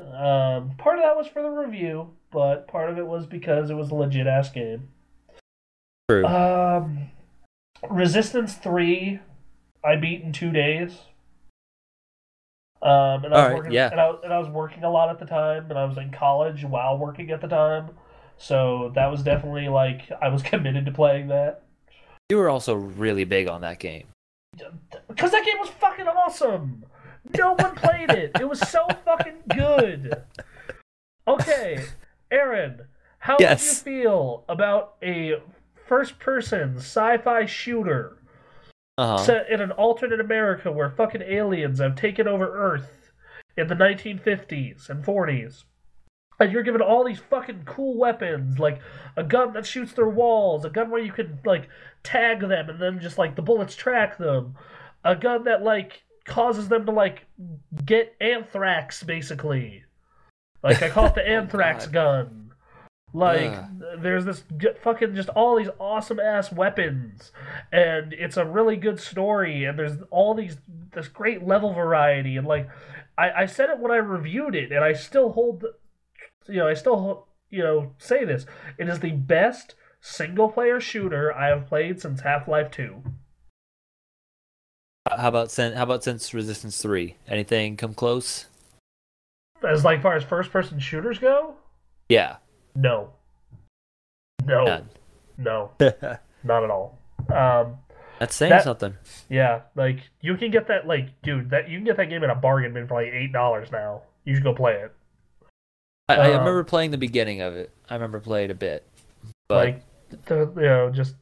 Part of that was for the review, but part of it was because it was a legit ass game. True. Resistance 3, I beat in 2 days. And I All was right. working, Yeah. and I was working a lot at the time, and I was in college while working at the time. So that was definitely like I was committed to playing that You were also really big on that game. because that game was fucking awesome. No one played it. It was so fucking good. Okay, Aaron, how would you Yes. feel about a first-person sci-fi shooter Uh-huh. set in an alternate America where fucking aliens have taken over Earth in the 1950s and 40s? And you're given all these fucking cool weapons, like a gun that shoots through walls, a gun where you can like tag them and then just like the bullets track them, a gun that like causes them to like get anthrax basically. Like I call it the Oh anthrax God. gun. Like Ugh. there's this fucking just all these awesome ass weapons, and it's a really good story, and there's all this great level variety, and like I said it when I reviewed it, and I still hold I still say this. It is the best single player shooter I have played since Half-Life 2. How about since Resistance 3? Anything come close? As like far as first person shooters go, Yeah. no, no, None. no, That's not at all. Um, saying that something. Yeah, like you can get that dude, that you can get that game in a bargain bin for like $8 now. You should go play it. I Um, remember playing the beginning of it. I remember playing a bit. But like just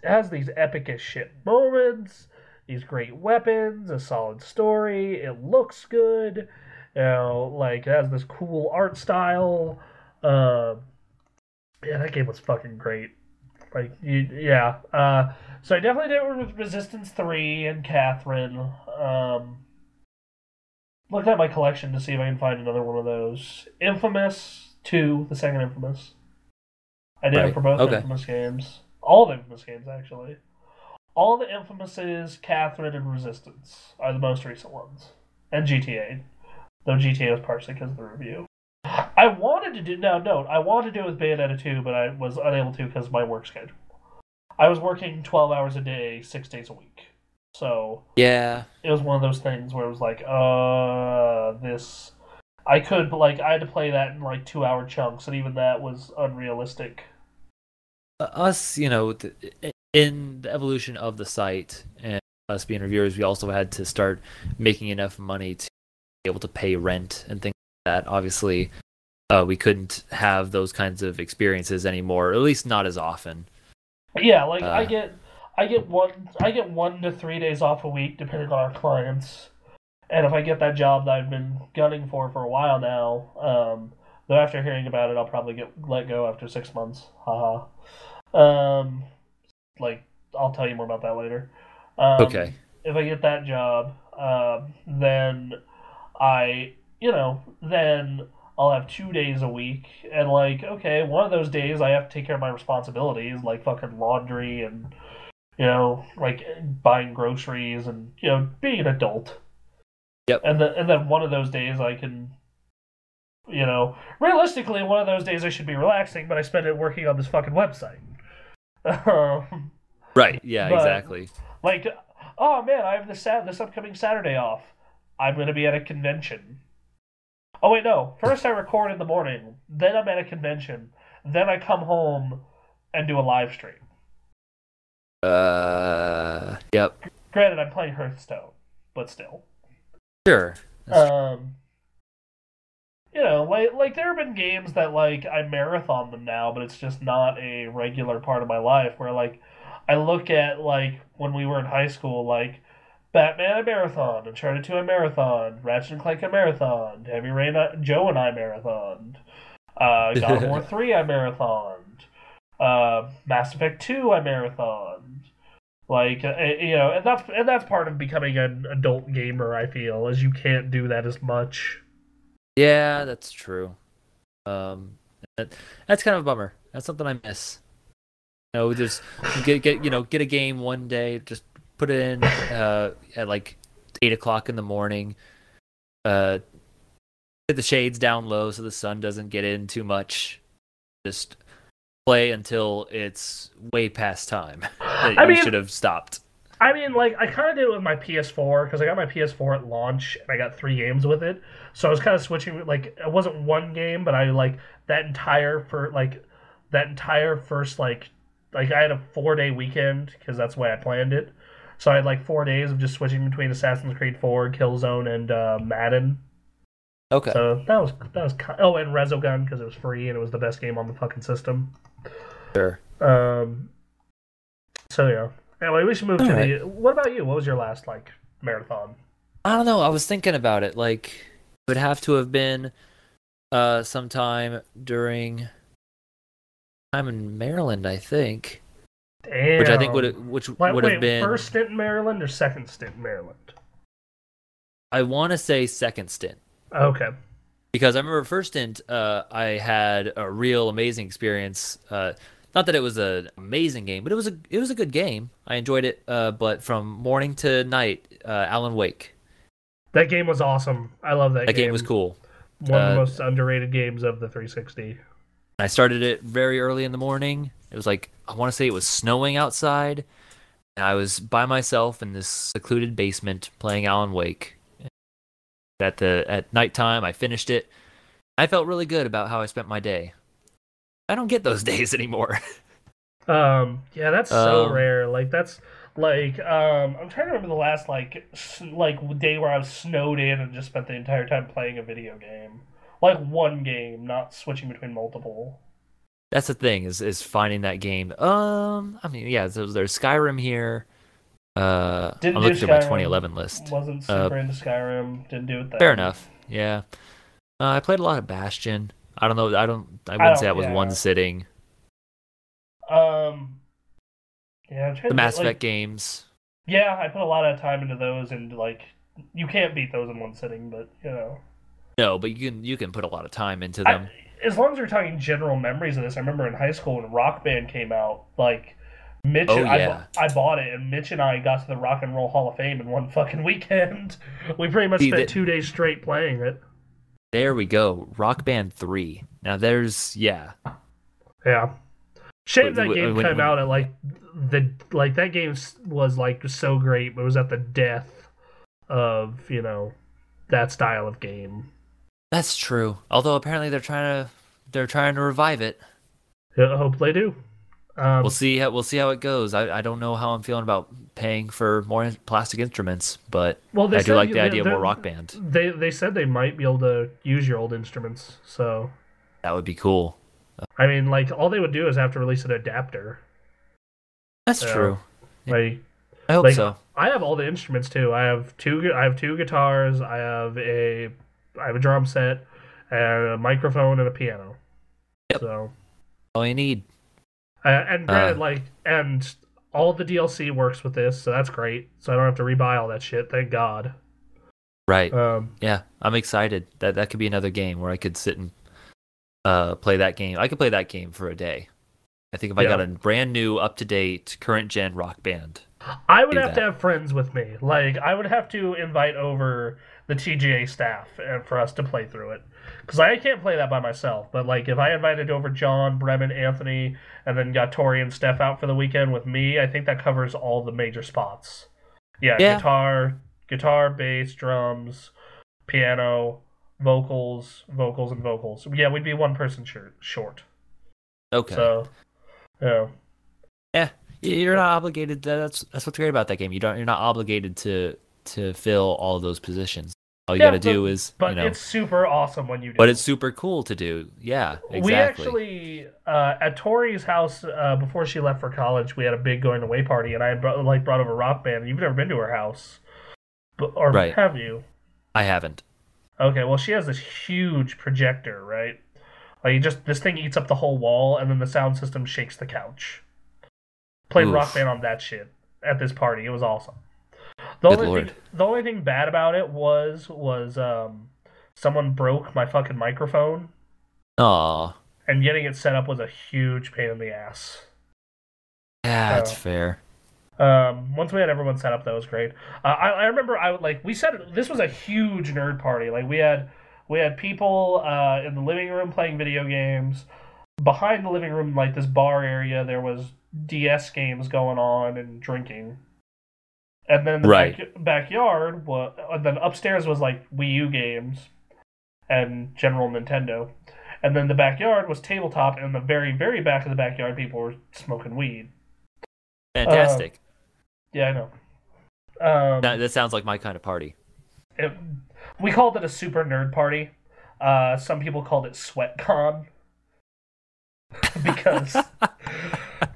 it has these epic as shit moments, these great weapons, a solid story. It looks good. Like it has this cool art style. Um, yeah, that game was fucking great. Like, yeah. So I definitely did it with Resistance 3 and Catherine. Looked at my collection to see if I can find another one of those. Infamous 2, the second Infamous. I did it right. for both Okay. Infamous games. All the Infamous games, actually. All the Infamouses, Catherine, and Resistance are the most recent ones. And GTA. Though GTA was partially because of the review. I wanted to do... Now, note, I wanted to do it with Bayonetta 2, but I was unable to because of my work schedule. I was working 12 hours a day, 6 days a week. So Yeah. it was one of those things where it was like, this. I had to play that in like 2 hour chunks, and even that was unrealistic. Us, in the evolution of the site and us being reviewers, we also had to start making enough money to be able to pay rent and things like that. Obviously, we couldn't have those kinds of experiences anymore, or at least not as often. Yeah, like Uh, I get 1 to 3 days off a week depending on our clients, and if I get that job that I've been gunning for a while now, though after hearing about it, I'll probably get let go after 6 months. Haha. Um, like I'll tell you more about that later. okay. If I get that job, then I, then I'll have 2 days a week, and like, okay, one of those days I have to take care of my responsibilities, like fucking laundry and like buying groceries and being an adult. Yep. And then one of those days I can Realistically, one of those days I should be relaxing, but I spend it working on this fucking website. Um, Right. Yeah. but Exactly. like, oh man, I have this upcoming Saturday off. I'm gonna be at a convention. Oh wait, no. First I record in the morning, then I'm at a convention, then I come home and do a live stream. Yep. Granted, I'm playing Hearthstone, but still. Sure. Um, like there have been games that like I marathon them now, but it's just not a regular part of my life. Where like I look at like when we were in high school, like Batman I marathon, Uncharted 2 I marathon, Ratchet and Clank I marathon, Heavy Rain Joe and I marathoned, God of War 3 I marathoned, Mass Effect 2 I marathoned. Like and that's part of becoming an adult gamer. I feel as you can't do that as much. Yeah, that's true. Um, that's kind of a bummer. That's something I miss. Just get a game one day, just put it in at like 8 o'clock in the morning. Get the shades down low so the sun doesn't get in too much. Just play until it's way past time that you should have stopped. I mean, like, I kind of did it with my PS4, because I got my PS4 at launch, and I got 3 games with it. So I was kind of switching, like, it wasn't one game, but I, like, that entire first, like, I had a 4-day weekend, because that's the way I planned it. So I had, like, 4 days of just switching between Assassin's Creed 4, Killzone, and Madden. Okay. So that was oh, and Resogun, because it was free, and it was the best game on the fucking system. Sure. So, yeah. Anyway, we should move to the... What about you? What was your last, like, marathon? I don't know. I was thinking about it. Like, it would have to have been sometime during time in Maryland, I think. Damn. Which I think would have been... First stint in Maryland or second stint in Maryland? I want to say second stint. Okay. Because I remember first stint, I had a real amazing experience. Not that it was an amazing game, but it was a good game. I enjoyed it. But from morning to night, Alan Wake. That game was awesome. I love that game. That game was cool. One of the most underrated games of the 360. I started it very early in the morning. It was like, I want to say it was snowing outside. And I was by myself in this secluded basement playing Alan Wake. At nighttime, I finished it. I felt really good about how I spent my day. I don't get those days anymore. Yeah, that's so rare. Like that's like I'm trying to remember the last like day where I was snowed in and just spent the entire time playing a video game. Like one game, not switching between multiple. That's the thing is finding that game. I mean, yeah, there's Skyrim here. I'm looking through my 2011 list. Wasn't super into Skyrim. Didn't do it then. Fair enough. Yeah. I played a lot of Bastion. I don't know. I wouldn't say that was one sitting. Yeah. The Mass Effect games. Yeah, I put a lot of time into those, and like, you can't beat those in one sitting, but No, but you can put a lot of time into them. As long as we're talking general memories of this, I remember in high school when Rock Band came out, like. Mitch, I bought it, and Mitch and I got to the Rock and Roll Hall of Fame in one fucking weekend. We pretty much spent 2 days straight playing it. There we go. Rock Band 3. Now there's, yeah. Yeah. Shame that game came out at, that game was, like, so great, but it was at the death of, that style of game. That's true. Although, apparently they're trying to revive it. Yeah, I hope they do. We'll see how it goes. I don't know how I'm feeling about paying for more plastic instruments, but I do like the idea of more Rock Band. They said they might be able to use your old instruments, so that would be cool. I mean, like all they would do is have to release an adapter. That's true. Like, I hope so. I have all the instruments too. I have two guitars. I have a drum set, and a microphone and a piano. Yep. So all you need. And granted, and all the DLC works with this, so that's great. So I don't have to rebuy all that shit. Thank God. Right. Yeah, I'm excited. That could be another game where I could sit and play that game. I could play that game for a day. I think if I got a brand new, up to date, current gen Rock Band, I would have to have friends with me. Like I would have to invite over the TGA staff and for us to play through it. Because I can't play that by myself. But like if I invited over John, Bremen, Anthony, and then got Tori and Steph out for the weekend with me, I think that covers all the major spots. Yeah. Guitar, bass, drums, piano, vocals, and vocals. Yeah, we'd be one person short. Okay. So, yeah. Yeah, you're not obligated. That's what's great about that game. You're not obligated to fill all those positions. All you got to do is, but it's super awesome when you do. But it's super cool to do. Yeah, exactly. We actually at Tori's house before she left for college, we had a big going away party, and I had brought over Rock Band. You've never been to her house, right? Have you? I haven't. Okay, well, she has this huge projector, right? Like this thing eats up the whole wall, and then the sound system shakes the couch. Played Rock Band on that shit at this party. It was awesome. The only thing bad about it was someone broke my fucking microphone. Aw. And getting it set up was a huge pain in the ass. Yeah, that's fair. Once we had everyone set up, that was great. I remember we said this was a huge nerd party. Like we had people in the living room playing video games. Behind the living room, like this bar area, there was DS games going on and drinking. And then the backyard and then upstairs was like Wii U games and general Nintendo. And then the backyard was tabletop, and in the very, very back of the backyard, people were smoking weed. Fantastic. Yeah, I know. That sounds like my kind of party. We called it a super nerd party. Some people called it SweatCon. Because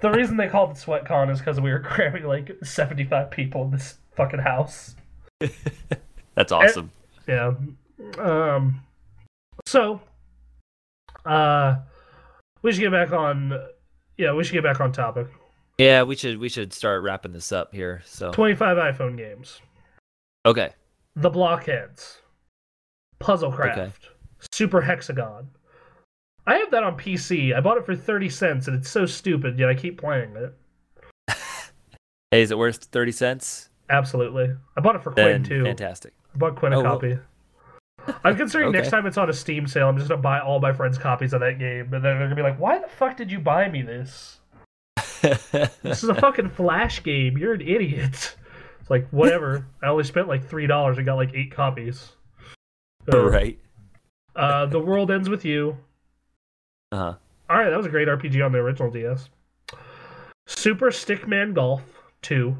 the reason they called it SweatCon is because we were cramming like 75 people in this fucking house. That's awesome. Yeah. So, we should get back on. Yeah, we should get back on topic. Yeah, we should start wrapping this up here. So 25 iPhone games. Okay. The Blockheads. Puzzlecraft. Super Hexagon. I have that on PC. I bought it for 30 cents, and it's so stupid, yet I keep playing it. Hey, is it worth 30 cents? Absolutely. I bought it for Quinn, too. Fantastic. I bought Quinn a copy. I'm considering next time it's on a Steam sale, I'm just going to buy all my friends' copies of that game, and then they're going to be like, why the fuck did you buy me this? This is a fucking Flash game. You're an idiot. It's like, whatever. I only spent like $3 and got like 8 copies. Right. The World Ends With You. Uh-huh. Alright, that was a great RPG on the original DS. Super Stickman Golf 2.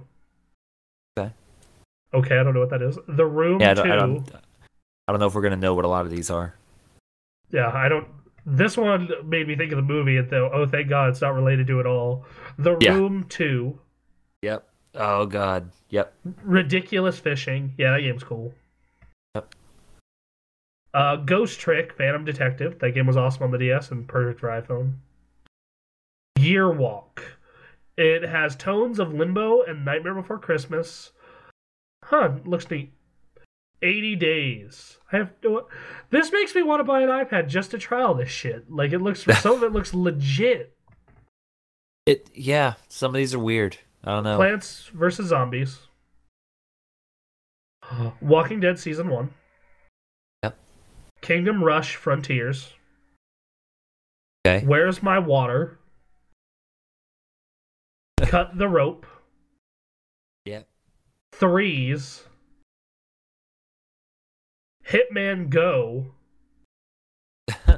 Okay, I don't know what that is. The Room 2. I don't know if we're going to know what a lot of these are. Yeah, I don't... This one made me think of the movie, though. Oh, thank God, it's not related to it at all. The Room 2. Yep. Oh, God. Yep. Ridiculous Fishing. Yeah, that game's cool. Yep. Ghost Trick, Phantom Detective. That game was awesome on the DS and perfect for iPhone. Year Walk. It has tones of Limbo and Nightmare Before Christmas. Looks neat. 80 Days. This makes me want to buy an iPad just to try all this shit. Like some of it looks legit. Yeah, some of these are weird. I don't know. Plants vs. Zombies. Walking Dead Season 1. Yep. Kingdom Rush Frontiers. Okay. Where's My Water? Cut the Rope. Yep. Threes. Hitman Go. Okay.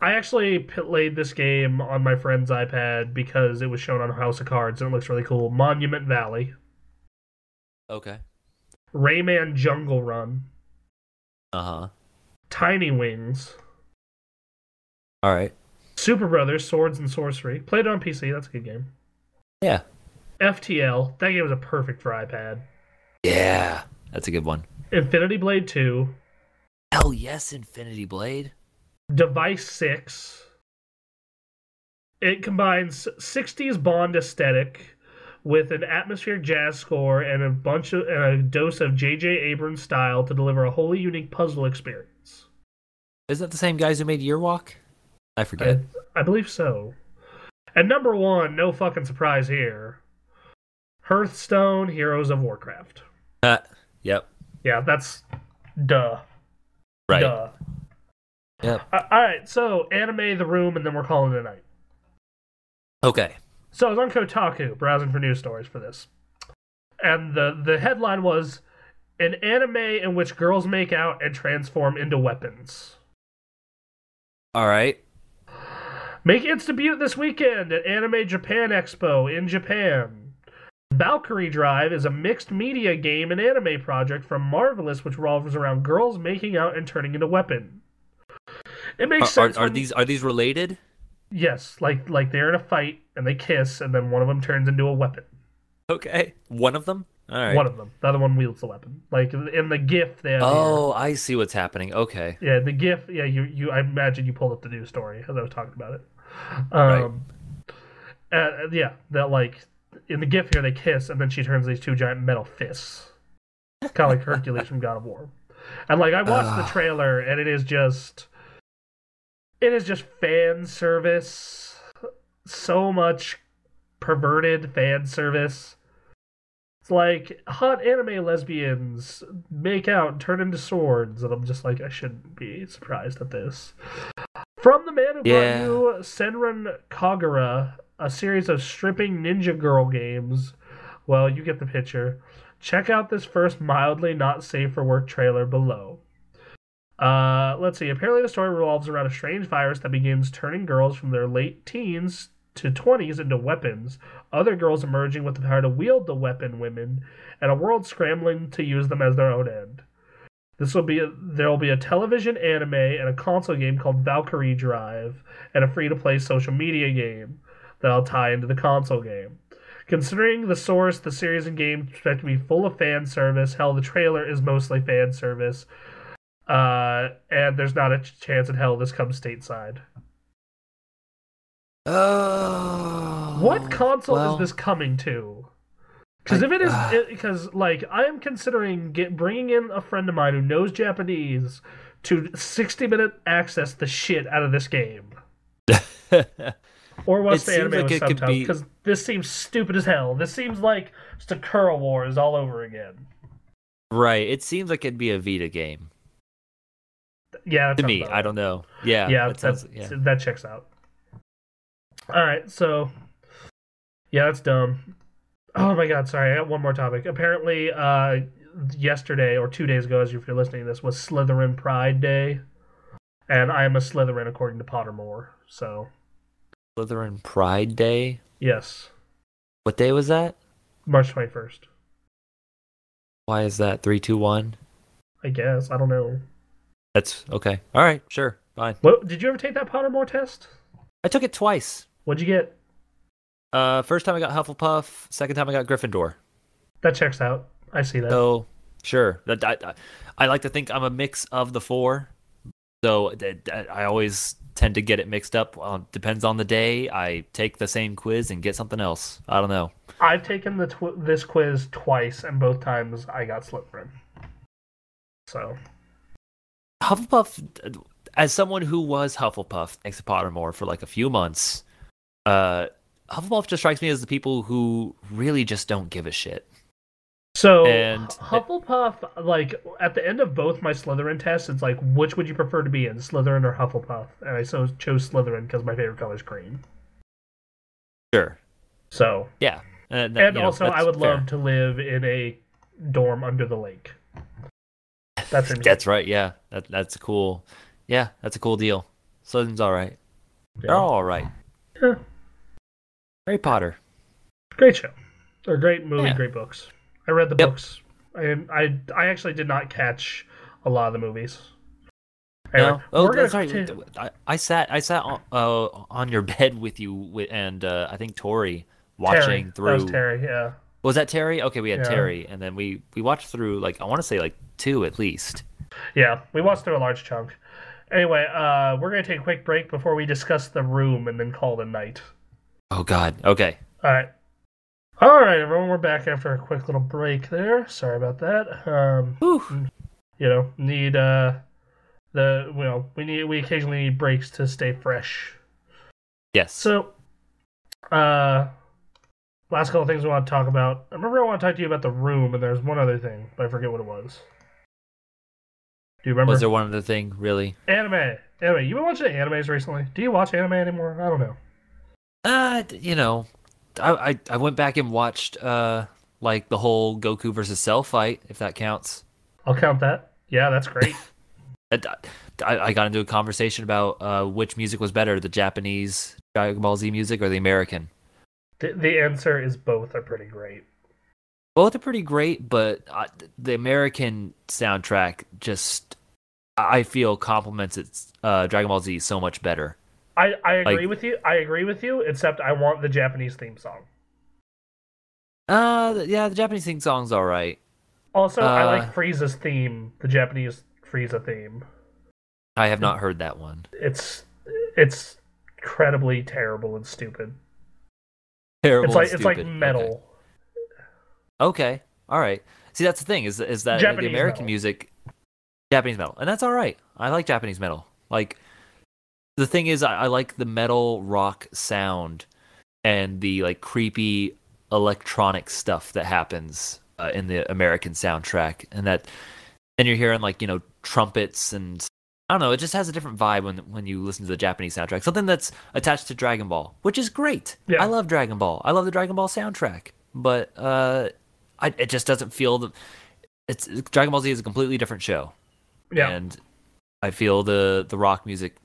I actually played this game on my friend's iPad because it was shown on House of Cards and it looks really cool. Monument Valley. Okay. Rayman Jungle Run. Uh-huh. Tiny Wings. All right. Super Brothers Swords and Sorcery. Played it on PC. That's a good game. Yeah. FTL. That game was a perfect for iPad. Yeah. That's a good one. Infinity Blade 2. Hell yes, Infinity Blade. Device 6. It combines 60s Bond aesthetic with an atmospheric jazz score and a dose of J.J. Abrams style to deliver a wholly unique puzzle experience. Is that the same guys who made Yearwalk? I forget. I believe so. And number 1, no fucking surprise here, Hearthstone Heroes of Warcraft. Yep. Yeah, that's Duh. Right. Duh. Yep. All right, so anime, The Room, and then we're calling it a night. Okay. So I was on Kotaku browsing for news stories for this, and the headline was an anime in which girls make out and transform into weapons. All right. Making its debut this weekend at Anime Japan Expo in Japan. Valkyrie Drive is a mixed media game and anime project from Marvelous, which revolves around girls making out and turning into weapon. It makes sense. Are these related? Yes, like they're in a fight and they kiss, and then one of them turns into a weapon. Okay. One of them? All right. One of them. The other one wields the weapon. Like in the GIF they have Oh, here. I see what's happening. Okay. Yeah, the GIF. Yeah, you. I imagine you pulled up the news story as I was talking about it. Right. Yeah, that like in the GIF here they kiss, and then she turns these two giant metal fists, kind of like Hercules from God of War. And like I watched the trailer, and it is just fan service. So much perverted fan service. It's like hot anime lesbians make out and turn into swords, and I'm just like, I shouldn't be surprised at this. From the man who brought you Senran Kagura, a series of stripping ninja girl games. Well, you get the picture. Check out this first mildly not safe for work trailer below. Let's see. Apparently the story revolves around a strange virus that begins turning girls from their late teens to 20s into weapons, other girls emerging with the power to wield the weapon women, and a world scrambling to use them as their own end. There will be a television anime and a console game called Valkyrie Drive, and a free-to-play social media game that'll tie into the console game. Considering the source, the series and game expect to be full of fan service. Hell, the trailer is mostly fan service. And there's not a chance in hell this comes stateside. Oh. What console is this coming to? Because if it is, because like I am considering bringing in a friend of mine who knows Japanese to 60-minute access the shit out of this game, or watch the anime with subtitles. Because this seems stupid as hell. This seems like Sakura Wars all over again. Right. It seems like it'd be a Vita game. Yeah, to me, I don't know. Yeah, that checks out. All right, so yeah, that's dumb. Oh my god, sorry, I got one more topic. Apparently, yesterday or 2 days ago, as if you're listening to this, was Slytherin Pride Day, and I am a Slytherin according to Pottermore. So Slytherin Pride Day. Yes. What day was that? March 21st. Why is that 3, 2, 1? I guess I don't know. That's okay. All right, sure, fine. What did you ever take that Pottermore test? I took it twice. What'd you get? First time I got Hufflepuff. Second time I got Gryffindor. That checks out. I see that. So, sure. I like to think I'm a mix of the four. So I always tend to get it mixed up. Depends on the day. I take the same quiz and get something else. I don't know. I've taken this quiz twice, and both times I got Slytherin. So Hufflepuff, as someone who was Hufflepuff, thanks to Pottermore, for like a few months, Hufflepuff just strikes me as the people who really just don't give a shit. So Hufflepuff, like at the end of both my Slytherin tests, it's like, which would you prefer to be in, Slytherin or Hufflepuff? And I chose Slytherin because my favorite color is green. Sure. So yeah, and also I would love to live in a dorm under the lake. That's right. Yeah, that's cool. Yeah, that's a cool deal. Slytherin's all right. Yeah. They're all right. Yeah. Harry Potter. Great show. Or great movie, great books. I read the books. I actually did not catch a lot of the movies. Anyway, sorry. I sat on your bed with you and I think Tori watching through. That was Terry, yeah. Was that Terry? Okay, we had Terry, and then we watched through I want to say 2 at least. Yeah, we watched through a large chunk. Anyway, we're gonna take a quick break before we discuss The Room and then call it a night. Oh God. Okay. All right, everyone. We're back after a quick little break there. Sorry about that. We occasionally need breaks to stay fresh. Yes. So, last couple of things we want to talk about. I want to talk to you about The Room, and there's one other thing, but I forget what it was. Do you Was remember? there one other thing, really? Anime. Anime. You been watching animes recently? Do you watch anime anymore? I don't know. You know, I went back and watched like the whole Goku versus Cell fight, if that counts. I'll count that. Yeah, that's great. I, I got into a conversation about which music was better, the Japanese Dragon Ball Z music or the American. The answer is both are pretty great. Both are pretty great, but the American soundtrack just, I feel, complements its Dragon Ball Z so much better. I agree Like, with you. I agree with you, except I want the Japanese theme song. yeah, the Japanese theme song's all right. Also, I like Frieza's theme, the Japanese Frieza theme. I have not heard that one. It's incredibly terrible and stupid. Terrible. It's like metal. Okay. All right. See, that's the thing is that Japanese the American metal. music, Japanese metal, and that's all right. I like Japanese metal. Like the thing is, I like the metal rock sound and the like creepy electronic stuff that happens in the American soundtrack, and you're hearing like trumpets and I don't know. It just has a different vibe when you listen to the Japanese soundtrack. Something that's attached to Dragon Ball, which is great. Yeah. I love Dragon Ball. I love the Dragon Ball soundtrack, but it just doesn't feel it's Dragon Ball Z is a completely different show. Yeah. And I feel the rock music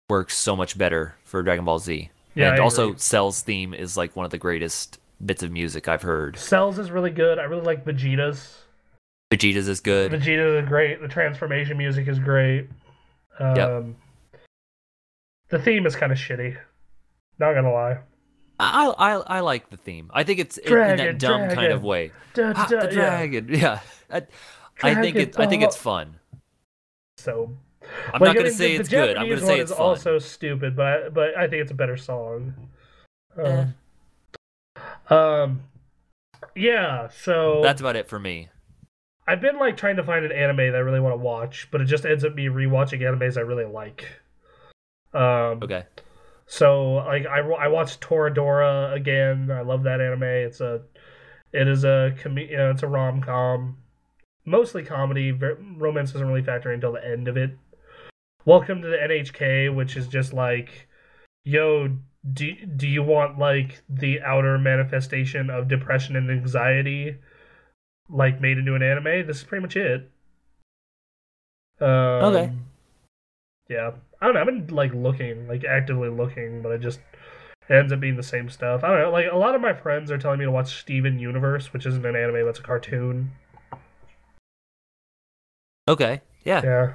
works so much better for Dragon Ball Z. Yeah, and I also agree. Cell's theme is like one of the greatest bits of music I've heard. Cells is really good. I really like Vegeta's. Vegeta's is good. Vegeta is great. The transformation music is great. Yep. The theme is kind of shitty. Not gonna lie. I like the theme. I think it's Dragon, in that dumb dragon. kind of way. Da, da, The dragon. Yeah. I think it's fun. So I'm not gonna say it's good. I'm gonna say it's is fun. also stupid, but I think it's a better song. Eh. Yeah. So That's about it for me. I've been like trying to find an anime that I really want to watch, but it just ends up me rewatching animes I really like. Okay. So like I watched Toradora again. I love that anime. It's a rom-com, mostly comedy. Romance doesn't really factor in until the end of it. Welcome to the NHK, which is just like, yo, do you want like the outer manifestation of depression and anxiety, like made into an anime? This is pretty much it. Okay. Yeah, I don't know. I've been like looking, like actively looking, but it ends up being the same stuff. I don't know. Like a lot of my friends are telling me to watch Steven Universe, which isn't an anime, that's a cartoon. Okay. Yeah. Yeah,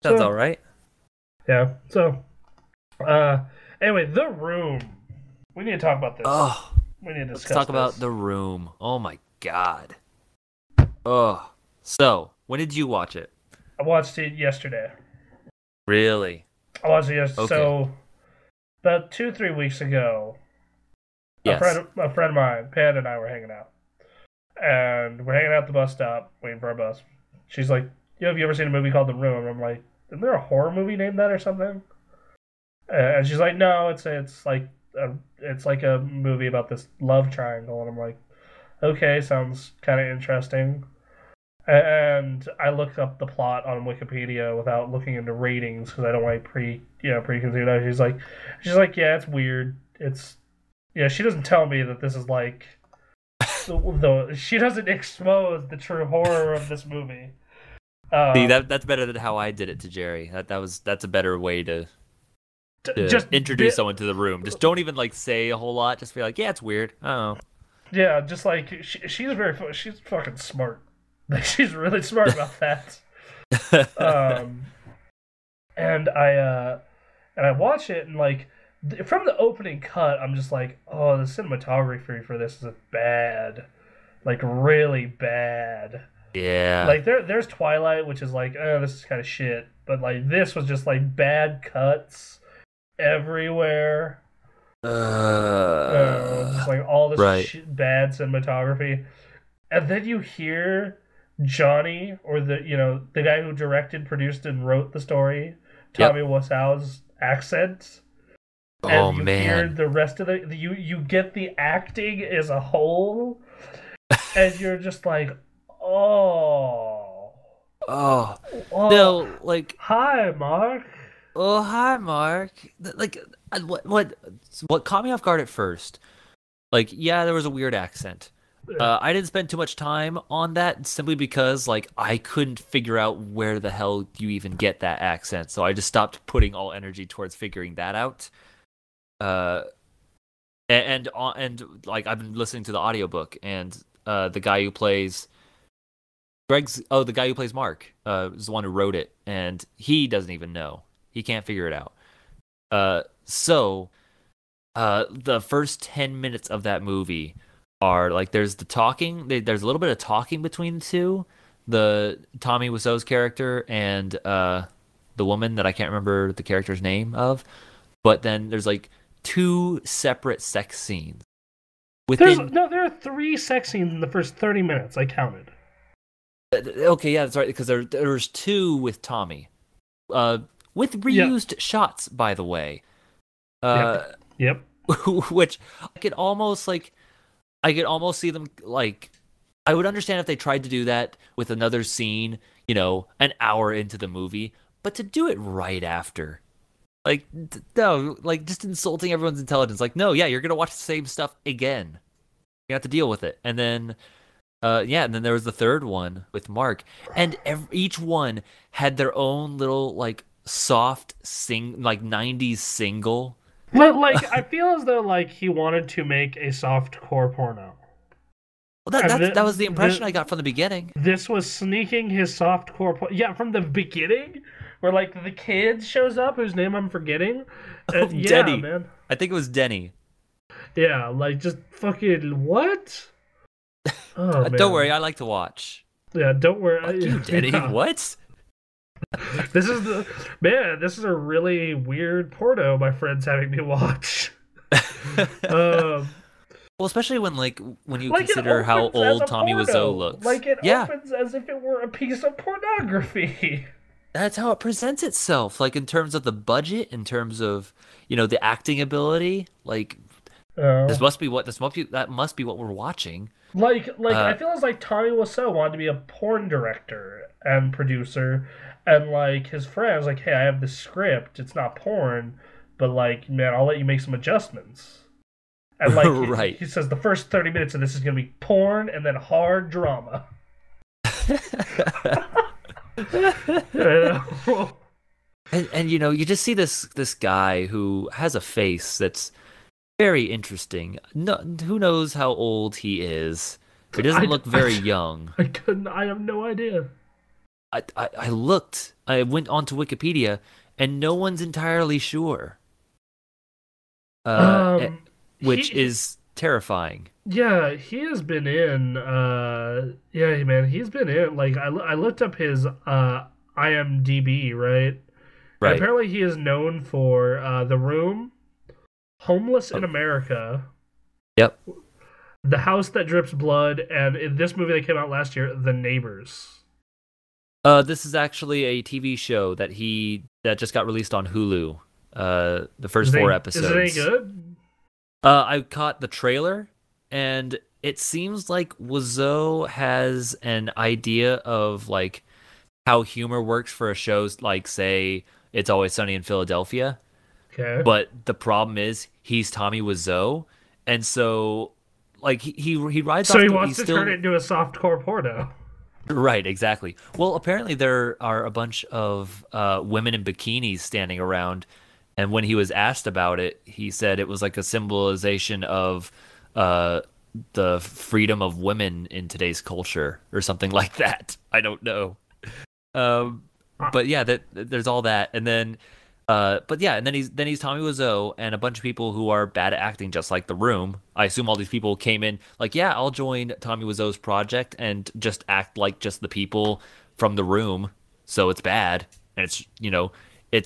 Sounds all right. yeah. So, anyway, The Room. We need to talk about this. Oh, We need to let's discuss talk about this. The Room. Oh my god. Oh. So, when did you watch it? I watched it yesterday. Really? I watched it yesterday. Okay. So, about 2-3 weeks ago, Yes. a friend of mine, Pam, and I were hanging out. And we're hanging out at the bus stop, waiting for our bus. She's like, yo, have you ever seen a movie called The Room? And I'm like, isn't there a horror movie named that or something? And she's like, no, it's like a movie about this love triangle. And I'm like, okay, sounds kind of interesting. And I looked up the plot on Wikipedia without looking into ratings because I don't want preconceived notions. She's like, yeah, it's weird. She doesn't tell me that this is like she doesn't expose the true horror of this movie. See, that's better than how I did it to Jerry. That's a better way to just introduce someone to The Room. Just don't even like say a whole lot. Just be like, yeah, it's weird. Oh. Yeah, just like she's she's fucking smart. Like she's really smart about that. And I watch it and like from the opening cut, I'm just like, oh, the cinematography for this is bad, like really bad. Yeah. Like there's Twilight, which is like, oh, this is kind of shit, but like this was just like bad cuts everywhere. Just like all this right. bad cinematography, and then you hear Johnny, or the guy who directed, produced, and wrote the story, Tommy Wiseau's accent. Oh and you man! hear the rest of you get the acting as a whole, and you're just like, oh, Oh Oh, no, like hi, Mark. oh hi Mark. Like what caught me off guard at first? Like yeah, there was a weird accent. Yeah. I didn't spend too much time on that simply because like I couldn't figure out where the hell you even get that accent. So I just stopped putting all energy towards figuring that out. Uh and like I've been listening to the audiobook and the guy who plays the guy who plays Mark is the one who wrote it and he doesn't even know. He can't figure it out. The first 10 minutes of that movie are like there's the talking, there's a little bit of talking between the two, the Tommy Wiseau's character and the woman that I can't remember the character's name of, but then there's like two separate sex scenes within. There are 3 sex scenes in the first 30 minutes. I counted. Okay, yeah, that's right because there's 2 with Tommy, with reused shots, by the way. Yep. Which I could almost see them like. I would understand if they tried to do that with another scene, an hour into the movie, but to do it right after, like, no, like just insulting everyone's intelligence. Like, no, yeah, you're gonna watch the same stuff again. You have to deal with it, and then. And then there was the third one with Mark, and each one had their own little like soft like 90s single. But like, I feel as though like he wanted to make a soft core porno. Well, that was the impression I got from the beginning. This was sneaking his soft core from the beginning, where like the kid shows up whose name I'm forgetting. Oh, yeah, Denny. Man. I think it was Denny. Yeah, like just fucking what? Oh, don't worry, I like to watch. Yeah, don't worry. Fuck you, Denny. Yeah. What? This is a really weird porno my friend's having me watch. Well, especially when you consider how old Tommy Wiseau looks. Like it opens as if it were a piece of pornography. That's how it presents itself. Like in terms of the budget, in terms of the acting ability. Like that must be what we're watching. Like I feel as like Tommy Wiseau wanted to be a porn director and producer, and like his friends like, hey, I have this script. It's not porn, but like, man, I'll let you make some adjustments. And like, right. he says the first 30 minutes of this is gonna be porn and then hard drama. And you just see this guy who has a face that's very interesting. No, who knows how old he is? He doesn't look very young. I have no idea. I looked. I went onto Wikipedia, and no one's entirely sure. Which is terrifying. Yeah, he has been in. Yeah, man, he's been in. Like I looked up his IMDb, right? Right. And apparently, he is known for The Room, Homeless in America. Yep. The House That Drips Blood, and in this movie that came out last year, The Neighbors. This is actually a TV show that just got released on Hulu. The first 4 episodes. Is it any good? I caught the trailer, and it seems like Wiseau has an idea of like how humor works for a show like, say, It's Always Sunny in Philadelphia. Okay. But the problem is he's Tommy Wiseau, and so like he rides. So he wants to turn it into a softcore porno. Right, exactly. Well, apparently there are a bunch of women in bikinis standing around, and when he was asked about it, he said it was like a symbolization of the freedom of women in today's culture or something like that. I don't know. But yeah, there's all that, and then. But yeah, and then he's Tommy Wiseau and a bunch of people who are bad at acting, just like The Room. I assume all these people came in like, yeah, I'll join Tommy Wiseau's project and just act like just the people from The Room. So it's bad and it's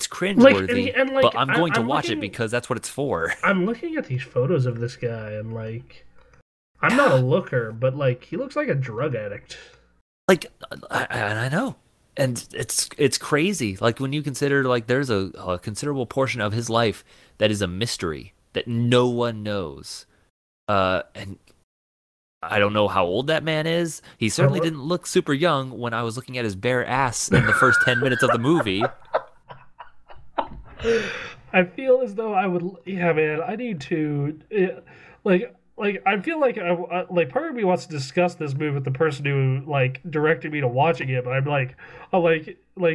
cringeworthy. Like, but I'm going to watch it because that's what it's for. I'm looking at these photos of this guy and like, I'm not a looker, but like he looks like a drug addict. Like I know. And it's crazy. Like when you consider like there's a considerable portion of his life that is a mystery that no one knows. And I don't know how old that man is. He certainly didn't look super young when I was looking at his bare ass in the first 10 minutes of the movie. I feel as though I would. Yeah, man. I need to. I feel like part of me wants to discuss this movie with the person who like directed me to watching it, but I'm like,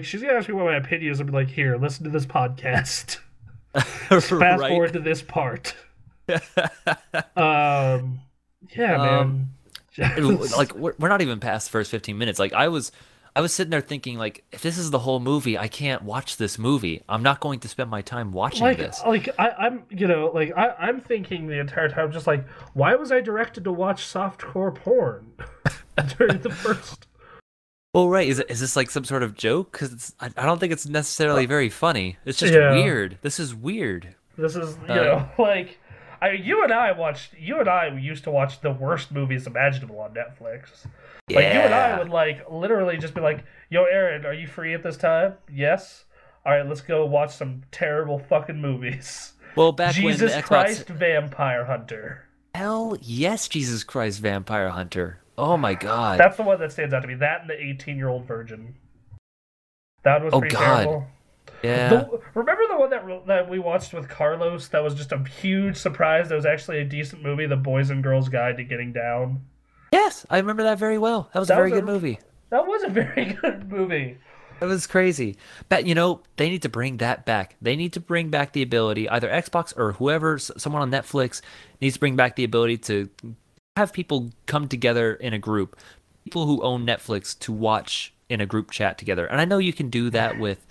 she's gonna ask me what my opinion is. I'm like, here, listen to this podcast. Fast forward to this part. Yeah, man. Like we're not even past the first 15 minutes. Like I was sitting there thinking, like, if this is the whole movie, I can't watch this movie. I'm not going to spend my time watching this. I'm thinking the entire time, just like, why was I directed to watch softcore porn during the first? Well, right. Is this like some sort of joke? Because I don't think it's necessarily very funny. It's just weird. This is weird. This is, like, you and I used to watch the worst movies imaginable on Netflix. Yeah. Like, you and I would, like, literally just be like, yo, Aaron, are you free at this time? Yes? Alright, let's go watch some terrible fucking movies. Well, back Jesus when Christ Vampire Hunter. Hell yes, Jesus Christ Vampire Hunter. Oh my god. That's the one that stands out to me. That and the 18-Year-Old Virgin. That was pretty terrible. Yeah. Remember the one that we watched with Carlos that was just a huge surprise? That was actually a decent movie, The Boys and Girls Guide to Getting Down. Yes, I remember that very well. That was a very good movie. That was a very good movie. That was crazy. But, they need to bring that back. They need to bring back the ability, either Xbox or whoever, someone on Netflix needs to bring back the ability to have people come together in a group, people who own Netflix, to watch in a group chat together. And I know you can do that with,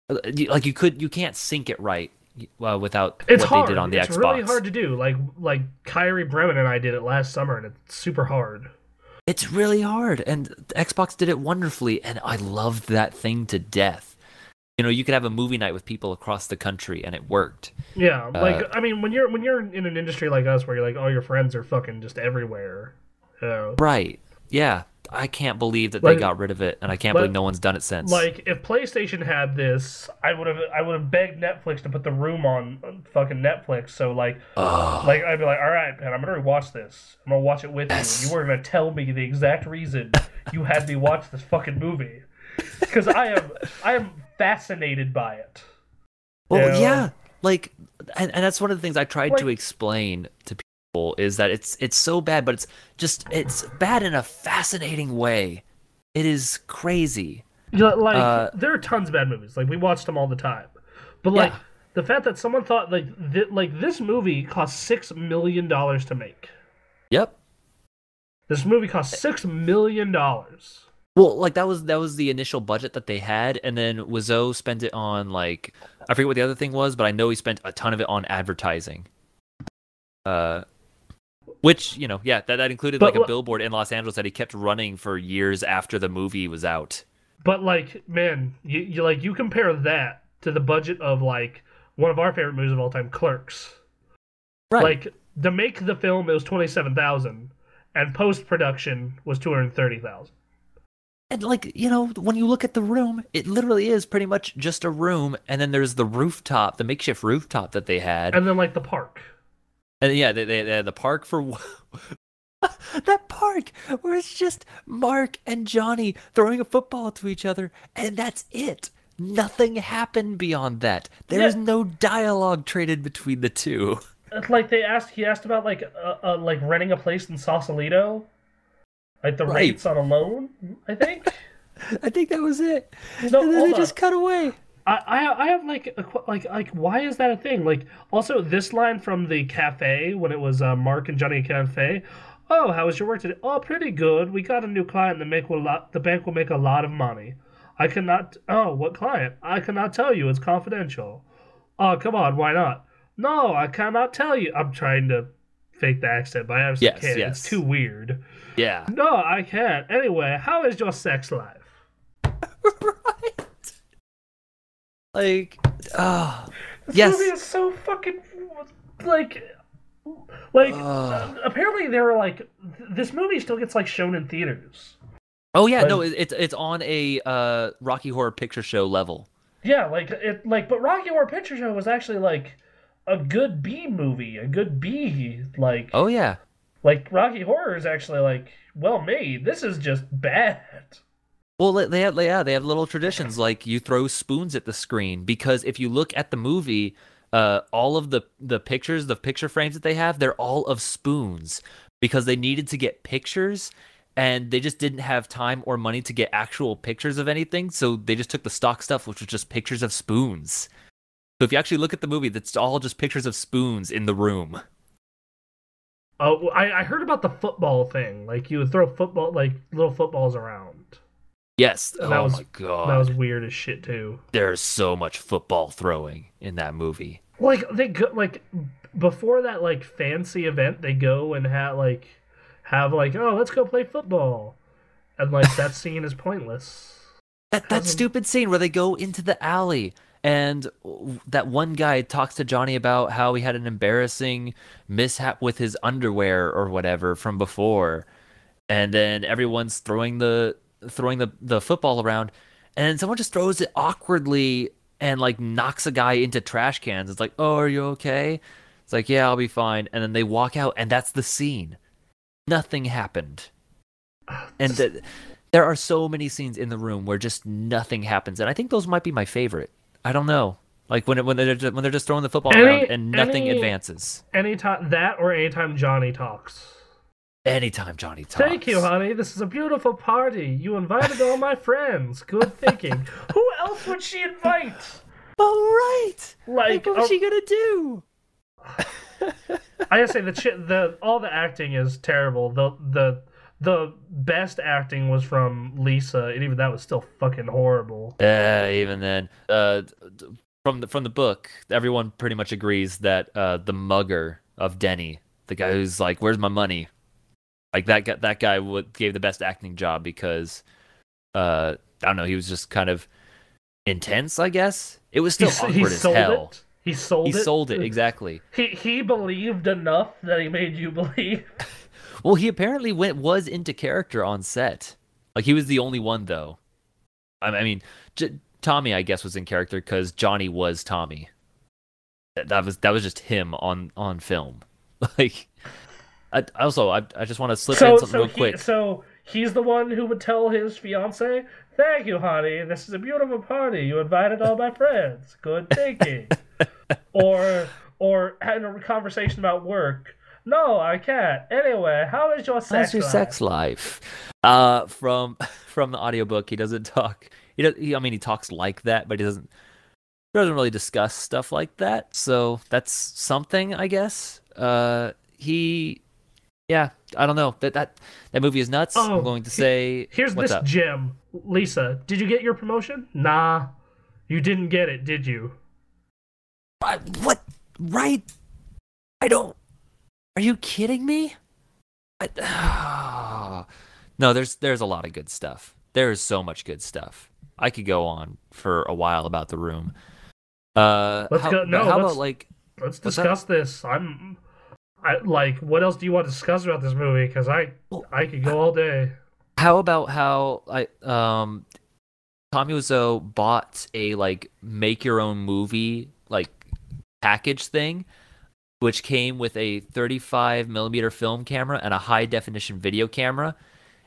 like, you can't sync it right without it's what hard. They did on the Xbox. It's really hard to do. Like Kyrie Bremen and I did it last summer, and it's super hard. It's really hard, and Xbox did it wonderfully, and I loved that thing to death. You could have a movie night with people across the country, and it worked. Yeah, I mean, when you're in an industry like us, where you're like, all your friends are fucking just everywhere. Right. Yeah. I can't believe that they got rid of it, and I can't believe no one's done it since. Like, if PlayStation had this, I would have begged Netflix to put The Room on fucking Netflix. So like I'd be like, all right, man, I'm gonna watch this. I'm gonna watch it with you. And you were gonna tell me the exact reason you had me watch this fucking movie, because I am fascinated by it. Well, yeah, like, and that's one of the things I tried to explain to people. Is that it's so bad, but it's bad in a fascinating way. It is crazy. There are tons of bad movies. Like, we watched them all the time, but the fact that someone thought this movie cost $6 million to make. Yep. This movie cost $6 million. Well, like that was the initial budget that they had, and then Wiseau spent it on, like, I forget what the other thing was, but I know he spent a ton of it on advertising. Which, that included like a billboard in Los Angeles that he kept running for years after the movie was out. But, like, man, you compare that to the budget of, like, one of our favorite movies of all time, Clerks. Right. Like, to make the film, it was $27,000, and post-production was $230,000. And, like, when you look at The Room, it literally is pretty much just a room, and then there's the rooftop, the makeshift rooftop that they had. And then, like, the park. And yeah, they had the park for that park where it's just Mark and Johnny throwing a football to each other, and that's it. Nothing happened beyond that. There is no dialogue traded between the two. It's like he asked about like renting a place in Sausalito, like the rates on a loan. I think. I think that was it. No, and then they just cut away. I have like why is that a thing? Like, also this line from the cafe when it was Mark and Johnny Cafe. Oh, how was your work today? Oh, pretty good. We got a new client. The bank will make a lot of money. I cannot. Oh, what client? I cannot tell you. It's confidential. Oh, come on. Why not? No, I cannot tell you. I'm trying to fake the accent, but I absolutely can't. Yes. It's too weird. Yeah. No, I can't. Anyway, how is your sex life? Right. Like, this movie is so fucking apparently they were like, this movie still gets like shown in theaters. Oh yeah, no, it's on a Rocky Horror Picture Show level. Yeah, but Rocky Horror Picture Show was actually like a good B movie, a good B like. Oh yeah. Like Rocky Horror is actually like well made. This is just bad. Well, they have little traditions like you throw spoons at the screen because if you look at the movie, all of the pictures, the picture frames that they have, they're all of spoons because they needed to get pictures and they just didn't have time or money to get actual pictures of anything, so they just took the stock stuff, which was just pictures of spoons. So if you actually look at the movie, that's all just pictures of spoons in the room. Oh, I heard about the football thing. Like you would throw football, like little footballs around. Yes. And that was, my God. That was weird as shit too. There's so much football throwing in that movie. Like they go like before that like fancy event, they go and have oh, let's go play football, and like that scene is pointless. That stupid scene where they go into the alley and that one guy talks to Johnny about how he had an embarrassing mishap with his underwear or whatever from before, and then everyone's throwing the football around, and someone just throws it awkwardly and like knocks a guy into trash cans. It's like, oh, are you okay? It's like, yeah, I'll be fine. And then they walk out, and that's the scene. Nothing happened. And there are so many scenes in the room where just nothing happens, and I think those might be my favorite. I don't know, like when they're just throwing the football around and nothing advances. Anytime that, or anytime Johnny talks. Anytime Johnny talks. Thank you, honey. This is a beautiful party. You invited all my friends. Good thinking. Who else would she invite? All right. Like, what was she gonna do? I gotta say all the acting is terrible. The best acting was from Lisa, and even that was still fucking horrible. Even then, from the book, everyone pretty much agrees that the mugger of Denny, the guy who's like, "Where's my money?" Like that guy gave the best acting job because I don't know, he was just kind of intense, I guess. It was still awkward as hell. He sold it, exactly. He believed enough that he made you believe. Well, he apparently was into character on set. Like he was the only one though. I mean, Tommy, I guess, was in character because Johnny was Tommy. That was just him on film. Like. I just want to slip in something real quick. So he's the one who would tell his fiance, "Thank you, honey. This is a beautiful party. You invited all my friends. Good thinking." or having a conversation about work. "No, I can't. Anyway, how is your sex life?" How's your sex life? From the audiobook, he doesn't talk. I mean, he talks like that, but he doesn't really discuss stuff like that. So that's something, I guess. Yeah, I don't know. That movie is nuts. Oh, I'm going to say, here's this gem. Lisa, did you get your promotion? Nah, you didn't get it, did you? What? Right? I don't. Are you kidding me? No, there's a lot of good stuff. There is so much good stuff. I could go on for a while about The Room. Let's discuss this. What else do you want to discuss about this movie? Because I could go all day. How about how Tommy Wiseau bought a make your own movie package thing, which came with a 35mm film camera and a high definition video camera.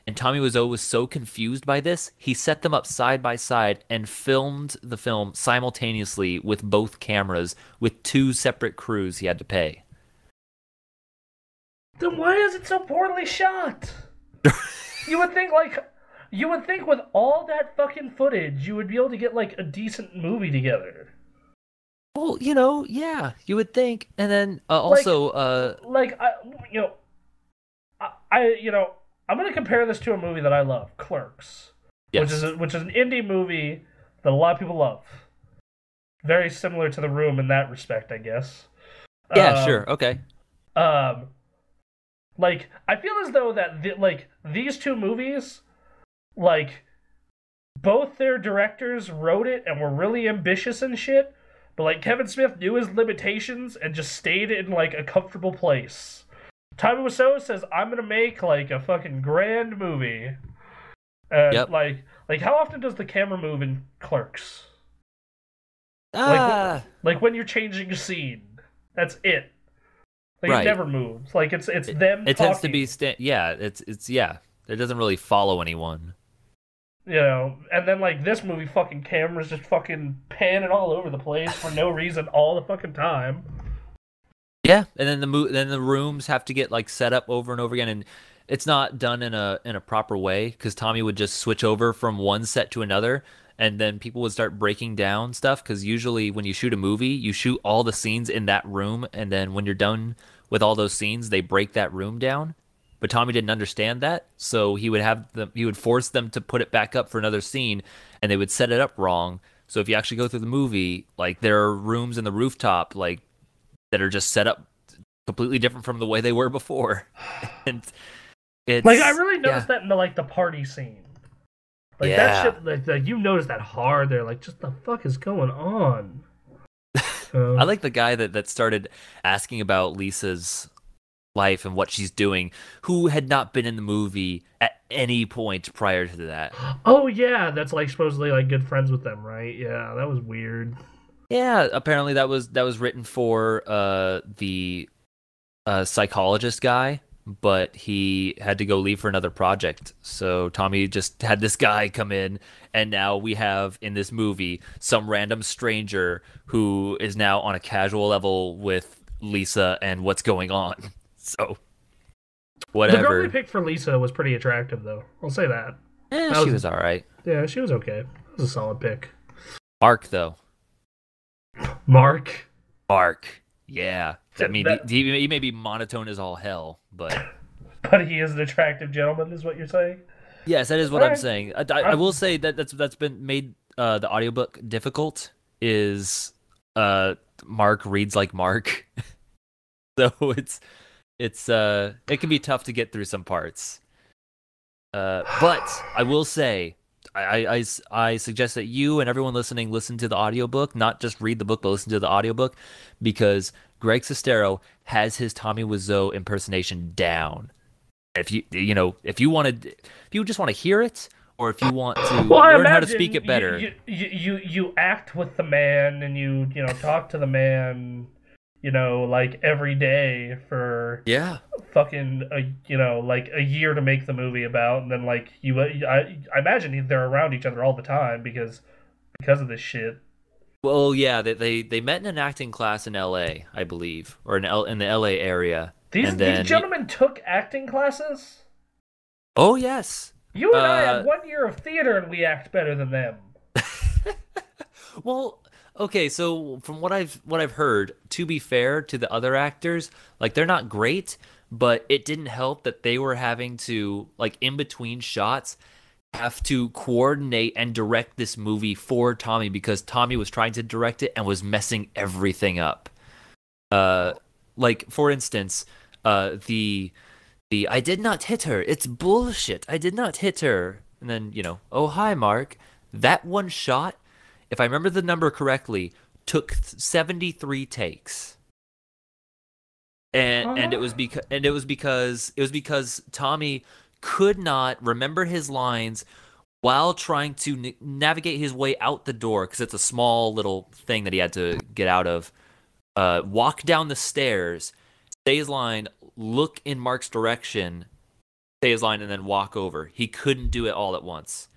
And Tommy Wiseau was so confused by this, he set them up side by side and filmed the film simultaneously with both cameras with 2 separate crews he had to pay. Then why is it so poorly shot? You would think with all that fucking footage, you would be able to get a decent movie together. Well, yeah, you would think. And then I'm gonna compare this to a movie that I love, Clerks, yes. which is an indie movie that a lot of people love. Very similar to The Room in that respect, I guess. Yeah, sure, okay. I feel as though that these two movies, both their directors wrote it and were really ambitious and shit, but Kevin Smith knew his limitations and just stayed in a comfortable place. Tommy Wiseau says, "I'm gonna make a fucking grand movie." Yep. How often does the camera move in Clerks? When you're changing a scene. That's it. Like it Right. never moves. Like it's them It tends to talking. be yeah, it's yeah. It doesn't really follow anyone. And then like this movie, fucking cameras just fucking panning all over the place for no reason all the fucking time. Yeah, and then then the rooms have to get like set up over and over again, and it's not done in a proper way because Tommy would just switch over from one set to another, and then people would start breaking down stuff because usually when you shoot a movie, you shoot all the scenes in that room, and then when you're done with all those scenes, they break that room down. But Tommy didn't understand that, so he would force them to put it back up for another scene, and they would set it up wrong. So if you actually go through the movie, like there are rooms in the rooftop, like that are just set up completely different from the way they were before. And it's like I really noticed that in the party scene. Like that yeah. shit, like you noticed that hard there. Like, just the fuck is going on? I like the guy that started asking about Lisa's life and what she's doing, who had not been in the movie at any point prior to that. Oh yeah, that's like supposedly like good friends with them, right? Yeah, that was weird. Yeah, apparently that was written for the psychologist guy, but he had to go leave for another project. So Tommy just had this guy come in, and now we have in this movie some random stranger who is now on a casual level with Lisa and what's going on. So whatever. The girl they picked for Lisa was pretty attractive, though. I'll say that. She was all right. Yeah, she was okay. It was a solid pick. Mark, though. Mark. Yeah. I mean, he may be monotone as all hell, but he is an attractive gentleman, is what you're saying? Yes, that is what I'm saying. I will say that's been made the audiobook difficult. Is Mark reads like Mark, so it can be tough to get through some parts. But I will say, I suggest that you and everyone listening listen to the audiobook, not just read the book, but listen to the audiobook, because Greg Sestero has his Tommy Wiseau impersonation down. If you just want to hear it, or if you want to learn how to speak it better, you act with the man and you talk to the man, like every day for fucking like a year to make the movie about, and then like I imagine they're around each other all the time because of this shit. Well, yeah, they met in an acting class in L.A., I believe, or in the L.A. area. These gentlemen took acting classes? Oh, yes. You and I had 1 year of theater and we act better than them. Well, okay, so from what I've heard, to be fair to the other actors, like they're not great, but it didn't help that they were having to, like in between shots, have to coordinate and direct this movie for Tommy because Tommy was trying to direct it and was messing everything up. Like for instance, the I did not hit her. It's bullshit. I did not hit her. And then, oh hi Mark. That one shot, if I remember the number correctly, took 73 takes. And it was because Tommy could not remember his lines while trying to navigate his way out the door, because it's a small little thing that he had to get out of. Walk down the stairs, say his line, look in Mark's direction, say his line, and then walk over. He couldn't do it all at once.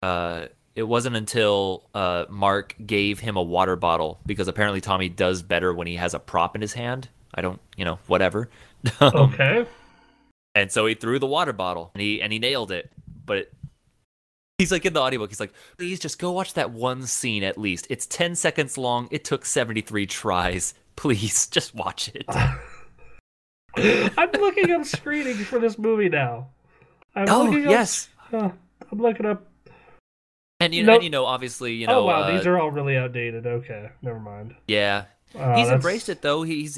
It wasn't until Mark gave him a water bottle, because apparently Tommy does better when he has a prop in his hand. I don't, whatever. Okay. And so he threw the water bottle, and he nailed it. But he's like in the audiobook, he's like, please just go watch that one scene at least. It's 10 seconds long. It took 73 tries. Please, just watch it. I'm looking up screenings for this movie now. I'm looking up. And obviously, oh wow, these are all really outdated. Okay, never mind. Yeah. He's embraced it though. He's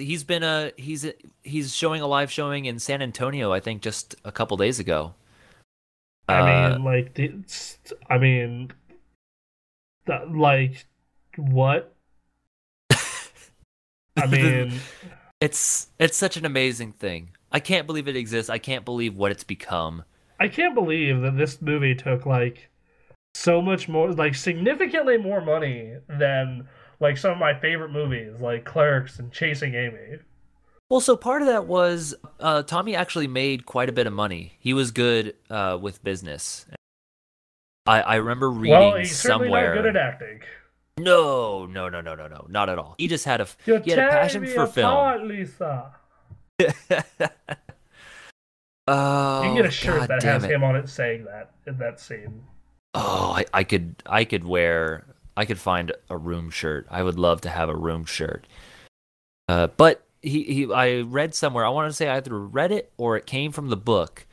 showing a live showing in San Antonio, I think, just a couple days ago. What? I mean, it's such an amazing thing. I can't believe it exists. I can't believe what it's become. I can't believe that this movie took like so much more, like significantly more money than like some of my favorite movies, like Clerks and Chasing Amy. Well, so part of that was Tommy actually made quite a bit of money. He was good with business. I remember Well, reading he's certainly not good at somewhere. acting. No, no, no, no, no, no, not at all. He just had You're he had a tearing passion me for film. apart, Lisa. You can get a Oh, shirt god that damn has it. him on it saying that in that scene. Oh, I could find a room shirt. I would love to have a room shirt. But I read somewhere, I want to say I either read it or it came from the book,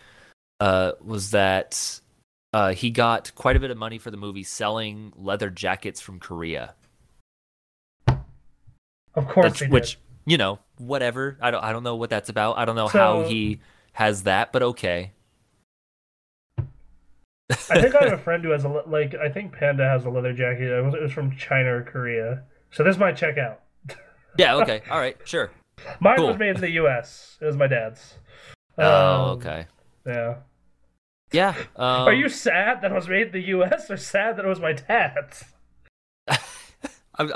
was that he got quite a bit of money for the movie selling leather jackets from Korea. Of course he did. Which, whatever. I don't know what that's about. I don't know how So he has that, but okay. I think I have a friend who has I think Panda has a leather jacket. It was from China or Korea. So this might check out. Yeah, okay. All right, sure. Mine was Cool. made in the U.S. It was my dad's. Oh, Um, okay. yeah. Yeah. Are you sad that it was made in the U.S. or sad that it was my dad's? I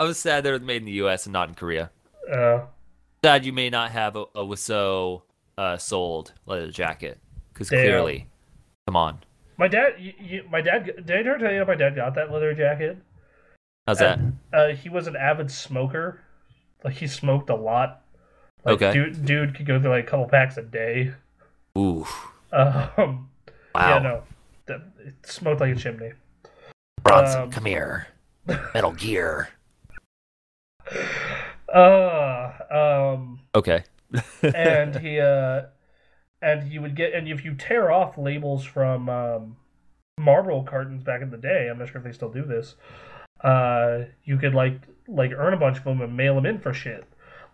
was sad that it was made in the U.S. and not in Korea. Uh, Sad you may not have a Wiseau sold leather jacket, because Damn. clearly, come on, my dad. My dad. Did I ever tell you my dad got that leather jacket? how's that? He was an avid smoker. Like he smoked a lot. Like Okay. dude could go through like a couple packs a day. Ooh, Um, wow. yeah, no, it smoked like a chimney. Bronson, come here. Metal Gear. Okay. And he would get, and if you tear off labels from Marlboro cartons back in the day, I'm not sure if they still do this. You could like earn a bunch of them and mail them in for shit.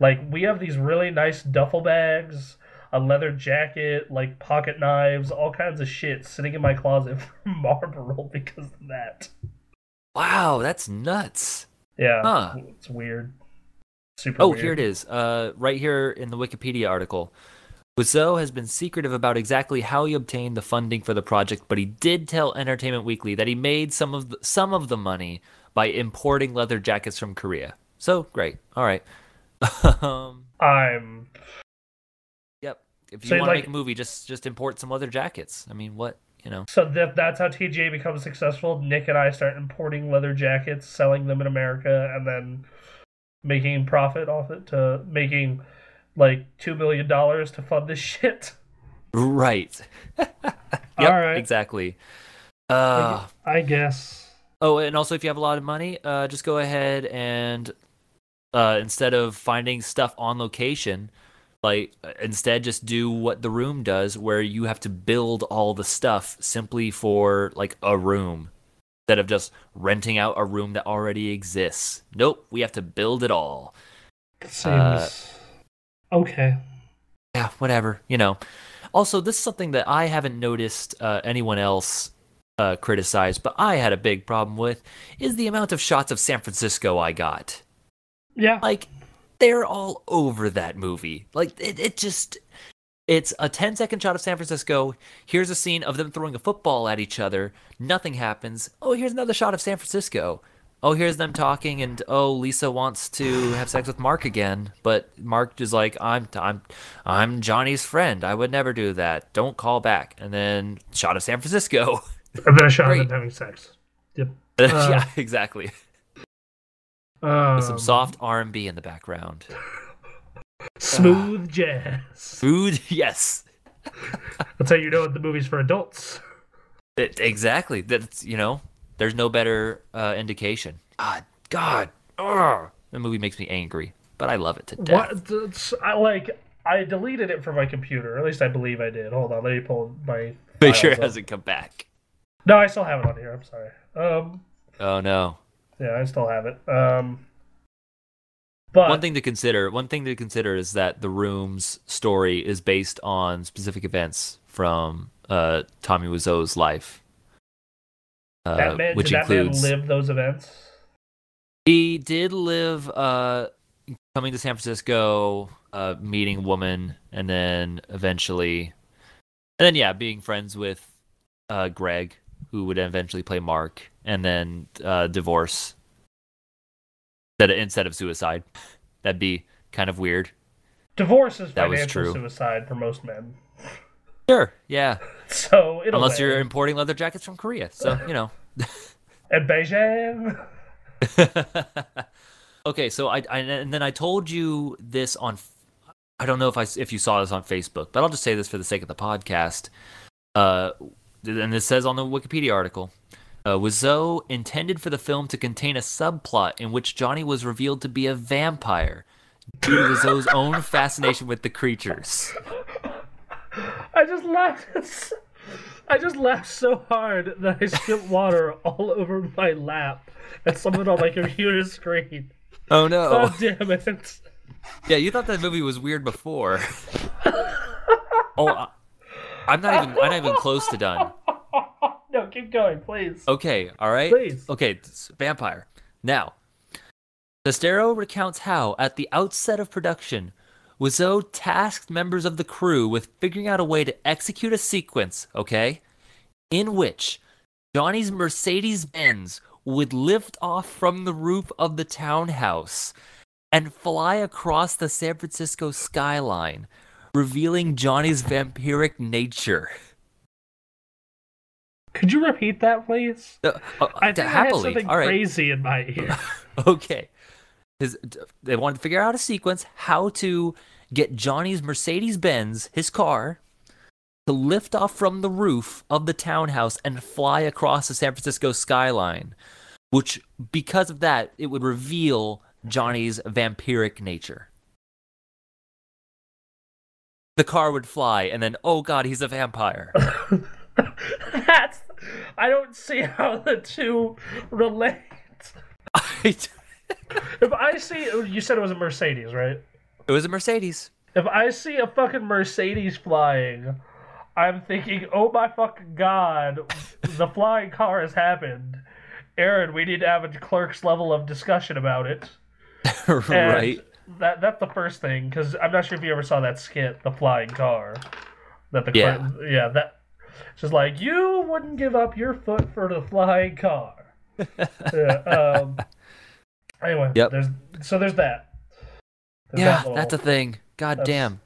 Like we have these really nice duffel bags, a leather jacket, like pocket knives, all kinds of shit sitting in my closet from Marlboro because of that. Wow, that's nuts. Yeah, Huh. it's weird. Super Oh, weird. here it is. Right here in the Wikipedia article. Wiseau has been secretive about exactly how he obtained the funding for the project, but he did tell Entertainment Weekly that he made some of the money by importing leather jackets from Korea. So great. All right. I'm Yep. If so you want to like make a movie, just import some leather jackets. I mean, what, so that's how TGA becomes successful. Nick and I start importing leather jackets, selling them in America, and then making profit off it to making like $2 million to fund this shit. Right. All Yep, right, exactly. I guess. Oh, and also if you have a lot of money, just go ahead and instead of finding stuff on location, instead just do what The Room does, where you have to build all the stuff simply for like a room, instead of just renting out a room that already exists. Nope, we have to build it all. Seems okay. Yeah, whatever. Also, this is something that I haven't noticed anyone else criticize, but I had a big problem with, is the amount of shots of San Francisco I got. Yeah. Like, they're all over that movie. Like, it's a 10-second shot of San Francisco. Here's a scene of them throwing a football at each other. Nothing happens. Oh, here's another shot of San Francisco. Oh, here's them talking, and oh, Lisa wants to have sex with Mark again, but Mark is like, I'm Johnny's friend. I would never do that. Don't call back. And then shot of San Francisco. And then a shot of Great. them having sex. Yep. Yeah, exactly. With some Um, soft R&B in the background. Smooth jazz. Food, yes. That's how you know the movie's for adults. Exactly. That's, there's no better indication. God. Ugh. The movie makes me angry, but I love it to death. I deleted it from my computer. Or at least I believe I did. Hold on, let me pull my. Make sure it files up. hasn't come back. No, I still have it on here. I'm sorry. Oh no. Yeah, I still have it. But One thing to consider is that The Room's story is based on specific events from Tommy Wiseau's life. Which did includes that man live those events? He did live coming to San Francisco, meeting a woman, and then being friends with Greg, who would eventually play Mark, and then divorce instead of suicide. That'd be kind of weird. Divorce is That was financial true. suicide for most men. Sure, yeah. So Unless you're importing leather jackets from Korea, so you know. And Beijing. Okay, so I and then I told you this on. I don't know if you saw this on Facebook, but I'll just say this for the sake of the podcast. And this says on the Wikipedia article, Wiseau intended for the film to contain a subplot in which Johnny was revealed to be a vampire due to Wiseau's own fascination with the creatures. I just laughed so hard that I spilled water all over my lap and something on my computer screen. Oh no! God damn it! Yeah, you thought that movie was weird before. Oh, I'm not even close to done. No, keep going, please. Okay, all right. Please. Okay, it's vampire. Now, Sestero recounts how, at the outset of production, Wiseau tasked members of the crew with figuring out a way to execute a sequence, okay, in which Johnny's Mercedes-Benz would lift off from the roof of the townhouse and fly across the San Francisco skyline, revealing Johnny's vampiric nature. Could you repeat that, please? I think happily. I had something All right. crazy in my ear. Okay. They wanted to figure out a sequence how to get Johnny's Mercedes-Benz, his car, to lift off from the roof of the townhouse and fly across the San Francisco skyline, which, because of that, it would reveal Johnny's vampiric nature. The car would fly, and then, oh god, he's a vampire. I don't see how the two relate. If I see, you said it was a Mercedes, right? It was a Mercedes. If I see a fucking Mercedes flying, I'm thinking, oh my fucking god, the flying car has happened. Aaron, we need to have a clerk's level of discussion about it. Right. And that's the first thing, because I'm not sure if you ever saw that skit, the flying car. That just like, you wouldn't give up your foot for the flying car. Anyway, yep. there's that. That's a thing. God damn.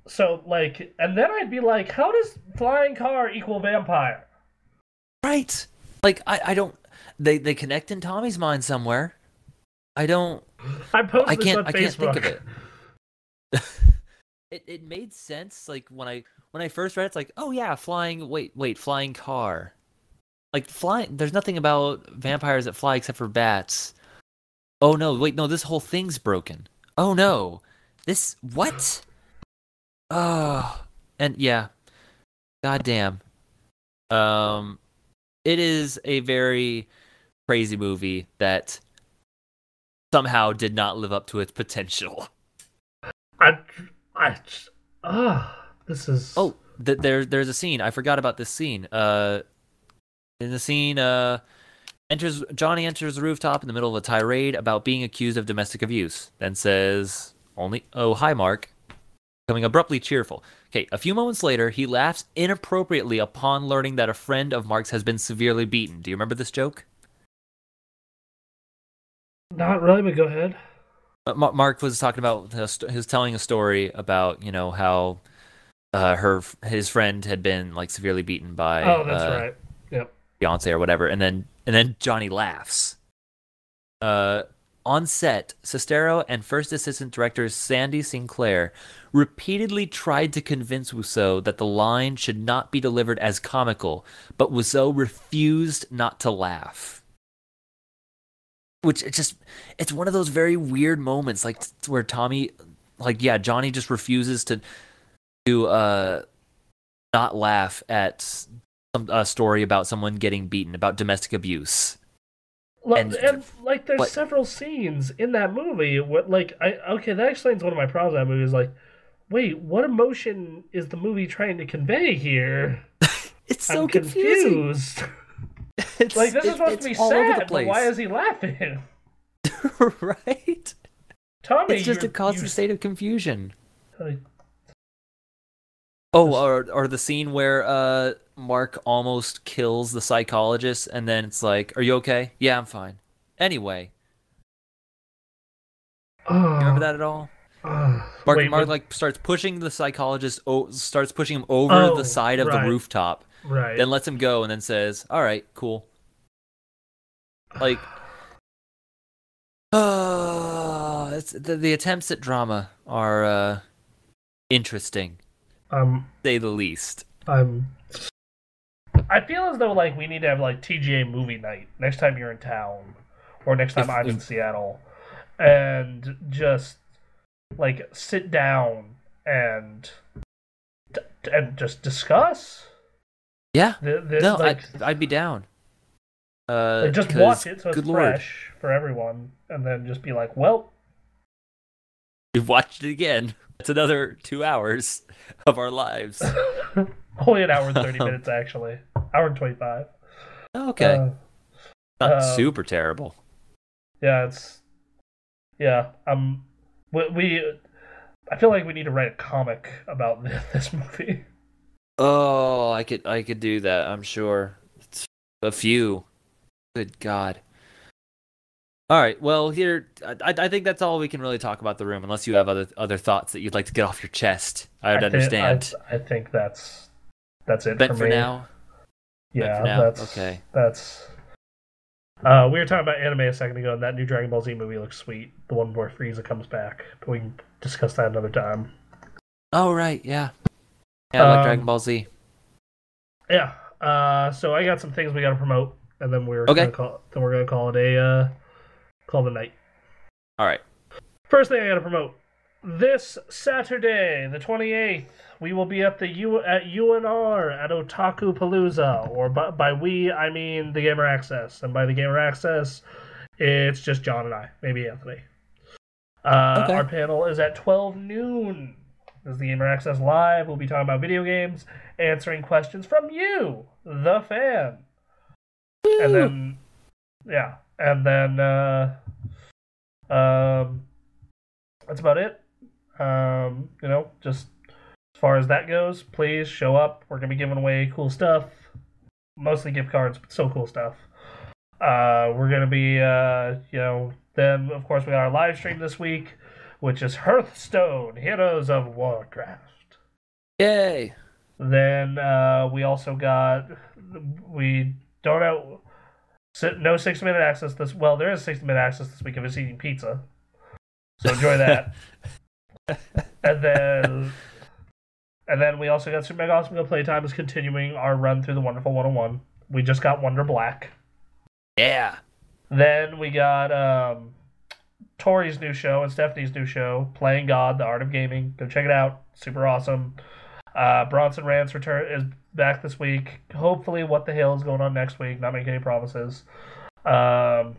So, like, and then I'd be like, how does flying car equal vampire? Right. Like, I don't... They connect in Tommy's mind somewhere. I can't think of it. It made sense, like, when I first read it, it's like, oh yeah, flying car. Like, flying... There's nothing about vampires that fly except for bats. Oh no, wait, no, this whole thing's broken. Oh no. This... What? Oh... And, yeah. God damn. It is a very crazy movie that somehow did not live up to its potential. This is... Oh, there's a scene. I forgot about this scene. In the scene, Johnny enters the rooftop in the middle of a tirade about being accused of domestic abuse. Then says, "Oh, hi, Mark," becoming abruptly cheerful. Okay, a few moments later, he laughs inappropriately upon learning that a friend of Mark's has been severely beaten. Do you remember this joke? Not really, but go ahead. Mark was talking about, he was telling a story about, how his friend had been like severely beaten by that's right. Yep. Beyonce or whatever, and then Johnny laughs. On set, Sestero and first assistant director Sandy Sinclair repeatedly tried to convince Wiseau that the line should not be delivered as comical, but Wiseau refused not to laugh. Which, it's one of those very weird moments, like, where Tommy, like, yeah, Johnny just refuses to not laugh at a story about someone getting beaten, about domestic abuse. And there's several scenes in that movie where, like, that explains one of my problems with that movie, is like, wait, what emotion is the movie trying to convey here? It's so confused. Like, this is supposed to be sad, but why is he laughing? Right? Tommy, it's just a constant state of confusion. Like, or the scene where Mark almost kills the psychologist, and then it's like, "Are you okay?" "Yeah, I'm fine." Anyway, you remember that at all? Wait, Mark like starts pushing the psychologist, starts pushing him over the side of the rooftop, right? Then lets him go, and then says, "All right, cool." Like, it's the attempts at drama are interesting, say the least. I feel as though like we need to have like TGA movie night next time you're in town, or next time I'm in Seattle, and just like sit down and just discuss. Yeah, like, I'd be down. Like just watch it so it's fresh for everyone, and then just be like, well, we've watched it again. It's another 2 hours of our lives. Only an hour and 30 minutes, actually. Hour and 25. Okay. Not super terrible. Yeah, I feel like we need to write a comic about this movie. Oh, I could do that, I'm sure. It's a few. Good God. All right, well, here, I think that's all we can really talk about The Room, unless you have other thoughts that you'd like to get off your chest. I would understand. I think that's it for me. Now? Yeah, for now? that's okay. That's. We were talking about anime a second ago, and that new Dragon Ball Z movie looks sweet. The one where Frieza comes back, but we can discuss that another time. Oh right, yeah. Yeah, I like Dragon Ball Z. Yeah. So I got some things we got to promote, and then we're okay. gonna call it call the night. All right. First thing I got to promote: this Saturday, the 28th, we will be at UNR at Otaku Palooza, or by we I mean the Gamer Access, and by the Gamer Access, it's just John and I, maybe Anthony. Okay. Our panel is at 12 noon. This is the Gamer Access Live. We'll be talking about video games, answering questions from you, the fan. Woo! And then, that's about it. Just as far as that goes, please show up. We're going to be giving away cool stuff. Mostly gift cards, but so cool stuff. We're going to be, then, of course, we got our live stream this week, which is Hearthstone, Heroes of Warcraft. Yay! Then we also got, we don't have, no 60-minute access this, well, there is 60-minute access this week if it's eating pizza. So enjoy that. and then we also got Super Mega Awesome Go Playtime is continuing our run through the Wonderful 101. We just got Wonder Black. Yeah. Then we got Tori's new show and Stephanie's new show, Playing God, The Art of Gaming. Go check it out. Super awesome. Bronson Rant's return is back this week. Hopefully What the Hell is going on next week. Not making any promises. Comics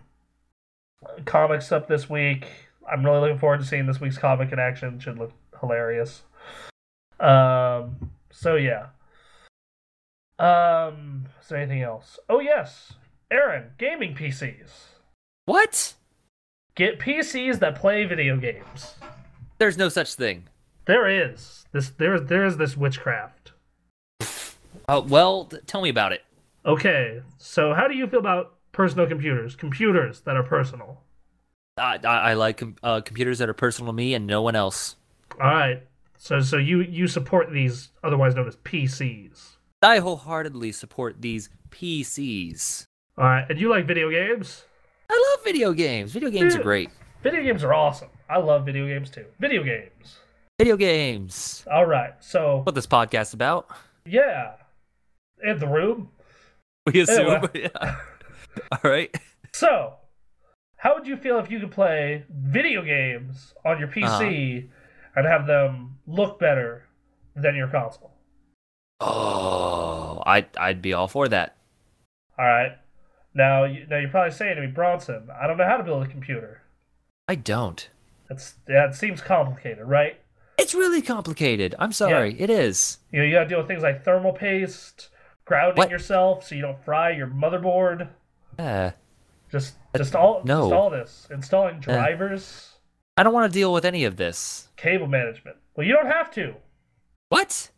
up this week. I'm really looking forward to seeing this week's comic in action. It should look hilarious. So yeah. Is there anything else? Oh yes. Aaron, gaming PCs. What? Get PCs that play video games. There's no such thing. There is. There is this witchcraft. Well, tell me about it. Okay, so how do you feel about personal computers? Computers that are personal. I like computers that are personal to me and no one else. All right. So you support these, otherwise known as PCs. I wholeheartedly support these PCs. All right. And you like video games? I love video games. Video games are great. Video games are awesome. I love video games too. Video games. Video games. All right. So what this podcast about? Yeah. In the room. We assume. Anyway. Yeah. All right. So, how would you feel if you could play video games on your PC and have them look better than your console? Oh, I'd be all for that. All right. Now you're probably saying to me, Bronson, I don't know how to build a computer. I don't. It seems complicated, right? It's really complicated. I'm sorry. Yeah. It is. You got to deal with things like thermal paste, grounding yourself so you don't fry your motherboard. Just install this. Installing drivers. I don't want to deal with any of this. Cable management. Well, you don't have to. What?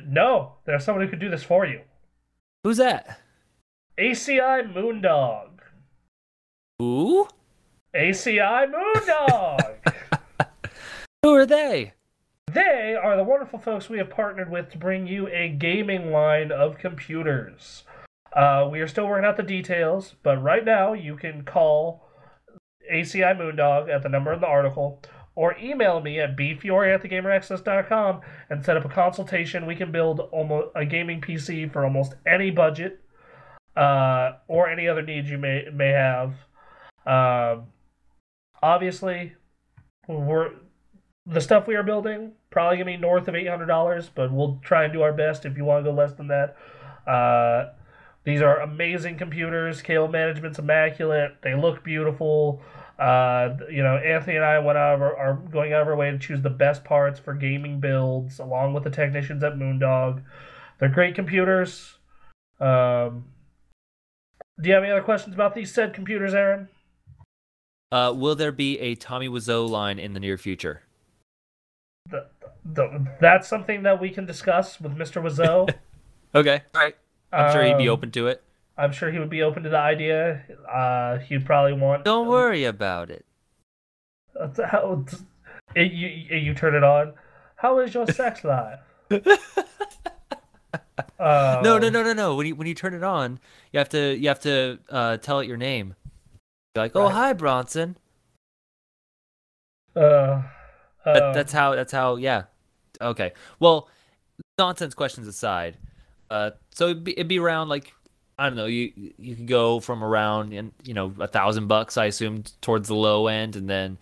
No, there's someone who could do this for you. Who's that? ACI Moondog. Who? ACI Moondog. Who are they? They are the wonderful folks we have partnered with to bring you a gaming line of computers. We are still working out the details, but right now you can call ACI Moondog at the number in the article, or email me at bfiori@thegameraccess.com and set up a consultation. We can build almost a gaming PC for almost any budget, or any other needs you may have. Obviously, the stuff we are building probably gonna be north of $800, but we'll try and do our best if you want to go less than that. These are amazing computers. Cable management's immaculate. They look beautiful. Anthony and I are going out of our way to choose the best parts for gaming builds, along with the technicians at Moondog. They're great computers. Do you have any other questions about these said computers, Aaron? Will there be a Tommy Wiseau line in the near future? That's something that we can discuss with Mr. Wiseau. Okay, all right. I'm sure he'd be open to it. I'm sure he would be open to the idea. He'd probably want... Don't worry about it. You turn it on. How is your sex life? No. When you turn it on, you have to tell it your name. You're like, oh, right. Hi, Bronson. That's how. Yeah. Okay. Well, nonsense questions aside. So it'd be around, like, I don't know. You could go from around $1,000, I assume, towards the low end, and then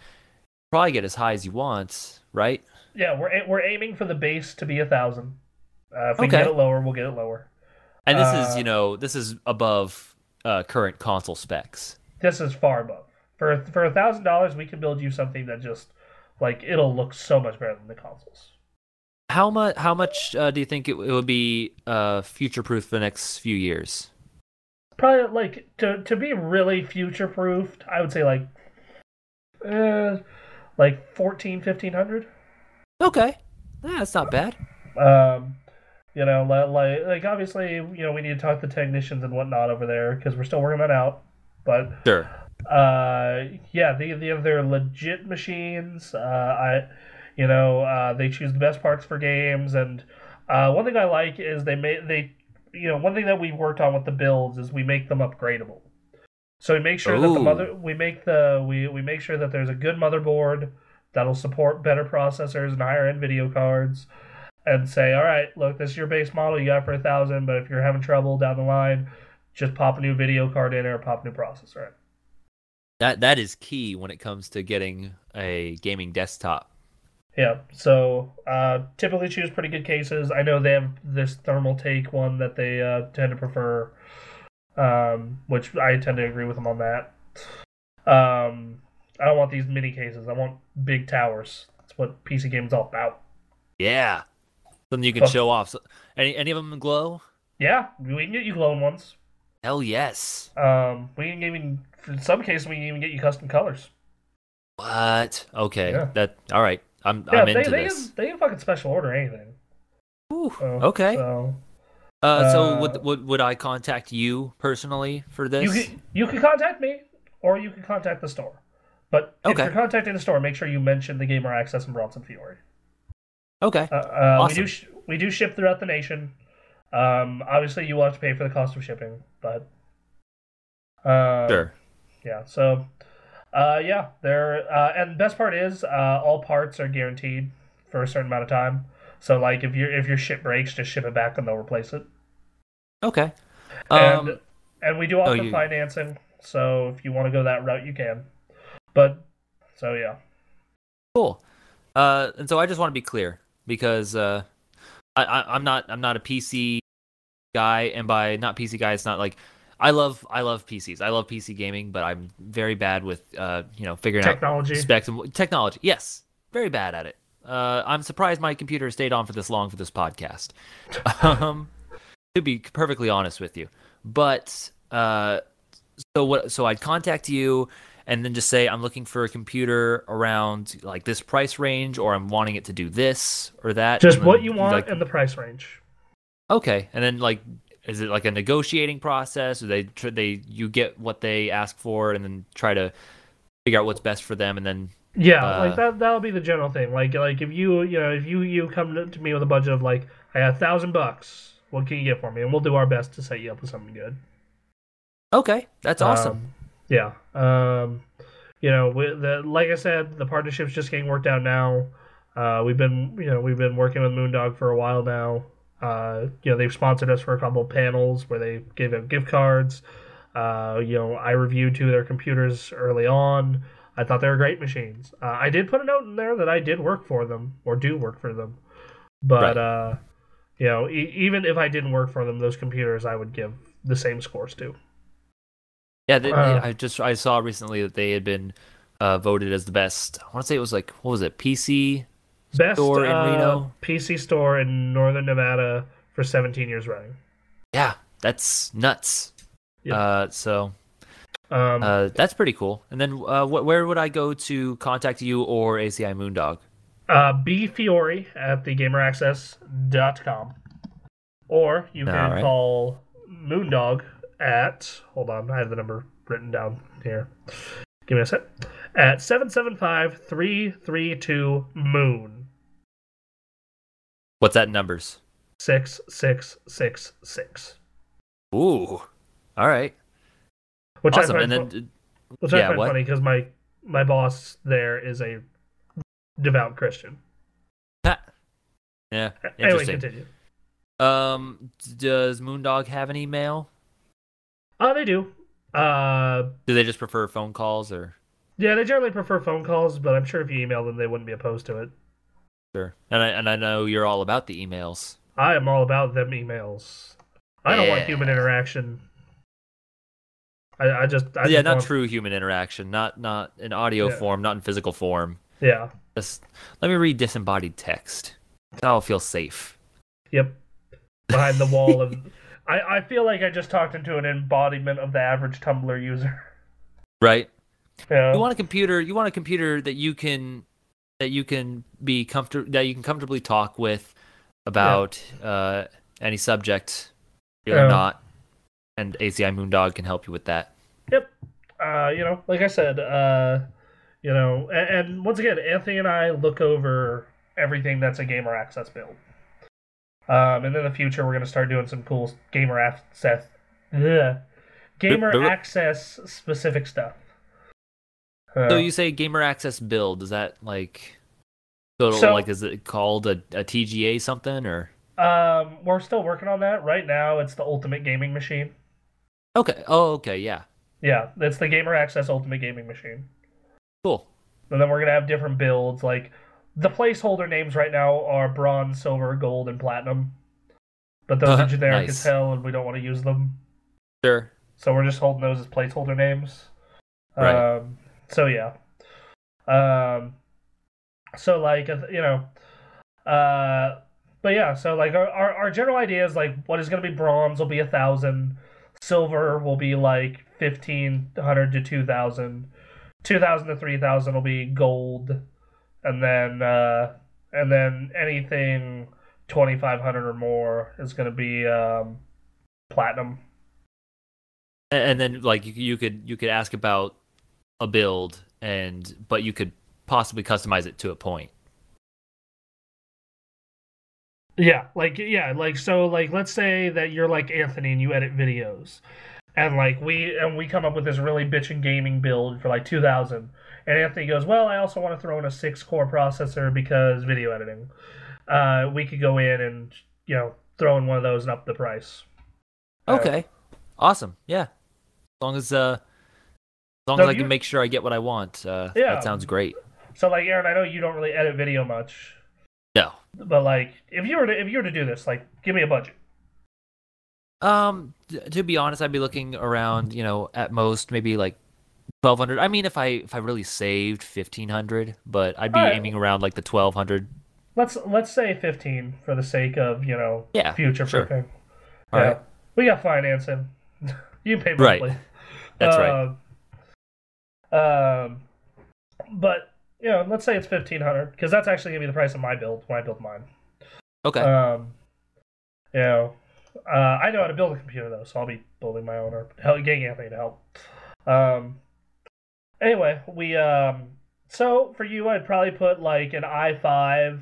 probably get as high as you want, right? Yeah, we're aiming for the base to be 1,000. If we get it lower, we'll get it lower. And this is above current console specs. This is far above. For $1,000, we can build you something that just, like, it'll look so much better than the consoles. How much do you think it would be future-proof for the next few years? Probably, like, to be really future-proofed, I would say, like 1,500. Okay. Yeah, that's not bad. Like obviously, we need to talk to technicians and whatnot over there because we're still working that out. But sure. They're legit machines. They choose the best parts for games, and one thing I like is one thing that we worked on with the builds is we make them upgradable. So we make sure that we make sure that there's a good motherboard that'll support better processors and higher end video cards, and say, all right, look, this is your base model you got for 1,000, but if you're having trouble down the line, just pop a new video card in or pop a new processor in. That is key when it comes to getting a gaming desktop. Yeah, so typically choose pretty good cases. I know they have this thermal take one that they tend to prefer, which I tend to agree with them on that. I don't want these mini cases. I want big towers. That's what PC gaming's all about. Yeah. Something you can show off. So, any of them glow? Yeah, we can get you glowing ones. Hell yes. We can even, in some cases, we can even get you custom colors. What? Okay. Yeah. All right. I'm into this. They can fucking special order anything. Ooh, okay. So would I contact you personally for this? You can contact me, or you can contact the store. But if you're contacting the store, make sure you mention the Gamer Access and Bronson Fiori. Okay. Awesome. We do ship throughout the nation. Obviously, you will have to pay for the cost of shipping, but sure. Yeah. So, they're and the best part is all parts are guaranteed for a certain amount of time. So, like, if your ship breaks, just ship it back and they'll replace it. Okay. And we do offer financing, so if you want to go that route, you can. But so yeah. Cool. And so I just want to be clear because I'm not a PC guy, and by not PC guy, it's not like I love PCs. I love PC gaming, but I'm very bad with figuring out specs and technology. Yes, very bad at it. I'm surprised my computer stayed on for this long for this podcast. To be perfectly honest with you, but so I'd contact you and then just say I'm looking for a computer around like this price range, or I'm wanting it to do this or that. Just what you want and the price range. Okay, and then like, is it like a negotiating process, or you get what they ask for and then try to figure out what's best for them, and then Yeah, like that'll be the general thing. Like if if you come to me with a budget of like I got $1,000, what can you get for me? And we'll do our best to set you up with something good. Okay, that's awesome. Yeah. Like I said, the partnership's just getting worked out now. We've been working with Moondog for a while now. They've sponsored us for a couple of panels where they gave out gift cards. I reviewed two of their computers early on. I thought they were great machines. I did put a note in there that I did work for them or do work for them, but Right. even if I didn't work for them, those computers I would give the same scores to. Yeah, Uh, I saw recently that they had been voted as the best. I want to say it was like, what was it, PC Best store in Reno? PC store in Northern Nevada for 17 years running. Yeah, that's nuts. Yep. So Um, that's pretty cool. And then where would I go to contact you or ACI Moondog? B Fiori at thegameraccess.com. Or you All can right. call Moondog at, hold on, I have the number written down here. Give me a sec. At 775-332-MOON. What's that in numbers? 6666. Ooh. All right. Which I Awesome. find And then which I yeah, find what? funny because my boss there is a devout Christian. Ha. Yeah, Anyway, interesting. continue. Does Moondog have an email? They do. Uh, Do they just prefer phone calls or? yeah, they generally prefer phone calls, but I'm sure if you email them, they wouldn't be opposed to it. Sure. And I know you're all about the emails. I am all about them emails. I don't want human Yeah. interaction. I Yeah, just not want, true human interaction, not in audio yeah, form, not in physical form. yeah, Just let me read disembodied text. I'll feel safe. yep. Behind the wall of, I feel like I just talked into an embodiment of the average Tumblr user. Right? Yeah, You want a computer that you can be comfortable that you can comfortably talk with yeah, about any subject, real or yeah, not, and ACI Moondog can help you with that. yep. Like I said, and once again, Anthony and I look over everything that's a gamer access build. And in the future, we're going to start doing some cool ugh, gamer access specific stuff. So Uh, you say gamer access build? Is that like so so like is it called a TGA something or? we're still working on that. Right now, it's the Ultimate Gaming Machine. Okay. Oh, okay. Yeah. Yeah, it's the Gamer Access Ultimate Gaming Machine. Cool. And then we're gonna have different builds. Like the placeholder names right now are bronze, silver, gold, and platinum. But those are generic as Nice. hell, and we don't want to use them. Sure. So we're just holding those as placeholder names. Right. So yeah. Um, so like uh, but yeah. So like our general idea is like what is gonna be bronze will be 1,000, silver will be like 1,500 to 2,000, 2,000 to 3,000 will be gold, and then anything 2,500 or more is gonna be platinum. And then like you could ask about a build but you could possibly customize it to a point. Yeah, so like let's say that you're like Anthony and you edit videos. And like we come up with this really bitchin' gaming build for like 2,000. And Anthony goes, "Well, I also want to throw in a 6-core processor because video editing." We could go in and throw in one of those and up the price. Uh, Okay. Awesome. Yeah. As long so as if I can you make sure I get what I want, that yeah, sounds great. so like Aaron, I know you don't really edit video much, No. but like if you were to do this, like give me a budget. To be honest, I'd be looking around, at most maybe like 1,200. I mean, if I really saved 1,500, but I'd All be right, aiming around like the 1,200. let's say 15 for the sake of Yeah, future sure. proofing. All right. Yeah, we got financing. You can pay Right. monthly. That's right. Um, but let's say it's 1,500 because that's actually gonna be the price of my build when I build mine. Okay. Um, you know, I know how to build a computer though, so I'll be building my own or getting Anthony to help. Um, anyway, So for you, I'd probably put like an i5,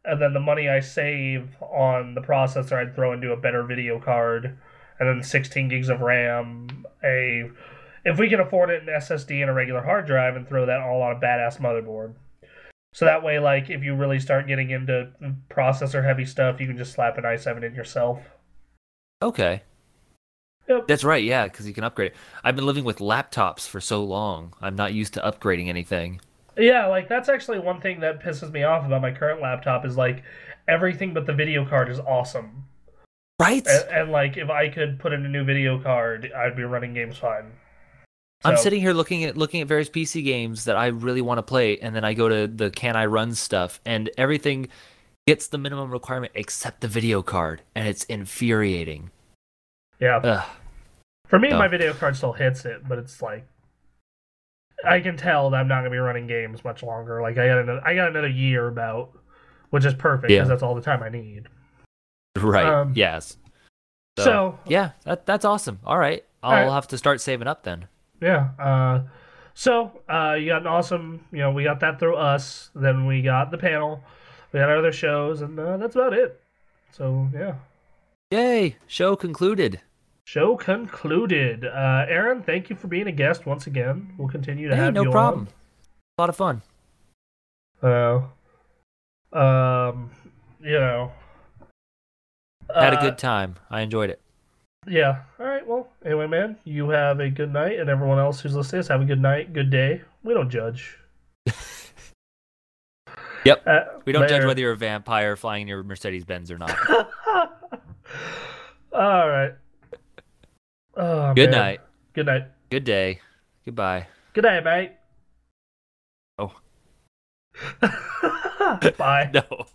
and then the money I save on the processor, I'd throw into a better video card, and then 16 gigs of RAM. If we can afford it, an SSD and a regular hard drive, and throw that all on a badass motherboard. So that way, like, if you really start getting into processor heavy stuff, you can just slap an i7 in yourself. Okay. Yep. That's right, yeah, because you can upgrade it. I've been living with laptops for so long. I'm not used to upgrading anything. Yeah, like, that's actually one thing that pisses me off about my current laptop is, like, everything but the video card is awesome. Right? And like, if I could put in a new video card, I'd be running games fine. I'm sitting here looking at various PC games that I really want to play, and then I go to the can I run stuff, and everything gets the minimum requirement except the video card, and it's infuriating. Yeah. Ugh. For me, my video card still hits it, but it's like I can tell that I'm not gonna be running games much longer. Like I got another year about, which is perfect because that's all the time I need. Right. Yes. So yeah, that's awesome. All right, I'll have to start saving up then. Yeah. So you got an awesome. We got that through us. Then we got the panel. We got our other shows, and that's about it. So yeah. Yay! Show concluded. Show concluded. Aaron, thank you for being a guest once again. We'll continue to have you on. No problem. A lot of fun. Had a good time. I enjoyed it. Yeah. All right. Well, anyway, man, you have a good night, and everyone else who's listening, have a good night, good day. We don't judge. Yep. We don't judge whether you're a vampire flying in your Mercedes-Benz or not. All right. Oh, good man. night. Good night. Good day. Goodbye. Good night, mate. Oh. Bye. No.